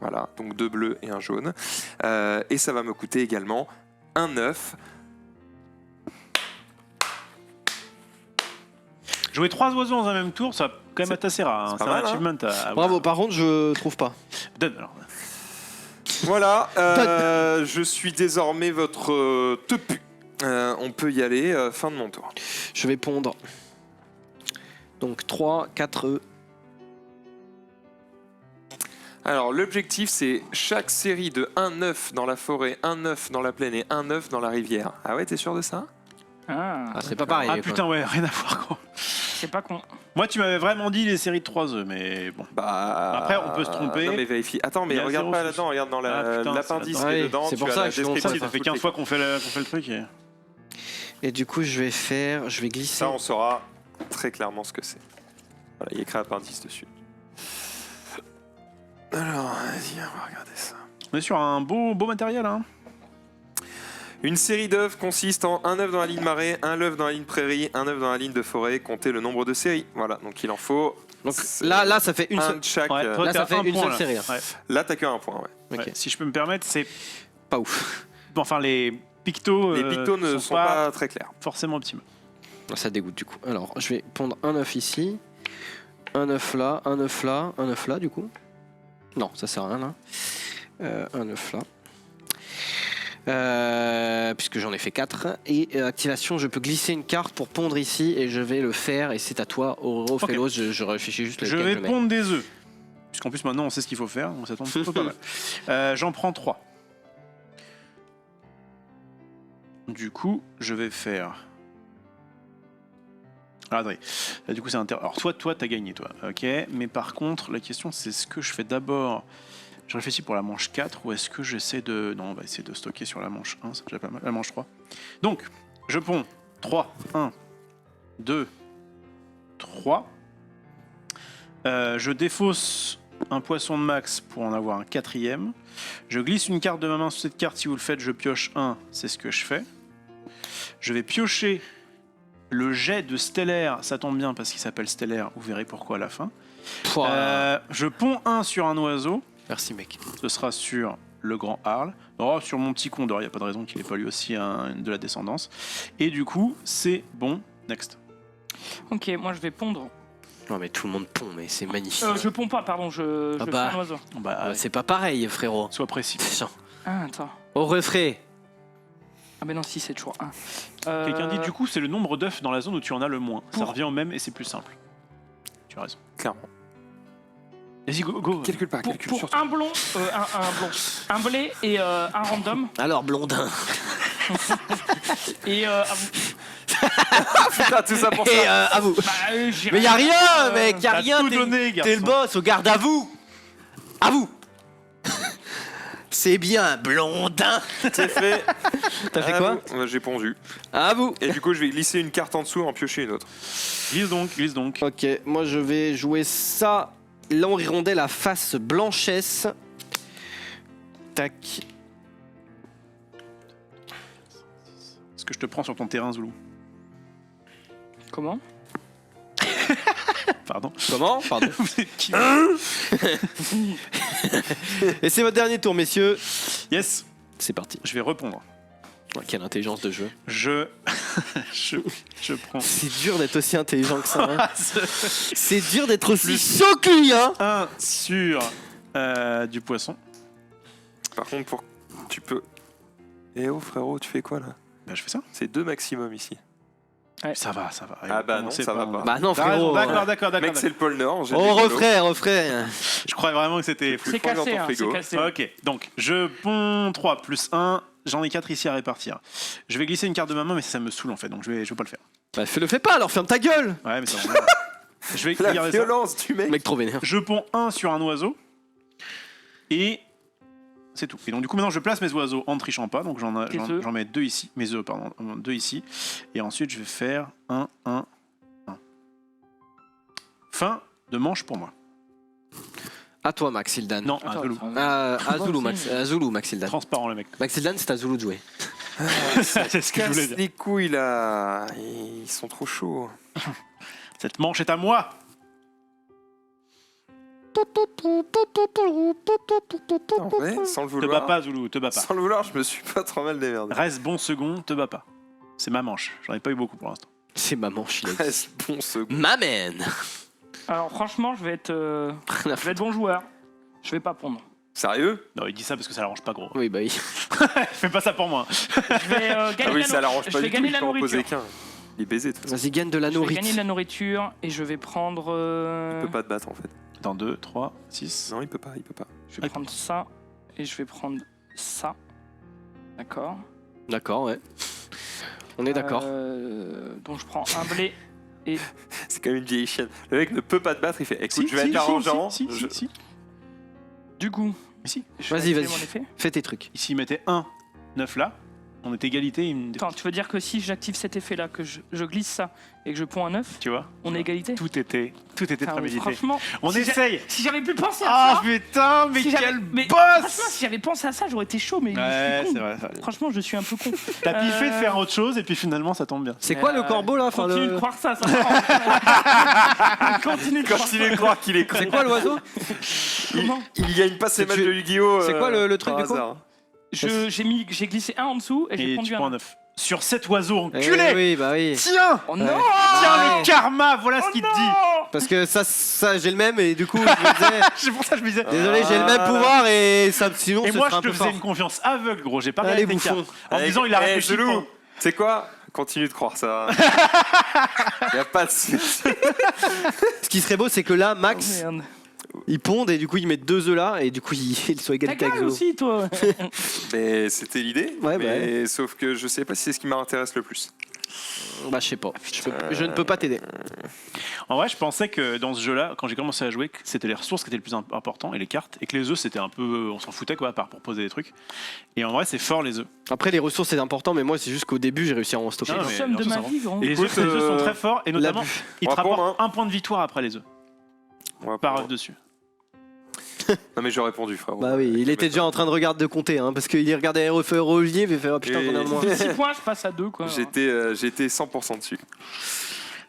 Voilà, donc 2 bleus et un jaune. Et ça va me coûter également un œuf. Jouer 3 oiseaux dans un même tour, ça va quand même être assez rare. c'est C'est pas un mal, achievement à avoir. Bravo, par contre, je trouve pas. Donne alors. Voilà, je suis désormais votre tepu. On peut y aller, fin de mon tour. Je vais pondre. Donc 3, 4 œufs. Alors l'objectif c'est chaque série de un œuf dans la forêt, un œuf dans la plaine et un œuf dans la rivière. Ah ouais, t'es sûr de ça? Ah, Ah, c'est pas pareil. Ah quoi. putain, ouais, rien à voir quoi. c'est pas con. Moi, tu m'avais vraiment dit les séries de 3 œufs, mais bon. Bah Après, on peut se tromper. Non mais vérifie. Attends, mais Il y a regarde zéro pas souci. là-dedans, regarde dans Ah, putain, l'appendice c'est qui est là-dedans. dedans. Ouais, c'est tu pour as ça la que je suis description Ça, Ouais, ça de fait toutes 15 les- fois qu'on fait le truc. Et du coup, je vais glisser. Ça, on saura très clairement ce que c'est. Voilà, il y a écrit appendice dessus. Alors, vas-y, on va regarder ça. On est sur un beau matériel, hein. Une série d'œufs consiste en un œuf dans la ligne marée, un œuf dans la ligne prairie, un œuf dans la ligne de forêt. Comptez le nombre de séries. Voilà, donc il en faut. Donc c'est là, ça fait une un seule. de chaque. Ouais, toi, Là, t'as ça fait un une point, seule là. série, hein. Ouais. Là, t'as que un point, ouais. Ok. Ouais. Si je peux me permettre, c'est. Pas ouf. Bon, enfin, les pictos. Les pictos ne sont pas très clairs. forcément optimaux. Ça dégoûte du coup. Alors, je vais pondre un œuf ici, un œuf là, un œuf là, un œuf là du coup. Non, ça sert à rien là. Un œuf là. Puisque j'en ai fait 4. Et activation, je peux glisser une carte pour pondre ici et je vais le faire. Et c'est à toi, Auro, Ok. Félos. Je réfléchis juste Je lequel vais mets. pondre des œufs. Puisqu'en plus, maintenant, on sait ce qu'il faut faire. Donc ça tombe plutôt pas mal. J'en prends 3. Du coup, je vais faire. Ah, attendez. Là, du coup, c'est Alors, toi, t'as gagné, toi. Ok. Mais par contre, la question, c'est est-ce que je fais d'abord. Je réfléchis pour la manche 4 ou est-ce que j'essaie de. Non, on va essayer de stocker sur la manche 1, c'est déjà pas mal. La manche 3. Donc, je ponds 3, 1, 2, 3. Je défausse un poisson de max pour en avoir un 4e. Je glisse une carte de ma main sur cette carte. Si vous le faites, je pioche 1. C'est ce que je fais. Je vais piocher le jet de stellaire. Ça tombe bien parce qu'il s'appelle stellaire. Vous verrez pourquoi à la fin. Je ponds 1 sur un oiseau. Merci mec. Ce sera sur le grand Arl. Oh, sur mon petit condor, il n'y a pas de raison qu'il n'ait pas lui aussi de la descendance. Et du coup, c'est bon. Next. Ok, moi je vais pondre. Non mais tout le monde pond, mais c'est magnifique. Je ponds pas, pardon, je Ah fais bah. un oiseau. Bah, C'est pas pareil, frérot. sois précis. Tiens. Ah, attends. Au refrais. Ah, ben non, si, c'est toujours 1. Quelqu'un dit du coup, c'est le nombre d'œufs dans la zone où tu en as le moins. Ça Pour- revient au même et c'est plus simple. Tu as raison. Clairement. Vas-y, go. Calcule pas, Pour, calcule pour surtout. un blond, un blé et un random. Alors, blondin. Et à vous. Putain, tout ça pour Et ça. à vous. Bah, j'ai Mais y a rien, mec, y a T'as rien. tout t'es- donné, garçon. T'es le boss, au garde à vous. À vous. C'est bien, blondin. C'est fait. T'as fait À quoi vous. J'ai pondu. À vous. Et du coup, je vais glisser une carte en dessous et en piocher une autre. Glisse donc. Ok, moi je vais jouer ça. L'enhirondelle à face blanchesse. Tac. Est-ce que je te prends sur ton terrain, Zoulou? Comment? Pardon. Comment Pardon. Vous êtes qui? Et c'est votre dernier tour, messieurs. Yes. C'est parti. Je vais répondre. Quelle intelligence de jeu. je prends. C'est dur d'être aussi intelligent que ça. Hein. C'est dur d'être aussi soculi, hein. 1 sur du poisson. Par contre, tu peux. Eh oh frérot, tu fais quoi là? Bah, je fais ça. C'est 2 maximum ici. Ça va. Ah bah non, ça va pas. Bah non, T'as raison, frérot. D'accord. Mec, c'est le pôle Nord. j'ai Oh, des vélos. refrais. Je croyais vraiment que c'était. C'est prendre dans cassé, ton hein, c'est frigo. cassé. Ok, donc je ponds 3 plus 1. J'en ai 4 ici à répartir. Je vais glisser une carte de ma main, mais ça me saoule en fait, donc je vais pas le faire. Bah le fais pas alors, ferme ta gueule. Ouais, mais ça va. Je vais La regarder ça. violence du mec. Mec trop vénère. Je ponds 1 sur un oiseau. Et c'est tout. Et donc du coup maintenant je place mes oiseaux en ne trichant pas. Donc j'en mets 2 ici. Mes œufs, pardon. 2 ici. Et ensuite je vais faire 1. Fin de manche pour moi. À toi, Maxildan. Non, Attends, un Zoulou. À Zulu, aussi. Zulu, Maxildan. Transparent le mec. Maxildan, c'est à Zulu de jouer. C'est ce que je voulais Casse dire. les couilles là. Ils sont trop chauds. Cette manche est à moi. En vrai, sans le Te bats vouloir. pas, Zoulou, te bats pas. Sans le vouloir, je me suis pas trop mal démerdé. Reste bon second, te bats pas. C'est ma manche. J'en ai pas eu beaucoup pour l'instant. C'est ma manche, il a dit. Reste bon second. Ma man. Alors franchement, je vais être bon joueur. Je vais pas pondre. Sérieux? Non, il dit ça parce que ça l'arrange pas, gros. Oui, bah oui. Fais pas ça pour moi. Je vais gagner Ah oui, la ça l'arrange je pas vais du tout, gagner il la peut en poser nourriture. qu'un. Il est baisé, de toute façon. Vas-y, gagne de la Je vais nourriture. gagner de la nourriture et je vais prendre. Il peut pas te battre en fait. Dans 2, 3, 6. Non, il peut pas, il peut pas. Je vais prendre ça et je vais prendre ça. D'accord. D'accord, ouais. On est d'accord. Donc je prends un blé et C'est comme une vieille chienne. Le mec ne peut pas te battre, il fait écoute, Si, je vais si, être arrangeant. si, je- si. du coup. Mais si. je vais Vas-y, activer vas-y. mon effet. Fais tes trucs. Ici, il mettait 1, 9 là. On est égalité, il me... Attends, tu veux dire que si j'active cet effet-là, que je glisse ça et que je ponds un 9, Tu vois, on est égalité? tout était Enfin, prémédité. franchement, On si essaye. si j'avais pu penser à Ah ça, putain, mais si j'avais- quel mais boss. franchement, si j'avais pensé à ça, j'aurais été chaud, mais Ouais, je suis c'est con. vrai. ça. Franchement, je suis un peu con. T'as piffé de Euh, faire autre chose et puis finalement ça tombe bien. C'est quoi le corbeau là? Enfin, Continue de le... croire ça, ça va. Continue de croire Continue de croire qu'il est con. C'est quoi l'oiseau? Comment Il gagne pas ses C'est matchs tu- de Yu-Gi-Oh! c'est quoi le truc par du coup hasard. J'ai glissé un en dessous et j'ai Et pondu tu un. prends 9. Sur cet oiseau Eh enculé. oui, bah oui. Tiens, Oh non Ouais. tiens Ouais. le karma, voilà Oh ce qu'il te non dit. Parce que ça j'ai le même et du coup, je me disais, C'est pour ça que je me disais. désolé, j'ai le même pouvoir et ça, sinon Et ce moi serait je un te peu faisais fort. une confiance aveugle, gros. J'ai pas Allez, regardé tes bouffon. cartes. En me disant il a réfléchi. Zelou, pendant- c'est quoi? Continue de croire ça. Y a pas de souci. Ce qui serait beau, c'est que là, Max, Oh, merde. il ponde et du coup, il met 2 œufs là et du coup, il soit Ta égalité avec gueule Zolo. aussi, toi. Mais c'était l'idée. Ouais, mais sauf que je sais pas si c'est ce qui m'intéresse le plus. Bah, je sais pas. Je ne peux pas t'aider. En vrai, je pensais que dans ce jeu-là, quand j'ai commencé à jouer, que c'était les ressources qui étaient le plus important et les cartes, et que les œufs c'était un peu, on s'en foutait quoi, à part pour poser des trucs. Et en vrai, c'est fort les œufs. Après, les ressources, c'est important, mais moi, c'est juste qu'au début, j'ai réussi à en stocker. Non, J'ai mais le somme de dans ma ce sens, vie, gros. Et les œufs sont très forts, et notamment, l'abus. ils On te va prendre, rapportent un point de victoire après les œufs, On va par pas- œuf dessus. Non mais j'aurais répondu, frère. Bah oui, il était déjà en train de regarder de compter, hein, parce qu'il regardait Olivier, il fait oh putain, Et- qu'on a moins. 6 points, je passe à 2, quoi. J'étais 100% dessus.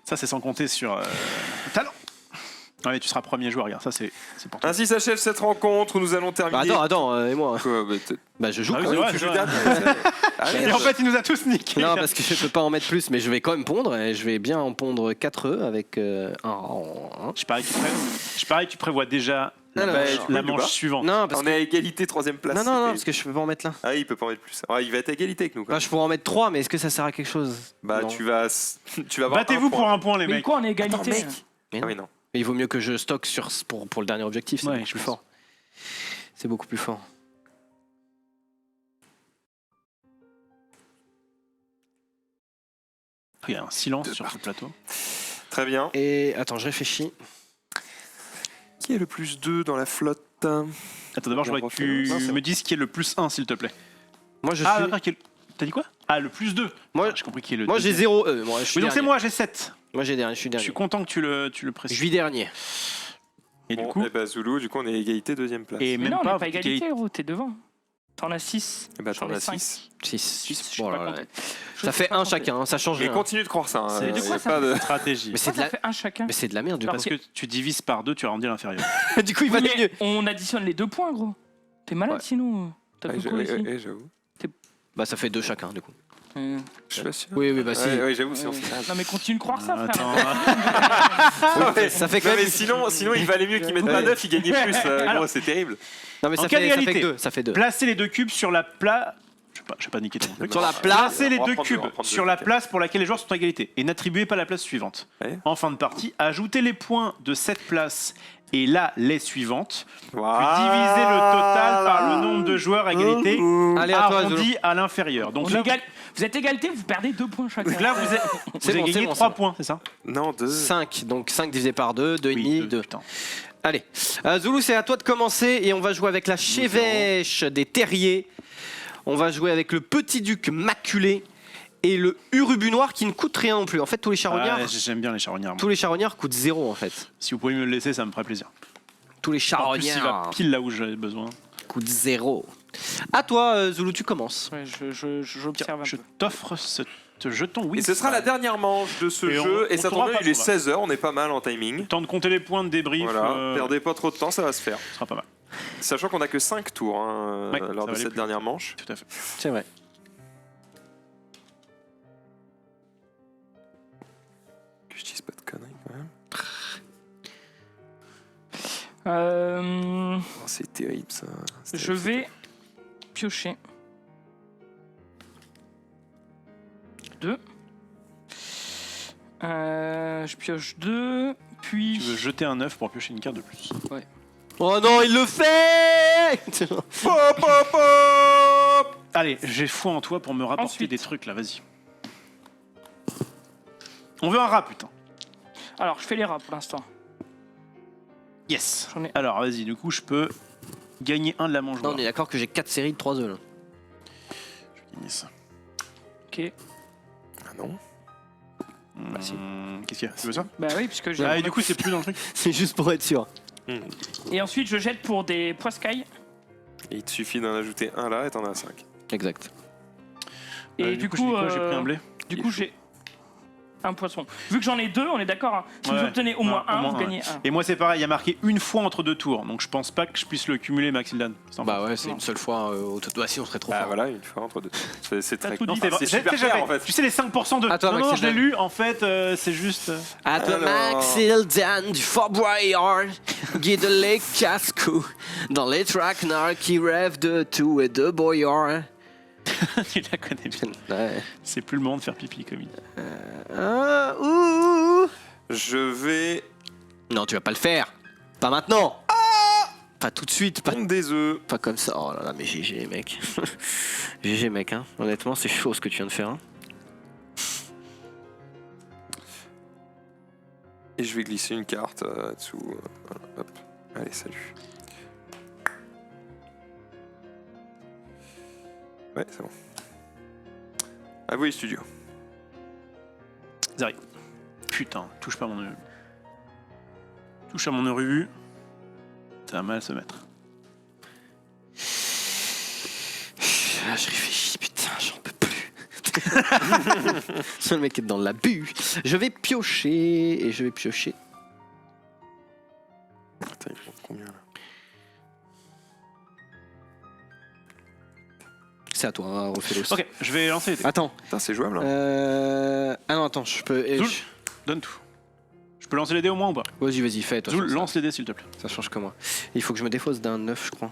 Ça, c'est sans compter sur talent. Non, mais tu seras premier joueur, regarde, ça c'est pour toi. Ainsi s'achève cette rencontre où nous allons terminer. Bah, attends, et moi Quoi, bah, Bah, je joue Ah oui, quand c'est même. vrai, tu c'est joues vrai. dernier. Ah, Et merde. en fait, il nous a tous niqué. Non, parce que je peux pas en mettre plus, mais je vais quand même pondre, et je vais bien en pondre 4 œufs avec un. Je parie que tu prévois déjà Non, non, Bah, non, du coup, la il nous manche bat. suivante. non, parce On que. est à égalité, 3ème place. Non, non, non, C'était- parce que je peux pas en mettre là. Ah, il peut pas en mettre plus. Ah, il va être à égalité avec nous. Quoi. Bah, je pourrais en mettre 3, mais est-ce que ça sert à quelque chose? Bah, Non. tu vas avoir. Battez-vous pour un point, les Mais mecs. quoi, on est Attends, égalité. mec. Mais Ah non. oui, non. Mais il vaut mieux que je stocke pour le dernier objectif, c'est Ouais, beaucoup je plus pense. fort. C'est beaucoup plus fort. Il y a un silence sur ce plateau. Très bien. Et attends, je réfléchis. Qui est le plus 2 dans la flotte? Attends, d'abord, je On voudrais que refait. tu Non, c'est me dises qui est le plus 1, s'il te plaît. Moi, je Ah, suis. d'accord, t'as dit quoi? Ah, le plus 2. Moi, J'ai compris qui est le moi j'ai deuxième. 0 œufs. Moi, je suis Oui, donc c'est dernier. moi, j'ai 7. Moi, j'ai dernier, je suis Je dernier. suis content que tu le Je précises. suis dernier. Et Bon, du coup, eh bah, Zulu, du coup, on est à égalité, 2ème place. et Mais même non, on pas n'est pas égalité, gros, t'es devant. T'en as 6. Eh bah, J'en t'en ai as 5. 6. 6. Je sais pas compter. Ça fait un chacun, ça change Mais rien. continue de croire ça. Hein. C'est- de Y quoi a ça pas de... stratégie. Mais c'est de Ça la... fait un chacun. Mais c'est de la merde, du coup. Parce que tu divises par 2, tu arrondis l'inférieur. Du coup, il va Oui, mieux. mais on additionne les 2 points, gros. T'es malade Ouais. sinon. T'as Ouais, fait quoi ici j'avoue. Bah, ça fait 2 chacun, du coup. Je suis pas sûr. Oui, oui, bah si. Ouais, j'avoue, sinon Ouais. c'est Non mais continue de croire ça, frère. Attends, Ouais, Ça fait quand non, même- mais sinon, il valait mieux qu'il mette Ouais. pas 9, il gagnait plus. Alors- Gros, c'est terrible. Non, mais En ça cas fait, ça fait d'égalité. 2. Ça fait 2. placez les 2 cubes sur la place. Je vais pas niquer ton truc. Sur la place. Placez les On va 2 prendre cubes deux, on va prendre sur deux, la ok. place pour laquelle les joueurs sont à égalité et n'attribuez pas la place suivante. Ouais. En fin de partie, ajoutez les points de cette place et là les suivantes. Puis Voilà. divisez le total par le nombre de joueurs à égalité Allez, à toi, Zolo. arrondi à l'inférieur. Donc On là, est égal- Vous êtes égalité, vous perdez 2 points chacun. donc là, vous avez, C'est bon, c'est gagné bon, 3 c'est points, c'est ça? Non, 2. 5. Donc 5 divisé par 2, 2,5, Oui, 2. putain. Allez. Zoulou, c'est à toi de commencer et on va jouer avec la chevêche des terriers. On va jouer avec le petit duc maculé et le urubu noir qui ne coûte rien non plus. En fait, tous les charognards, Ah, j'aime bien les charognards. moi. tous les charognards coûtent 0 en fait. Si vous pouvez me le laisser, ça me ferait plaisir. Tous les En plus, il va charognards pile là où j'ai besoin. coûtent 0. À toi, Zoulou, tu commences. Ouais, j'observe un Je peu. t'offre ce jeton Et Wingspan. ce sera la dernière manche de ce Et jeu. on Et ça tournera tombe pas bien, il est le combat. 16h, on est pas mal en timing. Temps de compter les points de débrief. Voilà, perdez pas trop de temps, ça va se faire. Ce sera pas mal. Sachant qu'on a que 5 tours Ouais, ça lors va de aller cette plus dernière manche. Tout à fait. C'est vrai. Que je dise pas de conneries quand même. Oh, c'est terrible ça. C'est Je terrible. vais piocher 2. Je pioche 2, puis... Tu veux jeter un 9 pour piocher une carte de plus. Oh non, il le fait. Pop, pop, pop. Allez, j'ai foi en toi pour me rapporter Ensuite. des trucs là, vas-y. On veut un rat, putain. Alors, je fais les rats pour l'instant. Yes. J'en ai... Alors, vas-y, du coup, je peux gagner un de la manche. Non, on est d'accord que j'ai 4 séries de 3 œufs là. Je vais gagner ça. Ok. Ah non. Bah, si. Qu'est-ce qu'il y a? Tu veux ça? Bah oui, puisque j'ai... Ah, et du coup, c'est plus dans le truc. C'est juste pour être sûr. Et ensuite, je jette pour des poiscailles. Et il te suffit d'en ajouter un là et t'en as 5. Exact. Et du coup, je dis quoi? J'ai pris un blé. Du coup, j'ai un poisson. Vu que j'en ai 2, on est d'accord. Hein. Si Ouais. vous obtenez au moins Ouais, au un, moins vous un, gagnez un. Et moi, c'est pareil, il y a marqué une fois entre 2 tours. Donc, je pense pas que je puisse le cumuler, Maxildan. Bah ouais, c'est Non. une seule fois au total. Bah si, on serait trop Ah fort. voilà, une fois entre deux. C'est T'as très tout cool. dit. C'est vrai. C'est super clair en fait. Tu sais, les 5% de. À toi, non, non, je Maxildan. l'ai lu. En fait, c'est juste. À toi, Alors. Maxildan du Fort Boyard, guide les casse-cou dans les traquenards qui rêvent de tout et de Boyard. Tu la connais bien. Ouais. C'est plus le moment de faire pipi, comme il dit. Ouh. Je vais Non, tu vas pas le faire. Pas maintenant. Pas tout de suite. Pas, pondre des œufs. pas comme ça. Oh là là, mais GG, mec. GG, mec. Hein. Honnêtement, c'est chaud ce que tu viens de faire. Hein. Et je vais glisser une carte dessous. Voilà, hop. Allez, salut. Ouais, c'est bon. À vous les studios. Zari. Putain, touche pas mon œuf. Touche à mon œuf. Ça va mal se mettre. Ah, je réfléchis, putain, j'en peux plus. Le mec est dans l'abus. Je vais piocher et je vais piocher. Attends, il faut combien là? C'est à toi, hein, refais-le. Ok, je vais lancer les dés. Attends. Putain, c'est jouable hein. Ah non, attends, je peux. Zoul. Donne tout. Je peux lancer les dés au moins ou pas? Vas-y, fais toi. Zoul, ça, lance les dés s'il te plaît. ça change que moi. Il faut que je me défausse d'un 9, je crois.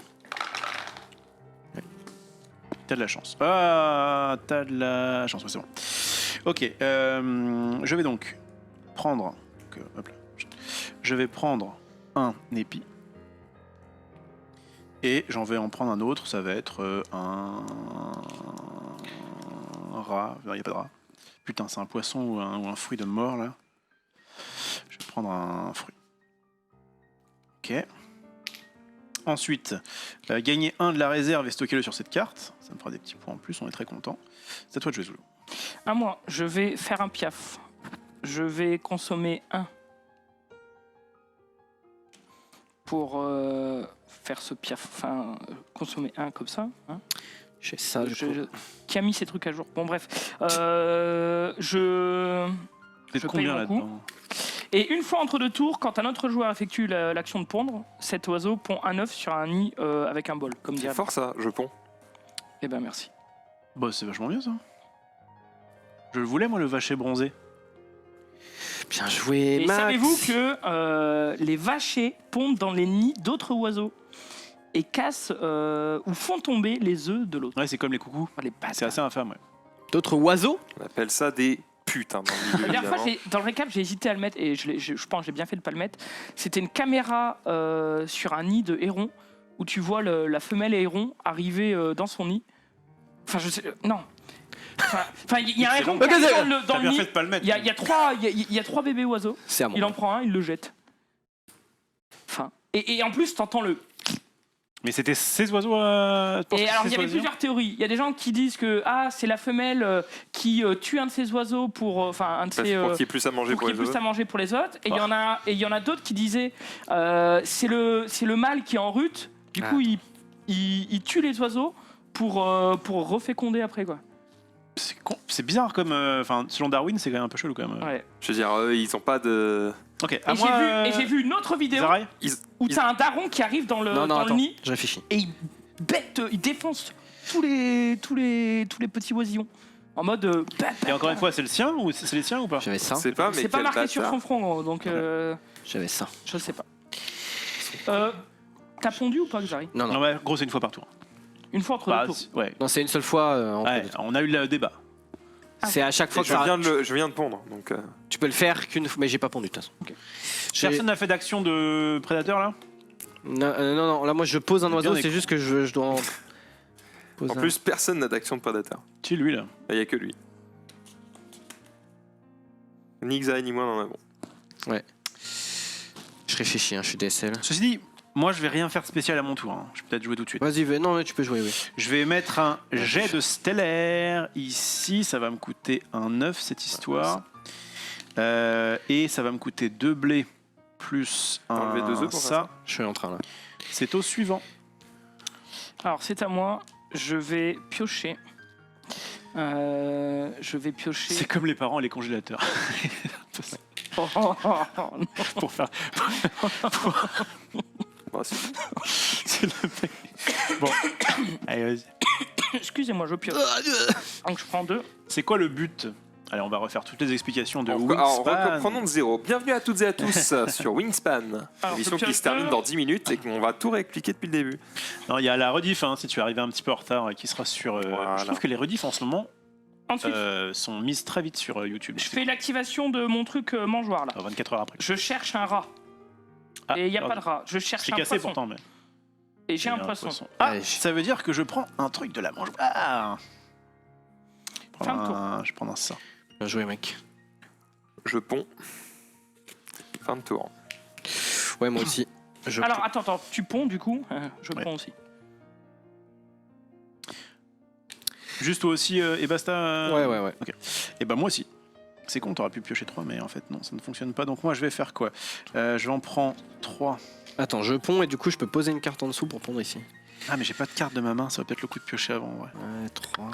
T'as de la chance. Ah, t'as de la chance, ouais, c'est bon. Ok, je vais donc prendre. Hop là. Je vais prendre un épi. Et j'en vais en prendre un autre, ça va être un rat. Non, il n'y a pas de rat. Putain, c'est un poisson ou un fruit de mort là. Je vais prendre un fruit. Ok. Ensuite, gagner un de la réserve et stocker-le sur cette carte. Ça me fera des petits points en plus, on est très content. C'est à toi de jouer, Zoulou. À moi, je vais faire un piaf. Je vais consommer 1 pour faire ce piaf. Enfin, consommer 1 comme ça. Hein. J'ai ça, je crois. Qui a mis ces trucs à jour. Bon, bref. Je T'es Je combien paye mon là-dedans? Et une fois entre 2 tours, quand un autre joueur effectue l'action de pondre, cet oiseau pond un œuf sur un nid avec un bol, comme C'est dirait. fort ça, je ponds. Eh ben merci. Bah, c'est vachement bien ça. Je le voulais, moi, le vacher bronzé. Bien joué, Et Max. savez-vous que les vachers pondent dans les nids d'autres oiseaux et cassent ou font tomber les œufs de l'autre. Ouais, c'est comme les coucous. Oh, les C'est bâtards. assez infâme, ouais. D'autres oiseaux? On appelle ça des putes hein, dans le milieu, La dernière fois, évidemment. dans le récap, j'ai hésité à le mettre et je pense que j'ai bien fait de pas le mettre. C'était une caméra sur un nid de héron où tu vois la femelle héron arriver dans son nid. Enfin, je sais. Non. Enfin, il y a un héron qui arrive dans T'as le bien nid. fait de pas le mettre. Il y a 3 bébés oiseaux. C'est à moi. Il en prend un, il le jette. Enfin. Et en plus, t'entends le. Mais c'était ces oiseaux Et alors, il y avait plusieurs théories. Il y a des gens qui disent que c'est la femelle qui tue un de ses oiseaux pour. Enfin, un de Parce ses. pour qu'il y ait plus à manger Pour pour qu'il y ait les plus autres. à manger pour les autres. Et il y en a d'autres qui disaient c'est le mâle qui est en rut. Du coup, il tue les oiseaux pour reféconder après, quoi. C'est bizarre comme. Enfin, selon Darwin, c'est quand même un peu chelou quand même. Ouais. Je veux dire, ils ont pas de. Ok, Et à j'ai moi. vu, et j'ai vu une autre vidéo Zaraï où t'as un daron qui arrive dans le, Non, dans le attends, nid je réfléchis. et il défonce tous les petits oisillons. En mode. Et encore une fois, c'est le sien ou c'est les siens ou pas? J'avais ça. C'est pas, mais C'est pas quel marqué sur bâtard. son front, donc J'avais ça. je sais pas. T'as pondu ou pas, Xari? Non, non. Non, ouais, gros, c'est une fois par tour. Une fois entre Bah, deux tours. ouais. Non, c'est une seule fois. entre Ouais, deux. on a eu le débat. C'est à chaque fois Et que ça. je viens de pondre, donc. Tu peux le faire qu'une fois, mais j'ai pas pondu de toute façon. J'ai- Personne n'a fait d'action de prédateur là? Non, là moi je pose un Bien oiseau, des c'est juste que je dois en poser En un. plus, personne n'a d'action de prédateur. Si, lui là. Il y a que lui. Ni Xaï ni moi n'en avons. Je réfléchis, hein, je suis DSL. Ceci dit, moi je vais rien faire de spécial à mon tour. Hein. Je vais peut-être jouer tout de suite. Vas-y, non, mais tu peux jouer, oui. Je vais mettre un jet de stellaire ici. Ça va me coûter un 9 cette histoire. Et ça va me coûter 2 blés plus T'as enlevé un 2 œufs pour faire ça. Je suis en train là. C'est au suivant. Alors c'est à moi. Je vais piocher. C'est comme les parents et les congélateurs. Oh, oh, oh, oh, non. Pour faire. Bah, si. C'est le mec. Bon. Allez, vas-y. Excusez-moi, je pioche. Donc je prends 2. C'est quoi le but? Allez, on va refaire toutes les explications de Alors, Wingspan. reprenons de zéro. Bienvenue à toutes et à tous sur Wingspan, Alors, émission je qui se termine pioche dans 10 minutes et qu'on va tout réexpliquer depuis le début. Non, il y a la rediff, hein, si tu es arrivé un petit peu en retard, qui sera sur. Voilà. Je trouve que les rediffs en ce moment Ensuite, sont mises très vite sur YouTube. je fais l'activation de mon truc mangeoire là. 24 heures après. Je cherche un rat. Ah, Et il n'y a pardon. pas de rat. Je cherche C'est un cassé poisson. pourtant, mais. Et j'ai Il y un a poisson. Ah, Allez. ça veut dire que je prends un truc de la mangeoire. Ah Fin de tour. Je prends ça. Bien joué, mec. Je ponds. Fin de tour. Ouais, moi aussi. Je Alors attends, tu ponds du coup. Je Ouais. ponds aussi. Juste toi aussi, et basta. Ouais. Et ben moi aussi. C'est con, t'aurais pu piocher 3, mais en fait non, ça ne fonctionne pas. Donc moi je vais faire quoi? Je vais en prendre 3. Attends, je ponds et du coup je peux poser une carte en dessous pour pondre ici. Ah mais j'ai pas de carte de ma main, ça va peut-être le coup de piocher avant, ouais. 3.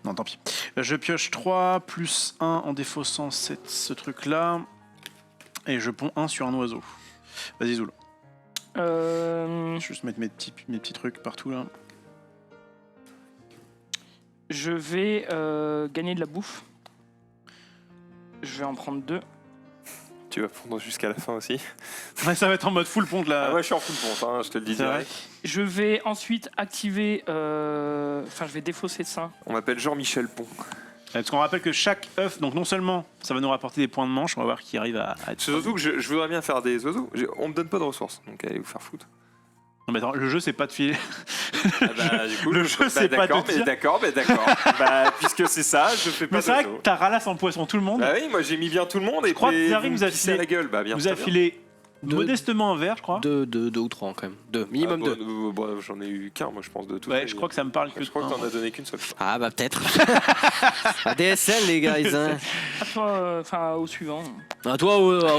Non, tant pis. Je pioche 3 plus 1 en défaussant ce truc-là. Et je ponds 1 sur un oiseau. Vas-y Zoul. Je vais juste mettre mes petits trucs partout là. Je vais gagner de la bouffe. Je vais en prendre 2. Tu vas pondre jusqu'à la fin aussi. Ouais, ça va être en mode full ponte là. Ah ouais, je suis en full ponte, hein, je te le dis C'est vrai. direct. Je vais ensuite activer. Enfin, je vais défausser ça. On m'appelle Jean-Michel Pont. Parce qu'on rappelle que chaque œuf, donc non seulement ça va nous rapporter des points de manche, on va voir qui arrive à être. C'est surtout que je voudrais bien faire des oiseaux. On me donne pas de ressources, donc allez vous faire foutre. Non mais attends, le jeu c'est pas de filer. Ah bah, du coup, Le jeu, c'est pas d'accord, de mais dire. d'accord. Bah, puisque c'est ça, je fais pas Mais c'est vrai d'oiseaux. que t'as ralasse en poisson tout le monde. Bah oui, moi j'ai mis bien tout le monde et crois que puis Zari vous vous a me pissez à filé- la gueule. Bah bien vous sûr. a filé Deux. modestement un verre, je crois. 2 ou 3 quand même. 2, minimum 2. J'en ai eu qu'un, moi je pense de tout. Ouais, je crois que ça me parle que Je crois que de t'en un. as donné qu'une seule fois. Ah bah peut-être. DSL les guys. Hein. À toi, enfin au suivant. À toi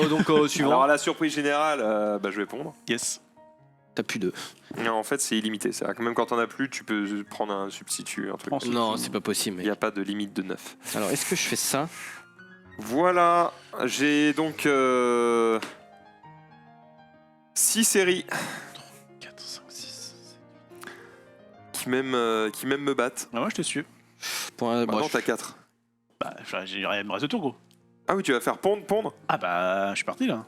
donc au suivant. Alors à la surprise générale, bah, je vais pondre. Yes. T'as plus 2. Non, en fait c'est illimité. C'est-à-dire que même quand t'en as plus, tu peux prendre un substitut, un truc. Ensuite, Non, c'est pas possible. Il Mec. n'y a pas de limite de 9. Alors est-ce que je fais ça? Voilà, j'ai donc 6 séries 4, 5, 6. qui même me battent. Ah, moi je te suis. Pour un, Maintenant bon, t'as 4. Bah, il me reste 2 tours, gros. Ah oui, tu vas faire pondre. Ah bah, je suis parti là.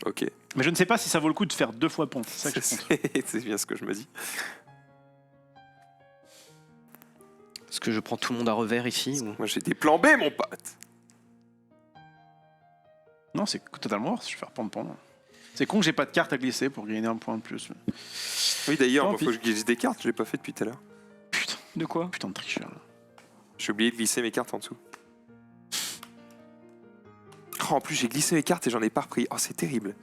Ok, Mais je ne sais pas si ça vaut le coup de faire 2 fois ponte. C'est ça que je compte. c'est bien ce que je me dis. Est-ce que je prends tout le monde à revers ici ou... Moi j'ai des plans B, mon pote. Non, c'est totalement hors si je vais faire pondre. C'est con que j'ai pas de carte à glisser pour gagner un point de plus. mais- Oui, d'ailleurs, Tant il faut pis. que je glisse des cartes, je l'ai pas fait depuis tout à l'heure. De quoi? Putain de tricheur là. J'ai oublié de glisser mes cartes en dessous. Oh, en plus, j'ai glissé mes cartes et j'en ai pas repris. Oh, c'est terrible.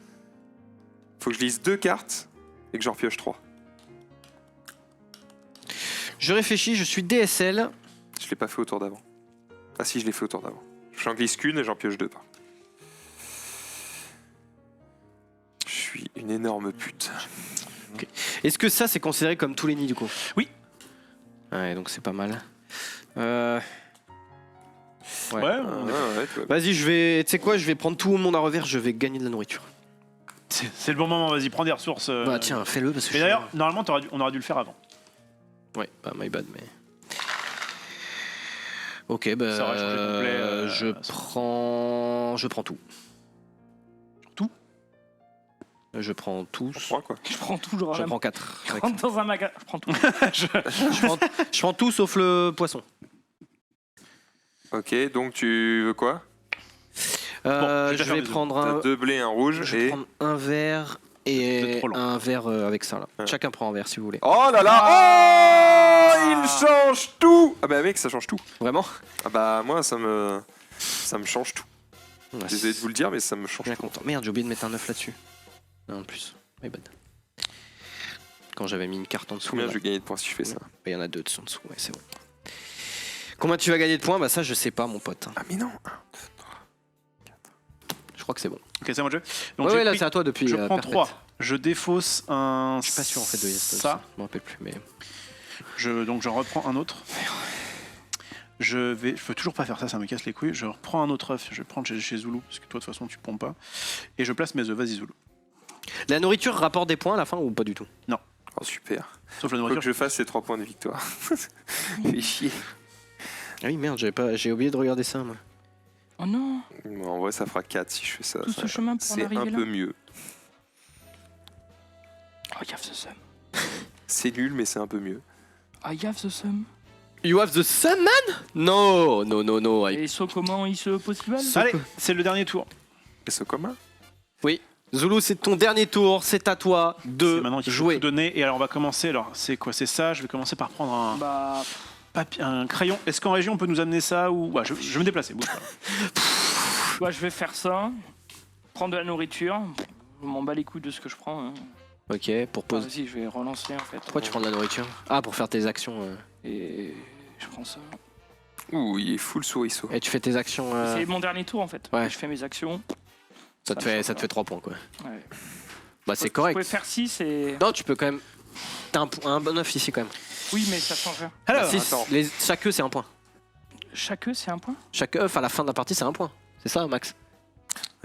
Faut que je glisse 2 cartes et que j'en pioche 3. Je réfléchis, je suis DSL. Je l'ai pas fait au tour d'avant. Ah si, je l'ai fait au tour d'avant. J'en glisse qu'une et j'en pioche 2 par. Je suis une énorme pute. Est-ce que ça c'est considéré comme tous les nids du coup? Ouais, donc c'est pas mal. Ouais. Ouais, on est- tu vois. Vas-y, je vais. Tu sais quoi, je vais prendre tout le monde à revers, je vais gagner de la nourriture. c'est le bon moment, vas-y, prends des ressources. Bah tiens, fais-le parce que. Et d'ailleurs, normalement, on aurait dû le faire avant. Ouais, bah my bad, mais. Ok, bah. Ça aurait changé complet, Je prends tout. Tout Je prends tous. Je crois, quoi. Je prends tout, genre. Je la- prends 4. Je rentre dans un magasin, je prends tout. Je prends tout sauf le poisson. Ok, donc tu veux quoi? Bon, Je vais prendre T'as un. 2 blés, un rouge Je vais et... prendre un verre C'est et trop long. un verre avec ça là. Ouais. Chacun prend un verre si vous voulez. Oh là là! Oh! Il change tout! Ah bah mec, ça change tout. Vraiment? Ah bah moi, ça me change tout. Ouais, Désolé de vous le dire, mais ça me Je suis change bien tout. content. Merde, j'ai oublié de mettre un œuf là-dessus. Non, en plus. My bad. Quand j'avais mis une carte en dessous. Combien là. je vais gagner de points si je fais ça? Il y en a 2 en dessous, ouais, c'est bon. Combien tu vas gagner de points? Bah ça, je sais pas, mon pote. Ah mais non! Je crois que c'est bon. Ok, c'est à moi de jouer. Donc, Ouais, j'ai ouais, là, pris- c'est à toi depuis. je prends Perpète. 3. Je défausse un. Je suis pas sûr en fait de ça. Je me rappelle plus, mais. Donc j'en reprends un autre. Je peux toujours pas faire ça, ça me casse les couilles. Je reprends un autre œuf, je vais prendre chez Zulu, parce que toi de toute façon tu pompes pas. Et je place mes œufs, vas-y Zulu. La nourriture rapporte des points à la fin ou pas du tout? Oh super. Sauf la Faut nourriture. que je fasse ces 3 points de victoire. Fais chier. Ah oui, merde, j'ai oublié de regarder ça, moi. Oh non, Bon, en vrai, ça fera 4 si je fais ça. tout ce chemin pour en C'est arriver un là. peu mieux. Oh, you have the sum. C'est nul, mais c'est un peu mieux. Ah, you have the sum. You have the sun, man? No, no, no, no. Et so comment il se possible? Allez, c'est le dernier tour. Et c'est commun? Zulu, c'est ton dernier tour, c'est à toi C'est de maintenant qu'il faut jouer. tout donner. Et alors on va commencer. Alors c'est quoi? C'est ça. Je vais commencer par prendre un Bah, papier, un crayon. Est-ce qu'en région on peut nous amener ça ou ouais, je vais me déplacer. Bouge pas. bah, je vais faire ça. Prendre de la nourriture. Je m'en bats les couilles de ce que je prends. Hein. Ok, pour Ah, poser. vas-y, je vais relancer en fait. Pourquoi tu prends de la nourriture? Ah, pour faire tes actions. Et je prends ça. Ouh, il est full souriceau. Et tu fais tes actions. C'est mon dernier tour en fait. Ouais. Je fais mes actions. Ça te fait 3 points, quoi. Ouais. Bah, c'est Je pouvais correct. faire 6 et. Non, tu peux quand même. T'as un bon œuf ici, quand même. Oui, mais ça change rien. Alors, Bah, six. attends. Chaque œuf, c'est un point. Chaque œuf, c'est un point. Chaque œuf à la fin de la partie, c'est un point. C'est ça, Max?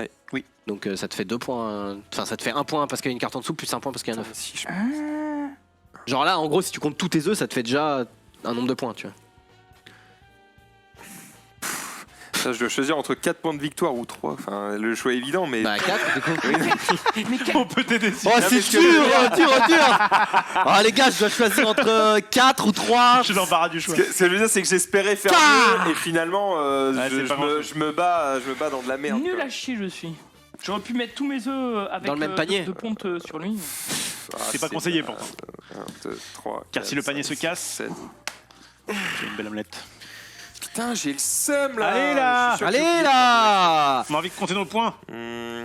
Ouais. Oui. Donc ça te fait 2 points. Enfin, ça te fait 1 point parce qu'il y a une carte en dessous, plus 1 point parce qu'il y a un œuf. Si je... Ah. Genre là, en gros, si tu comptes tous tes œufs, ça te fait déjà un nombre de points, tu vois. Ça, je dois choisir entre 4 points de victoire ou 3. Enfin, le choix est évident, mais... Bah, 4 du coup. Mais on peut t'aider. Si. Oh, Non, c'est mais ce dur, que- dur. Oh, les gars, je dois choisir entre 4 ou 3. Je suis dans le paradis du choix. Ce que je veux dire, c'est que j'espérais faire Ah mieux, et finalement, Ouais, je, c'est pas je me, grand-chose. je me bats dans de la merde. Nul quoi. à chier, je suis. J'aurais pu mettre tous mes œufs avec Dans le même panier. de ponte sur lui. Ah, C'est pas conseillé, pourtant. 1, 2, 3, Car si le panier se casse, 7. j'ai une belle omelette. Putain, j'ai le seum là. Allez, là. Je suis sûr que Allez j'ai là. On a envie de compter nos points. oublié.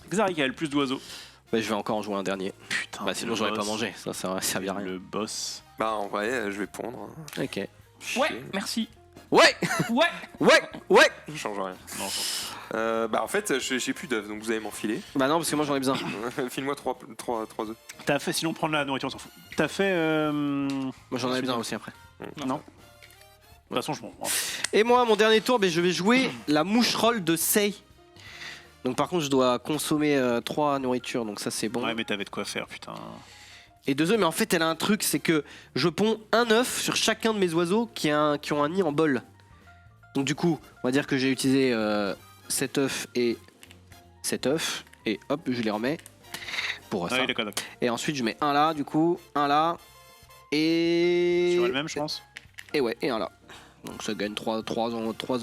Xari qui a le plus d'oiseaux. Bah, je vais encore en jouer un dernier. Putain. Bah, sinon, le j'aurais pas boss. mangé. Ça va servir à rien. Le boss. Bah, en vrai, je vais pondre. hein. Ok. Chier. Ouais, merci. Ouais, Ouais. ouais. Je change rien. Non, Bah, en fait, j'ai plus d'œufs, donc vous allez m'en filer. Bah, non, parce que moi, j'en ai besoin. File-moi 3 œufs. t'as fait, sinon prendre la nourriture, on s'en fout. T'as fait. Moi, j'en ai besoin aussi après. Non. De toute façon, je m'en branle. Et moi, mon dernier tour, je vais jouer la moucherolle de Sei. Donc, par contre, je dois consommer 3 nourritures, donc ça, c'est bon. Ouais, mais t'avais de quoi faire, putain. Et 2 œufs, mais en fait, elle a un truc, c'est que je ponds un œuf sur chacun de mes oiseaux qui ont un nid en bol. Donc, du coup, on va dire que j'ai utilisé cet œuf et cet œuf, et hop, je les remets pour ça. Ouais, d'accord, d'accord. Et ensuite, je mets un là, du coup, un là, et. Sur elle-même, je pense. Et ouais, et un là. Donc ça gagne 3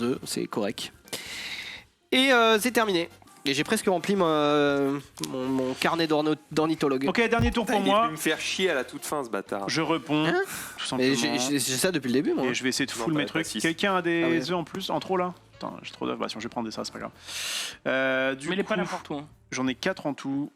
œufs, c'est correct. Et c'est terminé. Et j'ai presque rempli mon carnet d'ornithologue. Ok, dernier tour pour Il est moi. venu me faire chier à la toute fin, ce bâtard. Je réponds, Hein tout Mais simplement. j'ai ça depuis le début, moi. Et je vais essayer de Non, full mes pas trucs. 6. Quelqu'un a des Ah ouais. œufs en plus, en trop là? Putain, j'ai trop d'œufs. Bah, si je vais prendre des ça, c'est pas grave. Du Mais les coup, pas n'importe où. Hein. j'en ai 4 en tout.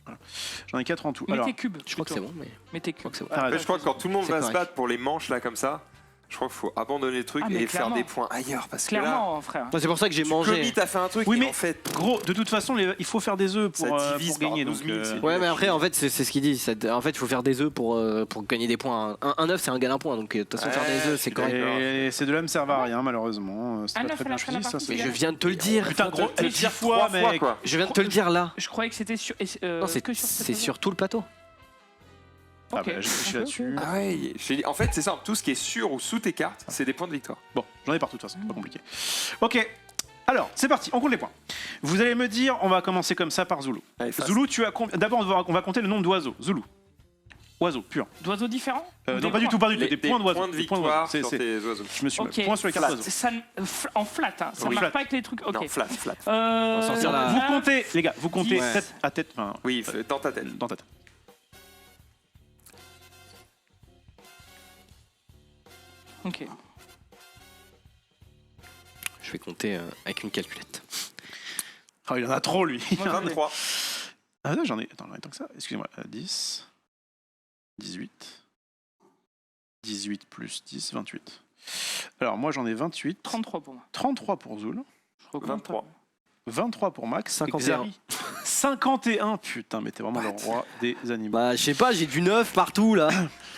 Voilà. J'en ai 4 en tout. Mets Alors, tes cubes. Je crois que c'est bon, mais Mets tes je crois cubes. que c'est bon. Après, je crois que quand tout le monde C'est va se correct. battre pour les manches là comme ça, Je crois qu'il faut abandonner le truc Ah, mais et faire clairement. des points ailleurs. Parce que là, Clairement, frère. C'est pour ça que j'ai mangé. Comi, t'as fait un truc, Oui, et mais en fait, Gros, de toute façon, il faut faire des œufs Ça pour divise par gagner. 12 000, Donc, c'est- Ouais, mais après, en fait, c'est ce qu'il dit. En fait, il faut faire des œufs pour gagner des points. Un œuf, c'est un gain d'un point. Donc, de toute façon, faire Ouais, des je œufs, c'est suis correct. et ces deux-là me servent à rien, malheureusement. C'est Ah, pas neuf très à bien la fin de choisi, la ça. partie. Mais je viens de te le dire. Putain, gros, Mais 10 3 fois, fois, mec. quoi. Je viens de te le dire là. Je croyais que c'était sur. Non, c'est que sur cette c'est zone. sur tout le plateau. Ah Ok. bah, je suis Ok, là-dessus. ok. Ah ouais, en fait, c'est simple. Tout ce qui est sur ou sous tes cartes, c'est des points de victoire. Bon, j'en ai partout de toute façon, c'est pas compliqué. Ok, alors c'est parti, on compte les points. Vous allez me dire, on va commencer comme ça par Zulu. Allez, face. Zulu, tu as combien? D'abord, on va compter le nombre d'oiseaux. Zulu. Oiseaux, pur. D'oiseaux différents Ou Non, des pas du points tout, pas du tout. Les Des points d'oiseaux. points de Des points victoire d'oiseaux. sur tes oiseaux. Je me suis Ok. point sur les cartes Flat. d'oiseaux. Ça, en flat, hein. Ça Oui. marche Flat. pas avec les trucs. Ok. Non, flat, flat. va sortir la- Vous comptez, les gars, vous comptez 10. tête à tête, enfin, Oui, dans ta tête. dans ta tête. Ok. Je vais compter avec une calculette. Oh, il en a trop, lui. Moi, j'en ai. 23. Ah non, j'en ai. Attends, tant que ça. Excusez-moi. 10, 18, 18 plus 10, 28. Alors, moi, j'en ai 28. 33 pour moi. 33 pour Zul. Je recompte. 23. 23 pour Max. 51. Xari. 51. Putain, mais t'es vraiment le roi des animaux. Bah, je sais pas, j'ai du 9 partout là.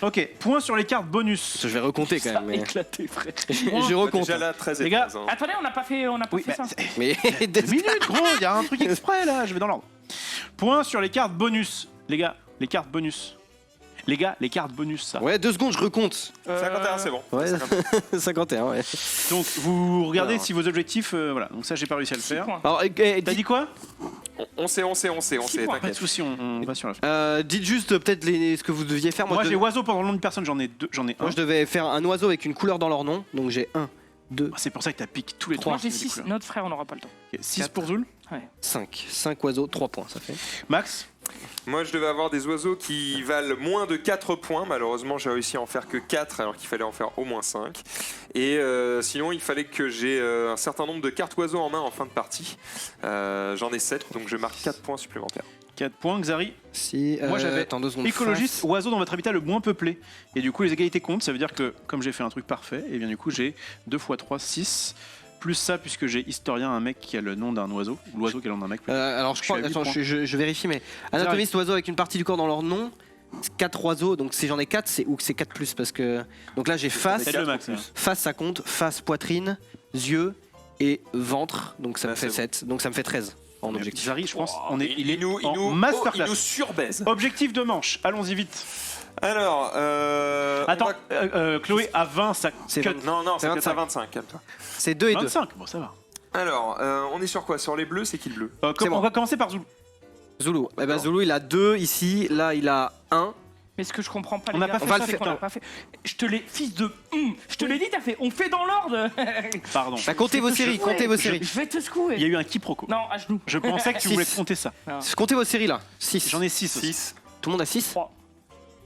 Ok, point sur les cartes bonus. Je vais recompter quand Ça même. a Mais... éclaté, frère. je recompte. Déjà là, 13 et Les gars, 13, hein. Attendez, on n'a pas fait, Oui, ça. Mais 2 minutes, gros, il y a un truc exprès là, je vais dans l'ordre. Point sur les cartes bonus. Les gars, les cartes bonus. Les gars, les cartes bonus, ça. ouais, 2 secondes, je recompte. 51, c'est bon. Ouais, 51, ouais. Donc, vous regardez Alors. si vos objectifs. Voilà, donc ça, j'ai pas réussi à le 6 faire. points. Alors, T'as dit quoi? On sait, points. Pas de t'inquiète. soucis, on va sur la fin. dites juste peut-être ce que vous deviez faire. Moi, je j'ai oiseau pendant le nom de personne, j'en ai deux, j'en ai un. Moi, je devais faire un oiseau avec une couleur dans leur nom. Donc j'ai 1, 2, Ah, c'est pour ça que t'as piqué tous les Moi trois. j'ai 6. Notre frère, on n'aura pas le temps. 6 pour Zul. 5. 5 oiseaux, 3 points, ça fait. Max. Moi, je devais avoir des oiseaux qui valent moins de 4 points. Malheureusement, j'ai réussi à en faire que 4, alors qu'il fallait en faire au moins 5. Et sinon, il fallait que j'ai un certain nombre de cartes oiseaux en main en fin de partie. J'en ai 7, donc je marque 4 points supplémentaires. 4 points, Xari. Si, Moi, j'avais attends 2 secondes. Écologiste, oiseau dans votre habitat le moins peuplé. Et du coup, les égalités comptent. Ça veut dire que, comme j'ai fait un truc parfait, et bien du coup, j'ai 2 x 3, 6. Plus ça, puisque j'ai historien, un mec qui a le nom d'un oiseau. Ou l'oiseau qui a le nom d'un mec. Alors je Je suis crois, à 8 attends, points. je vérifie, mais anatomiste oiseau avec une partie du corps dans leur nom, 4 oiseaux, donc si j'en ai 4, c'est ou que c'est 4 plus parce que. Donc là j'ai face, C'est le max. Hein. face ça compte, face poitrine, yeux et ventre, donc ça me Ah, fait c'est 7, donc ça me fait 13 en objectif. Xari, je pense, on est, il nous, en masterclass. il nous surbaise. Objectif de manche, allons-y vite. Alors, Attends, on va- Chloé, à 20, ça C'est cut. Non, non, c'est C'est que t'as 25, calme-toi. C'est 2 et 2. 25, bon, ça va. Alors, on est sur quoi? Sur les bleus, c'est qui le bleu? C'est On bon. va commencer par Zulu. Zulu. Eh ben D'accord. Zulu il a 2 ici, là il a 1. Mais ce que je comprends pas, On les n'a gars, pas fait ça, c'est c'est qu'on l'a pas fait. Je te l'ai, fils de. Je te l'ai dit, t'as fait. On fait dans l'ordre. Pardon. Bah comptez vos séries, comptez vos Je séries. vais te Il y a secouer. eu un quiproquo. Non, à genoux. Je pensais que tu Six. voulais compter ça. Comptez vos séries là. 6. J'en ai 6 aussi. 6. Tout le monde a 6. 3.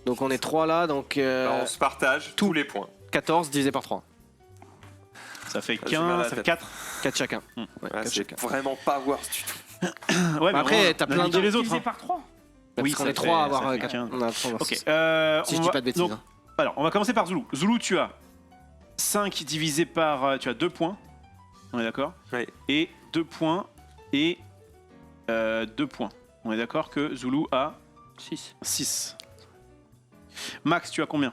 Donc on est 3 là, donc On se partage tous les points. 14 divisé par 3. Ça fait J'ai mal à 15, la ça fait tête. 4. 4 chacun. Ouais, Ouais, 4 c'est chacun. vraiment pas worse du tout. Ouais, mais Après, bon, t'as on a plein niqué de- les autres. Divisé Hein. par 3. Oui, ça on est fait- 3 à avoir ça fait 4. 15. On a 3. Ok. Si on je dis va- pas de bêtises. donc, hein. alors, on va commencer par Zulu. Zulu, tu as 5 divisé par. Tu as 2 points. On est d'accord? Oui. Et 2 points. Et 2 points. On est d'accord que Zulu a 6. 6. Max, tu as combien?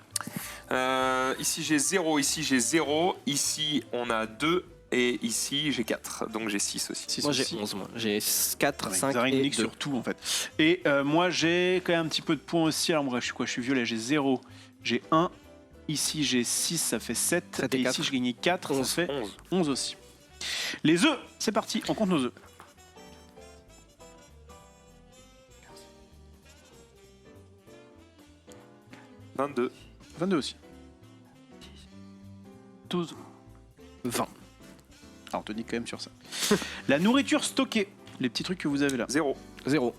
Ici j'ai 0, ici j'ai 0, ici on a 2 et ici j'ai 4. Donc j'ai 6 aussi. 6 Moi j'ai aussi. 11. Moi. J'ai 4, 5 Xari et nique 2. sur tout en fait. Et moi j'ai quand même un petit peu de points aussi. Alors moi je suis quoi? Je suis violet, j'ai 0, j'ai 1. Ici j'ai 6, ça fait 7. 7 Et et ici 4. je gagnais 4, 11. ça fait 11. 11 aussi. Les œufs, c'est parti, on compte nos œufs. « 22. 22 aussi. 12. 20. Alors on te dit quand même sur ça. La nourriture stockée, les petits trucs que vous avez là. 0. 0.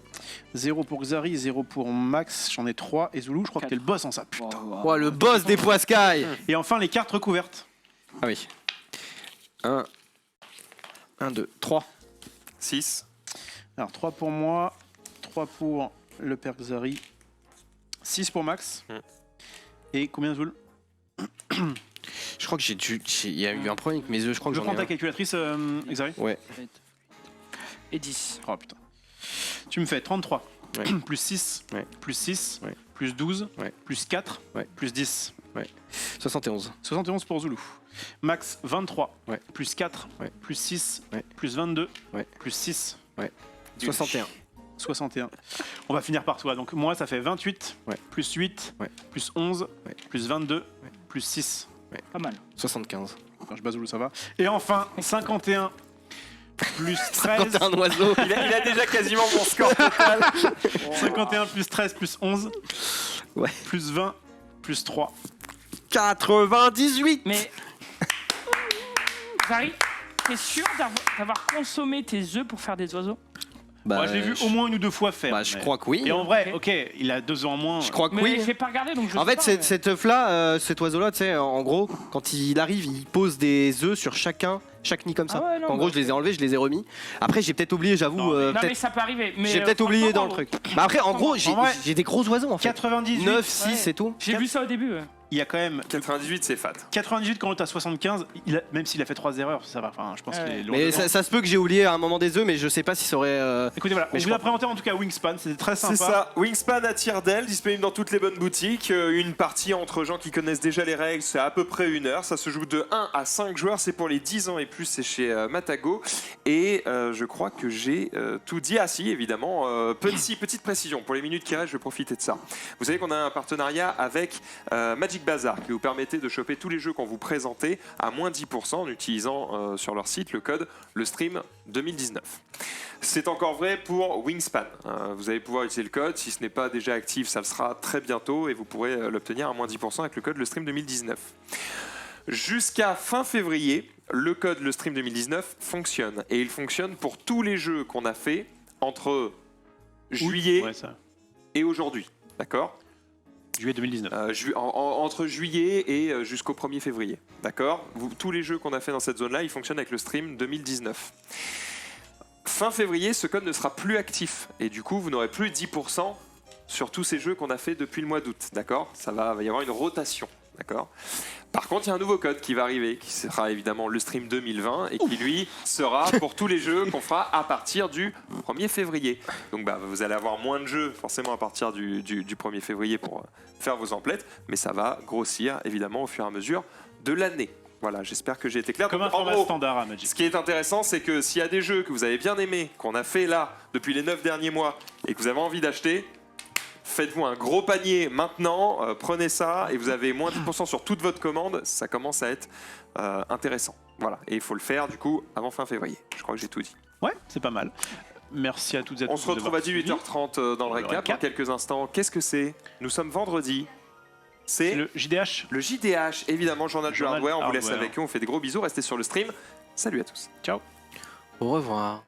0 pour Xari, 0 pour Max, j'en ai 3. Et Zulu, je crois que t'es le boss en ça. Putain. Oh, le boss des poiscailles. Et enfin les cartes recouvertes. Ah oui. 1, 2, 3. 6. Alors 3 pour moi, 3 pour le père Xari, 6 pour Max. Mm. Et combien Zul? Je crois que il y a eu un problème avec mes œufs, je crois que Je j'en prends ai ta un. calculatrice, Xavier. Ouais. Et 10. Oh putain. Tu me fais 33, Ouais. plus 6, Ouais. plus 6, Ouais. plus 12, Ouais. plus 4, Ouais. plus 10. 71. 71 pour Zulu. Max 23, Ouais. plus 4, Ouais. plus 6, Ouais. plus 22, Ouais. plus 6, 61. 61. On va finir par toi. Donc moi ça fait 28, Ouais. plus 8, Ouais. plus 11, Ouais. plus 22, plus 6. Pas mal. 75. Enfin, je base Zulu, ça va. Et enfin 51, plus 13, 51 oiseaux. Il a déjà quasiment mon score total. 51 plus 13 plus 11, Ouais. plus 20, plus 3. 98. Mais. Zari, t'es sûr d'avoir consommé tes œufs pour faire des oiseaux? Moi je l'ai vu au moins une ou deux fois faire. Bah, je mais- crois que oui. Et en vrai, Ok. ok, il a 2 ans en moins. Je crois que Mais oui. j'ai pas regardé donc je En sais fait, pas, mais- cet œuf-là, cet oiseau-là, tu sais, en gros, quand il arrive, il pose des œufs sur chaque nid comme ça. Ah ouais, non, en gros, bah, je les ai enlevés, je les ai remis. Après, j'ai peut-être oublié, j'avoue. Non, mais- euh, Non mais peut-être- ça peut arriver. Mais j'ai peut-être oublié dans le franchement, truc. Bah après, en gros, j'ai En vrai, j'ai des gros oiseaux en fait. 98. 9, 6 et tout. J'ai vu ça au début. Ouais. Il y a quand même 98, c'est fat. 98 quand on est à 75. Même s'il a fait 3 erreurs, ça va. Enfin, je pense Ouais. qu'il est loin Mais devant. ça se peut que j'ai oublié à un moment des œufs, mais je sais pas si ça aurait. Écoutez, voilà, Mais on je vous a crois- présenté en tout cas Wingspan, c'était très sympa. C'est ça, Wingspan à tire d'aile, disponible dans toutes les bonnes boutiques. Une partie entre gens qui connaissent déjà les règles, c'est à peu près 1 heure. Ça se joue de 1 à 5 joueurs, c'est pour les 10 ans et plus, c'est chez Matago. Et je crois que j'ai tout dit. Ah si, évidemment, petite précision, pour les minutes qui restent, je vais profiter de ça. Vous savez qu'on a un partenariat avec Magic Bazar qui vous permettait de choper tous les jeux qu'on vous présentait à moins 10% en utilisant sur leur site le code LESTREAM2019. C'est encore vrai pour Wingspan. Vous allez pouvoir utiliser le code. Si ce n'est pas déjà actif, ça le sera très bientôt et vous pourrez l'obtenir à moins 10% avec le code LESTREAM2019. Jusqu'à fin février, le code LESTREAM2019 fonctionne. Et il fonctionne pour tous les jeux qu'on a fait entre juillet Ouais, ça. et aujourd'hui. D'accord ? Juillet 2019. Entre juillet et jusqu'au 1er février. D'accord ? Tous les jeux qu'on a fait dans cette zone-là, ils fonctionnent avec le stream 2019. Fin février, ce code ne sera plus actif. Et du coup, vous n'aurez plus 10% sur tous ces jeux qu'on a fait depuis le mois d'août. D'accord ? Va y avoir une rotation. D'accord ? Par contre, il y a un nouveau code qui va arriver, qui sera évidemment le stream 2020 et qui lui sera pour tous les jeux qu'on fera à partir du 1er février. Donc vous allez avoir moins de jeux forcément à partir du 1er février pour faire vos emplettes, mais ça va grossir évidemment au fur et à mesure de l'année. Voilà, j'espère que j'ai été clair. Comme un Donc, en format gros, standard à Magic. ce qui est intéressant, c'est que s'il y a des jeux que vous avez bien aimés, qu'on a fait là depuis les 9 derniers mois et que vous avez envie d'acheter, faites-vous un gros panier maintenant, prenez ça et vous avez moins 10% sur toute votre commande, ça commence à être intéressant. Voilà, et il faut le faire du coup avant fin février. Je crois que j'ai tout dit. Ouais, c'est pas mal. Merci à toutes et à tous. On se retrouve à d'avoir suivi. 18h30 dans le récap dans quelques instants. Qu'est-ce que c'est ? Nous sommes vendredi. C'est C'est le JDH. le JDH, évidemment, Journal du Journal Hardware. On vous laisse Hardware. avec eux, on fait des gros bisous, restez sur le stream. Salut à tous. Au revoir.